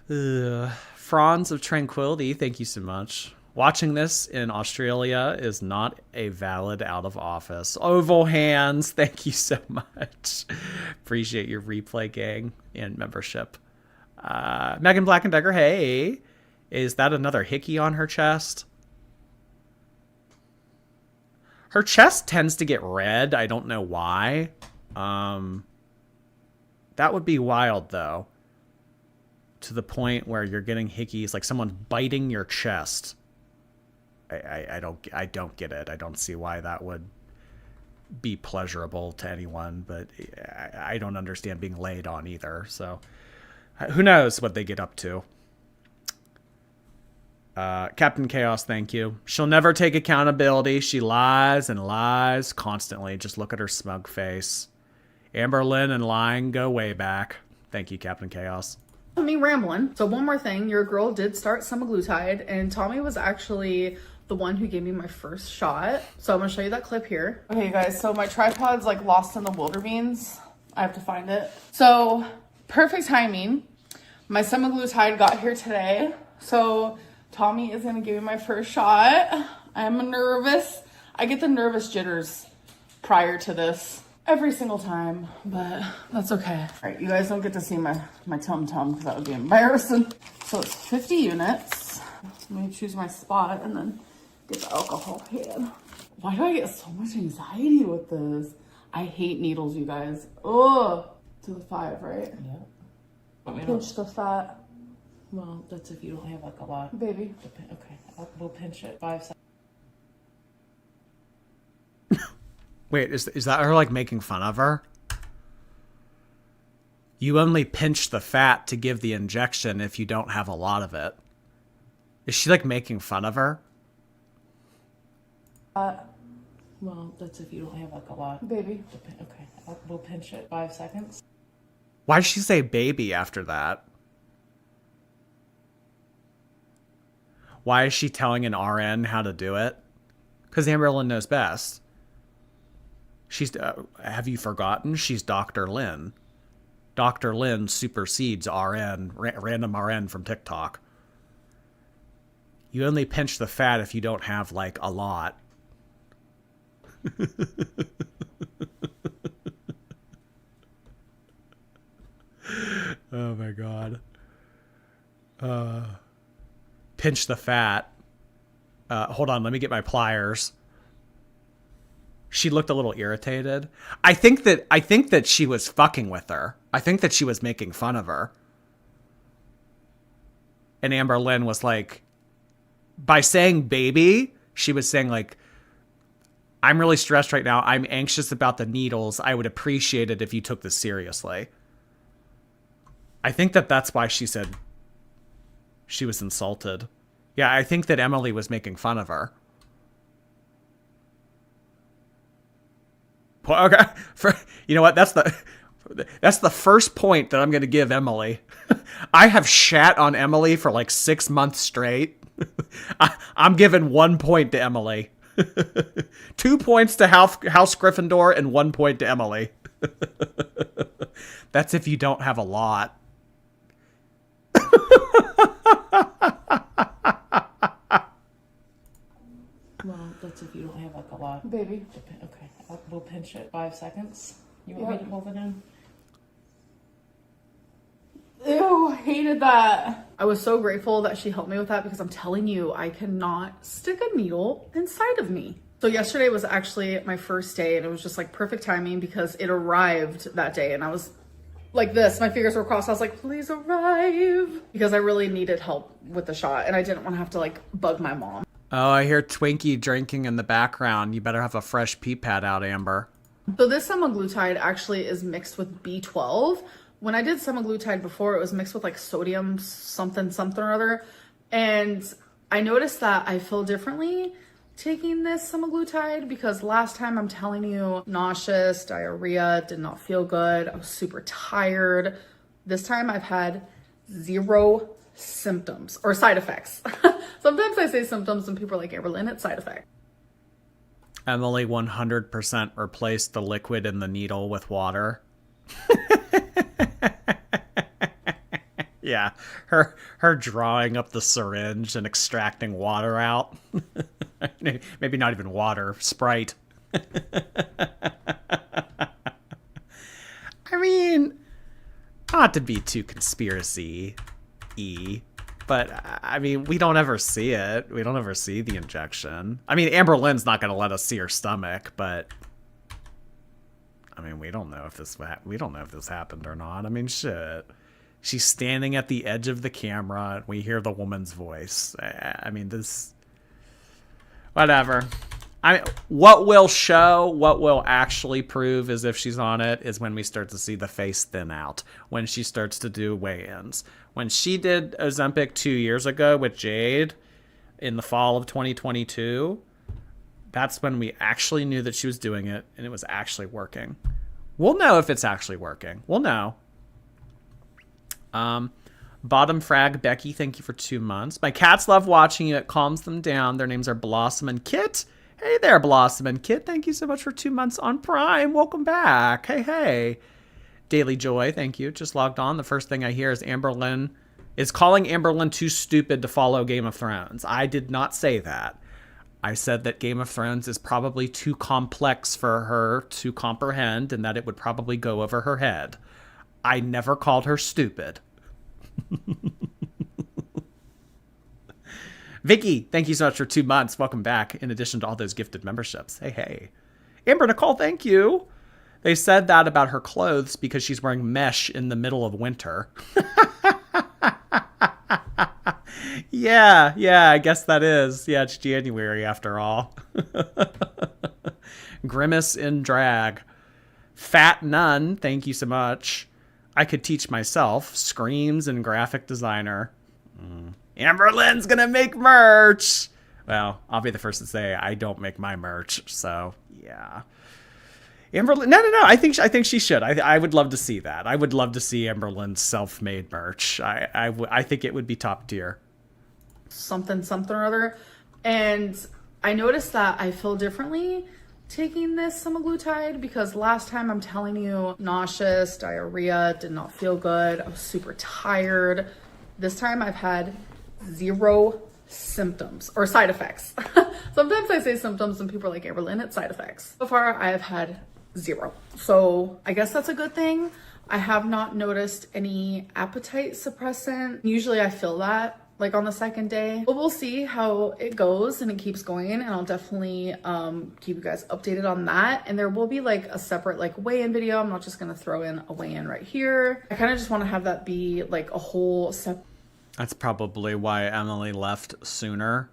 Franz of Tranquility, thank you so much. Watching this in Australia is not a valid out of office. Oval hands, thank you so much. Appreciate your replay, gang, and membership. Megan Black and Decker, hey. Is that another hickey on her chest? Her chest tends to get red. I don't know why. That would be wild, though. To the point where you're getting hickeys, like someone biting your chest. I don't get it. I don't see why that would be pleasurable to anyone, but I don't understand being laid on either. So who knows what they get up to. Captain Chaos, thank you. She'll never take accountability. She lies and lies constantly. Just look at her smug face. Amberlynn and lying go way back. Thank you, Captain Chaos. Me rambling. So one more thing, your girl did start semaglutide, and Tommy was actually the one who gave me my first shot. So I'm gonna show you that clip here. Okay, you guys, so my tripod's like lost in the wildebeins. I have to find it. So perfect timing. My semaglutide got here today. So Tommy is gonna give me my first shot. I'm nervous. I get the nervous jitters prior to this every single time, but that's okay. All right, you guys don't get to see my tum-tum because that would be embarrassing. So it's 50 units. Let me choose my spot and then get the alcohol pan. Why do I get so much anxiety with this? I hate needles, you guys. Oh, to the 5, right? Yeah. Pinch the fat. Well, that's if you don't have like a lot. Baby. Okay, we'll pinch it 5 seconds. Wait, is that her like making fun of her? You only pinch the fat to give the injection if you don't have a lot of it. Is she like making fun of her? Well, that's if you don't have like a lot. Baby. Okay, we'll pinch it 5 seconds. Why'd she say baby after that? Why is she telling an RN how to do it? Because Amberlynn knows best. She's, have you forgotten? She's Dr. Lynn. Dr. Lynn supersedes RN, random RN from TikTok. You only pinch the fat if you don't have, like, a lot. Oh, my God. Pinch the fat. Hold on, let me get my pliers. She looked a little irritated. I think that she was fucking with her. I think that she was making fun of her. And Amberlynn was like, by saying baby, she was saying like, I'm really stressed right now. I'm anxious about the needles. I would appreciate it if you took this seriously. I think that that's why she said she was insulted. Yeah, I think that Emily was making fun of her. Okay, you know what? That's the first point that I'm going to give Emily. I have shat on Emily for like 6 months straight. I'm giving 1 point to Emily. 2 points to House Gryffindor and 1 point to Emily. That's if you don't have a lot. Well, that's if you don't have like a lot. Baby. Okay, we'll pinch it 5 seconds. You want me to hold it in? Ew, hated that. I was so grateful that she helped me with that because I'm telling you, I cannot stick a needle inside of me. So yesterday was actually my first day and it was just like perfect timing because it arrived that day and I was like this, my fingers were crossed. I was like, please arrive, because I really needed help with the shot and I didn't want to have to like bug my mom. Oh, I hear Twinkie drinking in the background. You better have a fresh pee pad out, Amber. So this semaglutide actually is mixed with B12. When I did semaglutide before, it was mixed with like sodium something or other. And I noticed that I feel differently taking this semaglutide because last time, I'm telling you, nauseous, diarrhea, did not feel good. I was super tired. This time I've had 0 symptoms or side effects. Sometimes I say symptoms and people are like, Amberlynn, it's side effect. Emily 100% replaced the liquid in the needle with water. Yeah, her drawing up the syringe and extracting water out. Maybe not even water, Sprite. I mean, not to be too conspiracy-y, but I mean, we don't ever see it. We don't ever see the injection. I mean, Amberlynn's not going to let us see her stomach, but I mean, we don't know if this happened or not. I mean, shit. She's standing at the edge of the camera, and we hear the woman's voice. I mean, this... Whatever. I mean, what will actually prove is if she's on it is when we start to see the face thin out. When she starts to do weigh-ins. When she did Ozempic 2 years ago with Jade in the fall of 2022, that's when we actually knew that she was doing it and it was actually working. We'll know if it's actually working. We'll know. Bottom frag Becky, thank you for 2 months. My cats love watching you. It calms them down. Their names are Blossom and Kit. Hey there, Blossom and Kit. Thank you so much for 2 months on Prime. Welcome back. Hey. Daily Joy, thank you. Just logged on. The first thing I hear is Amberlynn is calling Amberlynn too stupid to follow Game of Thrones. I did not say that. I said that Game of Thrones is probably too complex for her to comprehend and that it would probably go over her head. I never called her stupid. Vicky, thank you so much for 2 months. Welcome back, in addition to all those gifted memberships. Hey. Amber Nicole, thank you. They said that about her clothes because she's wearing mesh in the middle of winter. Yeah, I guess that is. Yeah, it's January after all. Grimace in drag. Fat Nun, thank you so much. I could teach myself. Screams and graphic designer. Amberlynn's gonna make merch. Well, I'll be the first to say I don't make my merch, so yeah. Amberlynn, no. I think she should. I would love to see that. I would love to see Amberlynn's self-made merch. I think it would be top tier. Something or other, and I noticed that I feel differently taking this semaglutide because last time, I'm telling you, nauseous, diarrhea, did not feel good. I was super tired. This time I've had 0 symptoms or side effects. Sometimes I say symptoms and people are like, Amberlynn, it's side effects. So far I have had 0. So I guess that's a good thing. I have not noticed any appetite suppressant. Usually I feel that like on the second day, but we'll see how it goes and it keeps going, and I'll definitely keep you guys updated on that. And there will be like a separate like weigh-in video. I'm not just gonna throw in a weigh-in right here. I kind of just want to have that be like a whole separate. That's probably why Emily left sooner.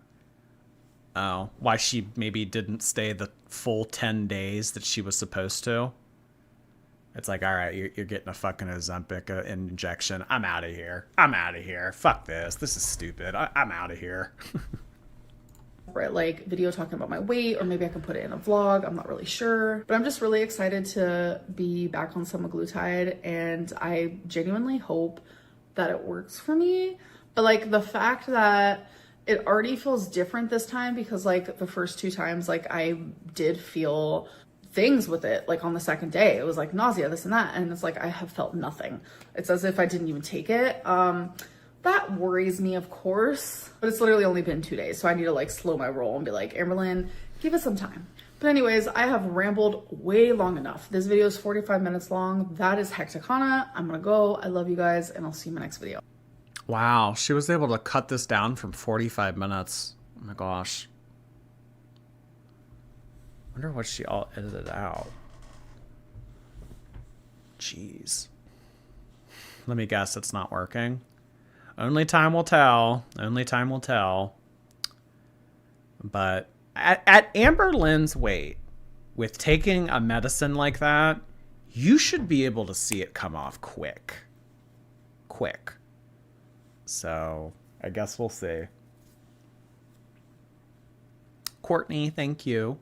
Oh, why she maybe didn't stay the full 10 days that she was supposed to. It's like, all right, you're getting a fucking Ozempic injection. I'm out of here. Fuck this. This is stupid. I'm out of here. Like video talking about my weight, or maybe I can put it in a vlog. I'm not really sure, but I'm just really excited to be back on semaglutide, and I genuinely hope that it works for me. But like the fact that it already feels different this time, because like the first 2 times, like I did feel things with it. Like on the second day, it was like nausea, this and that, and it's like I have felt nothing. It's as if I didn't even take it. That worries me, of course, but it's literally only been 2 days, so I need to like slow my roll and be like, Amberlynn, give it some time. But anyways, I have rambled way long enough. This video is 45 minutes long. That is Hecticana. I'm gonna go. I love you guys, and I'll see you in my next video. Wow, she was able to cut this down from 45 minutes. Oh my gosh. Wonder what she all edited out. Jeez. Let me guess, it's not working. Only time will tell. Only time will tell. But at Amberlynn's weight, with taking a medicine like that, you should be able to see it come off quick. So, I guess we'll see. Courtney, thank you.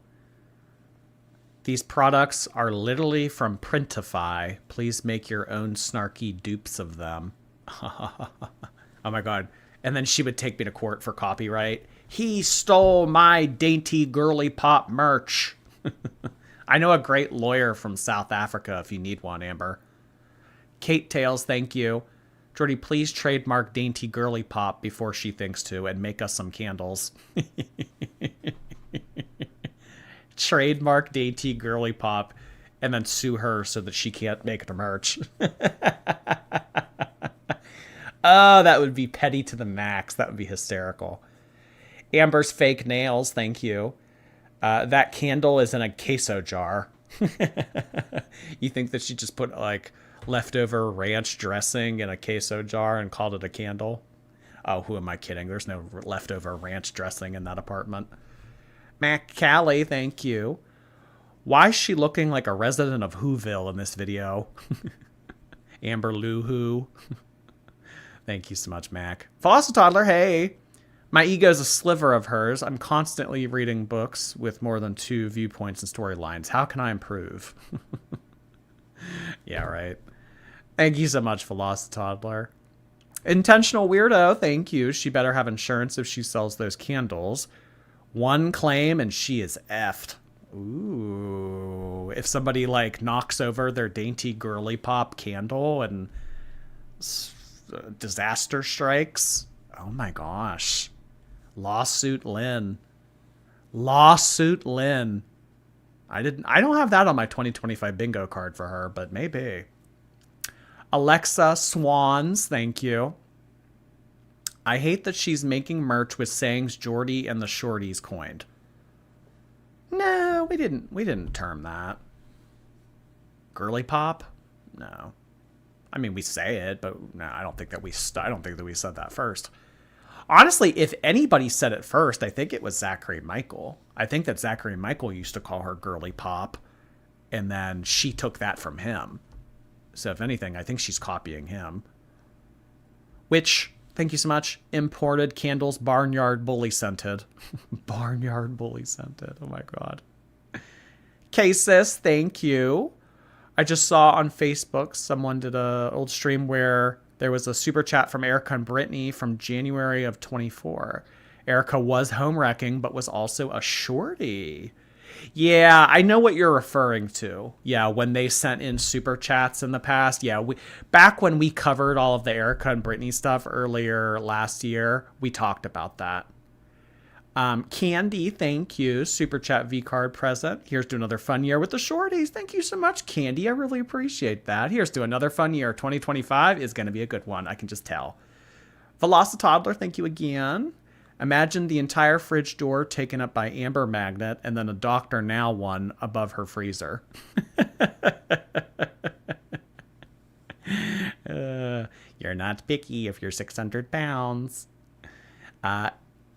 These products are literally from Printify. Please make your own snarky dupes of them. Oh my god. And then she would take me to court for copyright. He stole my dainty girly pop merch. I know a great lawyer from South Africa if you need one, Amber. Kate Tails, thank you. Jordy, please trademark Dainty Girly Pop before she thinks to and make us some candles. Trademark Dainty Girly Pop and then sue her so that she can't make the merch. Oh, that would be petty to the max. That would be hysterical. Amber's fake nails, thank you. That candle is in a queso jar. You think that she just put like leftover ranch dressing in a queso jar and called it a candle? Oh, who am I kidding? There's no leftover ranch dressing in that apartment. Mac Callie, thank you. Why is she looking like a resident of Whoville in this video? Amber Lou Who. Thank you so much, Mac. Toddler, hey. My ego's a sliver of hers. I'm constantly reading books with more than 2 viewpoints and storylines. How can I improve? Yeah, right. Thank you so much, Toddler. Intentional Weirdo, thank you. She better have insurance if she sells those candles. One claim and she is effed. Ooh. If somebody like knocks over their Dainty Girly Pop candle and disaster strikes. Oh my gosh. Lawsuit Lynn. Lawsuit Lynn. I don't have that on my 2025 bingo card for her, but maybe. Alexa Swans, thank you. I hate that she's making merch with sayings Jordy and the Shorties coined. No, we didn't term that. Girly pop? No. I mean, we say it, but no, I don't think that we said that first. Honestly, if anybody said it first, I think it was Zachary Michael. I think that Zachary Michael used to call her Girly Pop, and then she took that from him. So if anything, I think she's copying him. Which, thank you so much, imported candles, Barnyard Bully scented. Barnyard Bully scented, oh my god. K-Sis, thank you. I just saw on Facebook someone did a old stream where there was a super chat from Erica and Brittany from January of 24. Erica was home wrecking, but was also a shorty. Yeah, I know what you're referring to. Yeah, when they sent in super chats in the past. Yeah, back when we covered all of the Erica and Brittany stuff earlier last year, we talked about that. Candy, thank you. Super chat V card present. Here's to another fun year with the shorties. Thank you so much, Candy. I really appreciate that. Here's to another fun year. 2025 is going to be a good one. I can just tell. Toddler, thank you again. Imagine the entire fridge door taken up by amber magnet and then a Dr. Now one above her freezer. You're not picky if you're 600 pounds.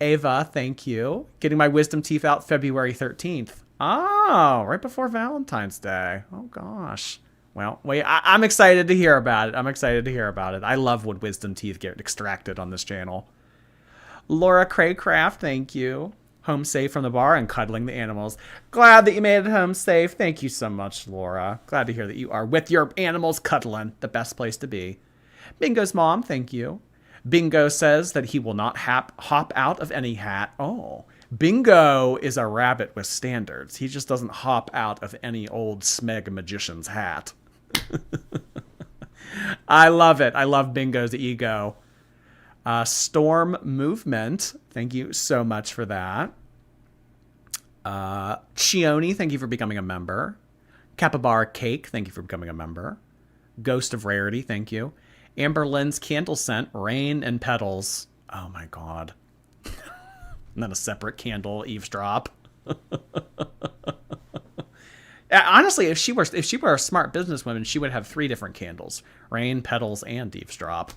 Ava, thank you. Getting my wisdom teeth out February 13th. Oh, right before Valentine's Day. Oh, gosh. Well, wait, I'm excited to hear about it. I love when wisdom teeth get extracted on this channel. Laura Craycraft, thank you. Home safe from the bar and cuddling the animals. Glad that you made it home safe. Thank you so much, Laura. Glad to hear that you are with your animals cuddling. The best place to be. Bingo's mom, thank you. Bingo says that he will not hop out of any hat. Oh, Bingo is a rabbit with standards. He just doesn't hop out of any old smeg magician's hat. I love it. I love Bingo's ego. Storm Movement, thank you so much for that. Chione, thank you for becoming a member. Capybara Cake, thank you for becoming a member. Ghost of Rarity, thank you. Amberlynn's candle scent, Rain and Petals. Oh my god. And then a separate candle, Eavesdrop. Honestly, if she were a smart businesswoman, she would have 3 different candles. Rain, Petals, and Eavesdrop.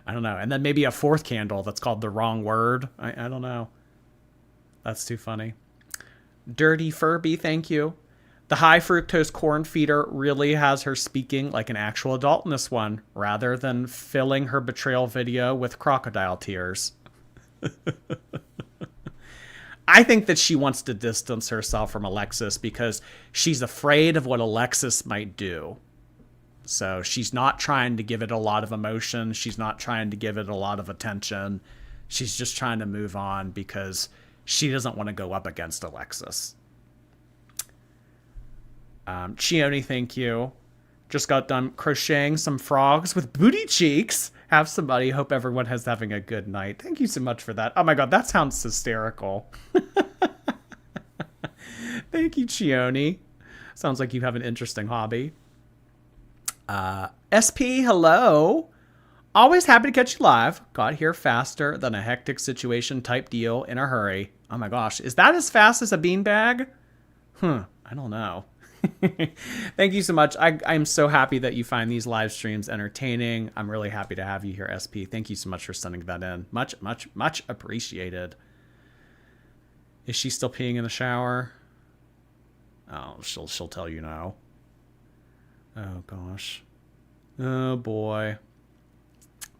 I don't know. And then maybe a 4th candle that's called The Wrong Word. I don't know. That's too funny. Dirty Furby, thank you. The high fructose corn feeder really has her speaking like an actual adult in this one, rather than filling her betrayal video with crocodile tears. I think that she wants to distance herself from Alexis because she's afraid of what Alexis might do. So she's not trying to give it a lot of emotion. She's not trying to give it a lot of attention. She's just trying to move on because she doesn't want to go up against Alexis. Chione, thank you. Just got done crocheting some frogs with booty cheeks. Have somebody. Hope everyone is having a good night. Thank you so much for that. Oh my God, that sounds hysterical. Thank you, Chione. Sounds like you have an interesting hobby. SP, hello. Always happy to catch you live. Got here faster than a hectic situation type deal in a hurry. Oh my gosh, is that as fast as a beanbag? I don't know. Thank you so much. I'm so happy that you find these live streams entertaining. I'm really happy to have you here, SP. Thank you so much for sending that in. Much, much, much appreciated. Is she still peeing in the shower? Oh, she'll tell you now. Oh gosh. Oh boy.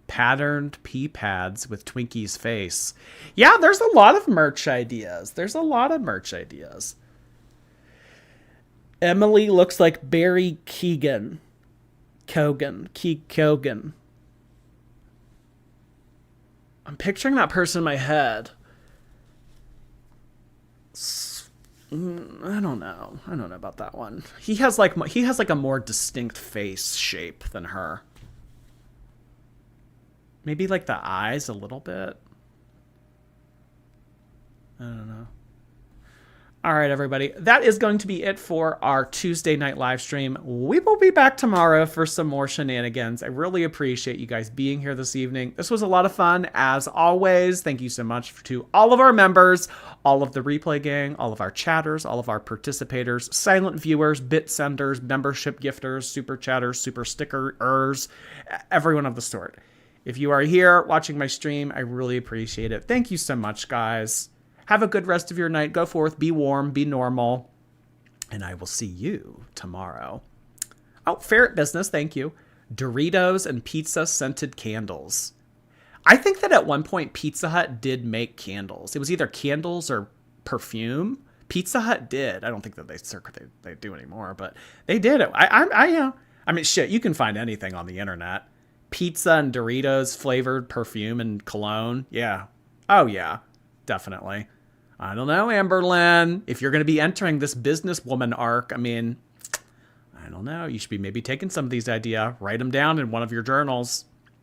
Patterned pee pads with Twinkie's face. Yeah, there's a lot of merch ideas. Emily looks like Barry Keoghan. Keoghan. I'm picturing that person in my head. I don't know about that one. He has like a more distinct face shape than her. Maybe like the eyes a little bit. I don't know. All right, everybody. That is going to be it for our Tuesday night live stream. We will be back tomorrow for some more shenanigans. I really appreciate you guys being here this evening. This was a lot of fun, as always. Thank you so much to all of our members, all of the replay gang, all of our chatters, all of our participators, silent viewers, bit senders, membership gifters, super chatters, super stickerers, everyone of the sort. If you are here watching my stream, I really appreciate it. Thank you so much, guys. Have a good rest of your night. Go forth, be warm, be normal. And I will see you tomorrow. Oh, ferret business, thank you. Doritos and pizza scented candles. I think that at one point Pizza Hut did make candles. It was either candles or perfume. Pizza Hut did. I don't think that they do anymore, but they did it. I mean, shit, you can find anything on the internet. Pizza and Doritos flavored perfume and cologne. Yeah. Oh, yeah. Definitely. I don't know, Amberlynn. If you're going to be entering this businesswoman arc, I mean, I don't know. You should be maybe taking some of these ideas, write them down in one of your journals.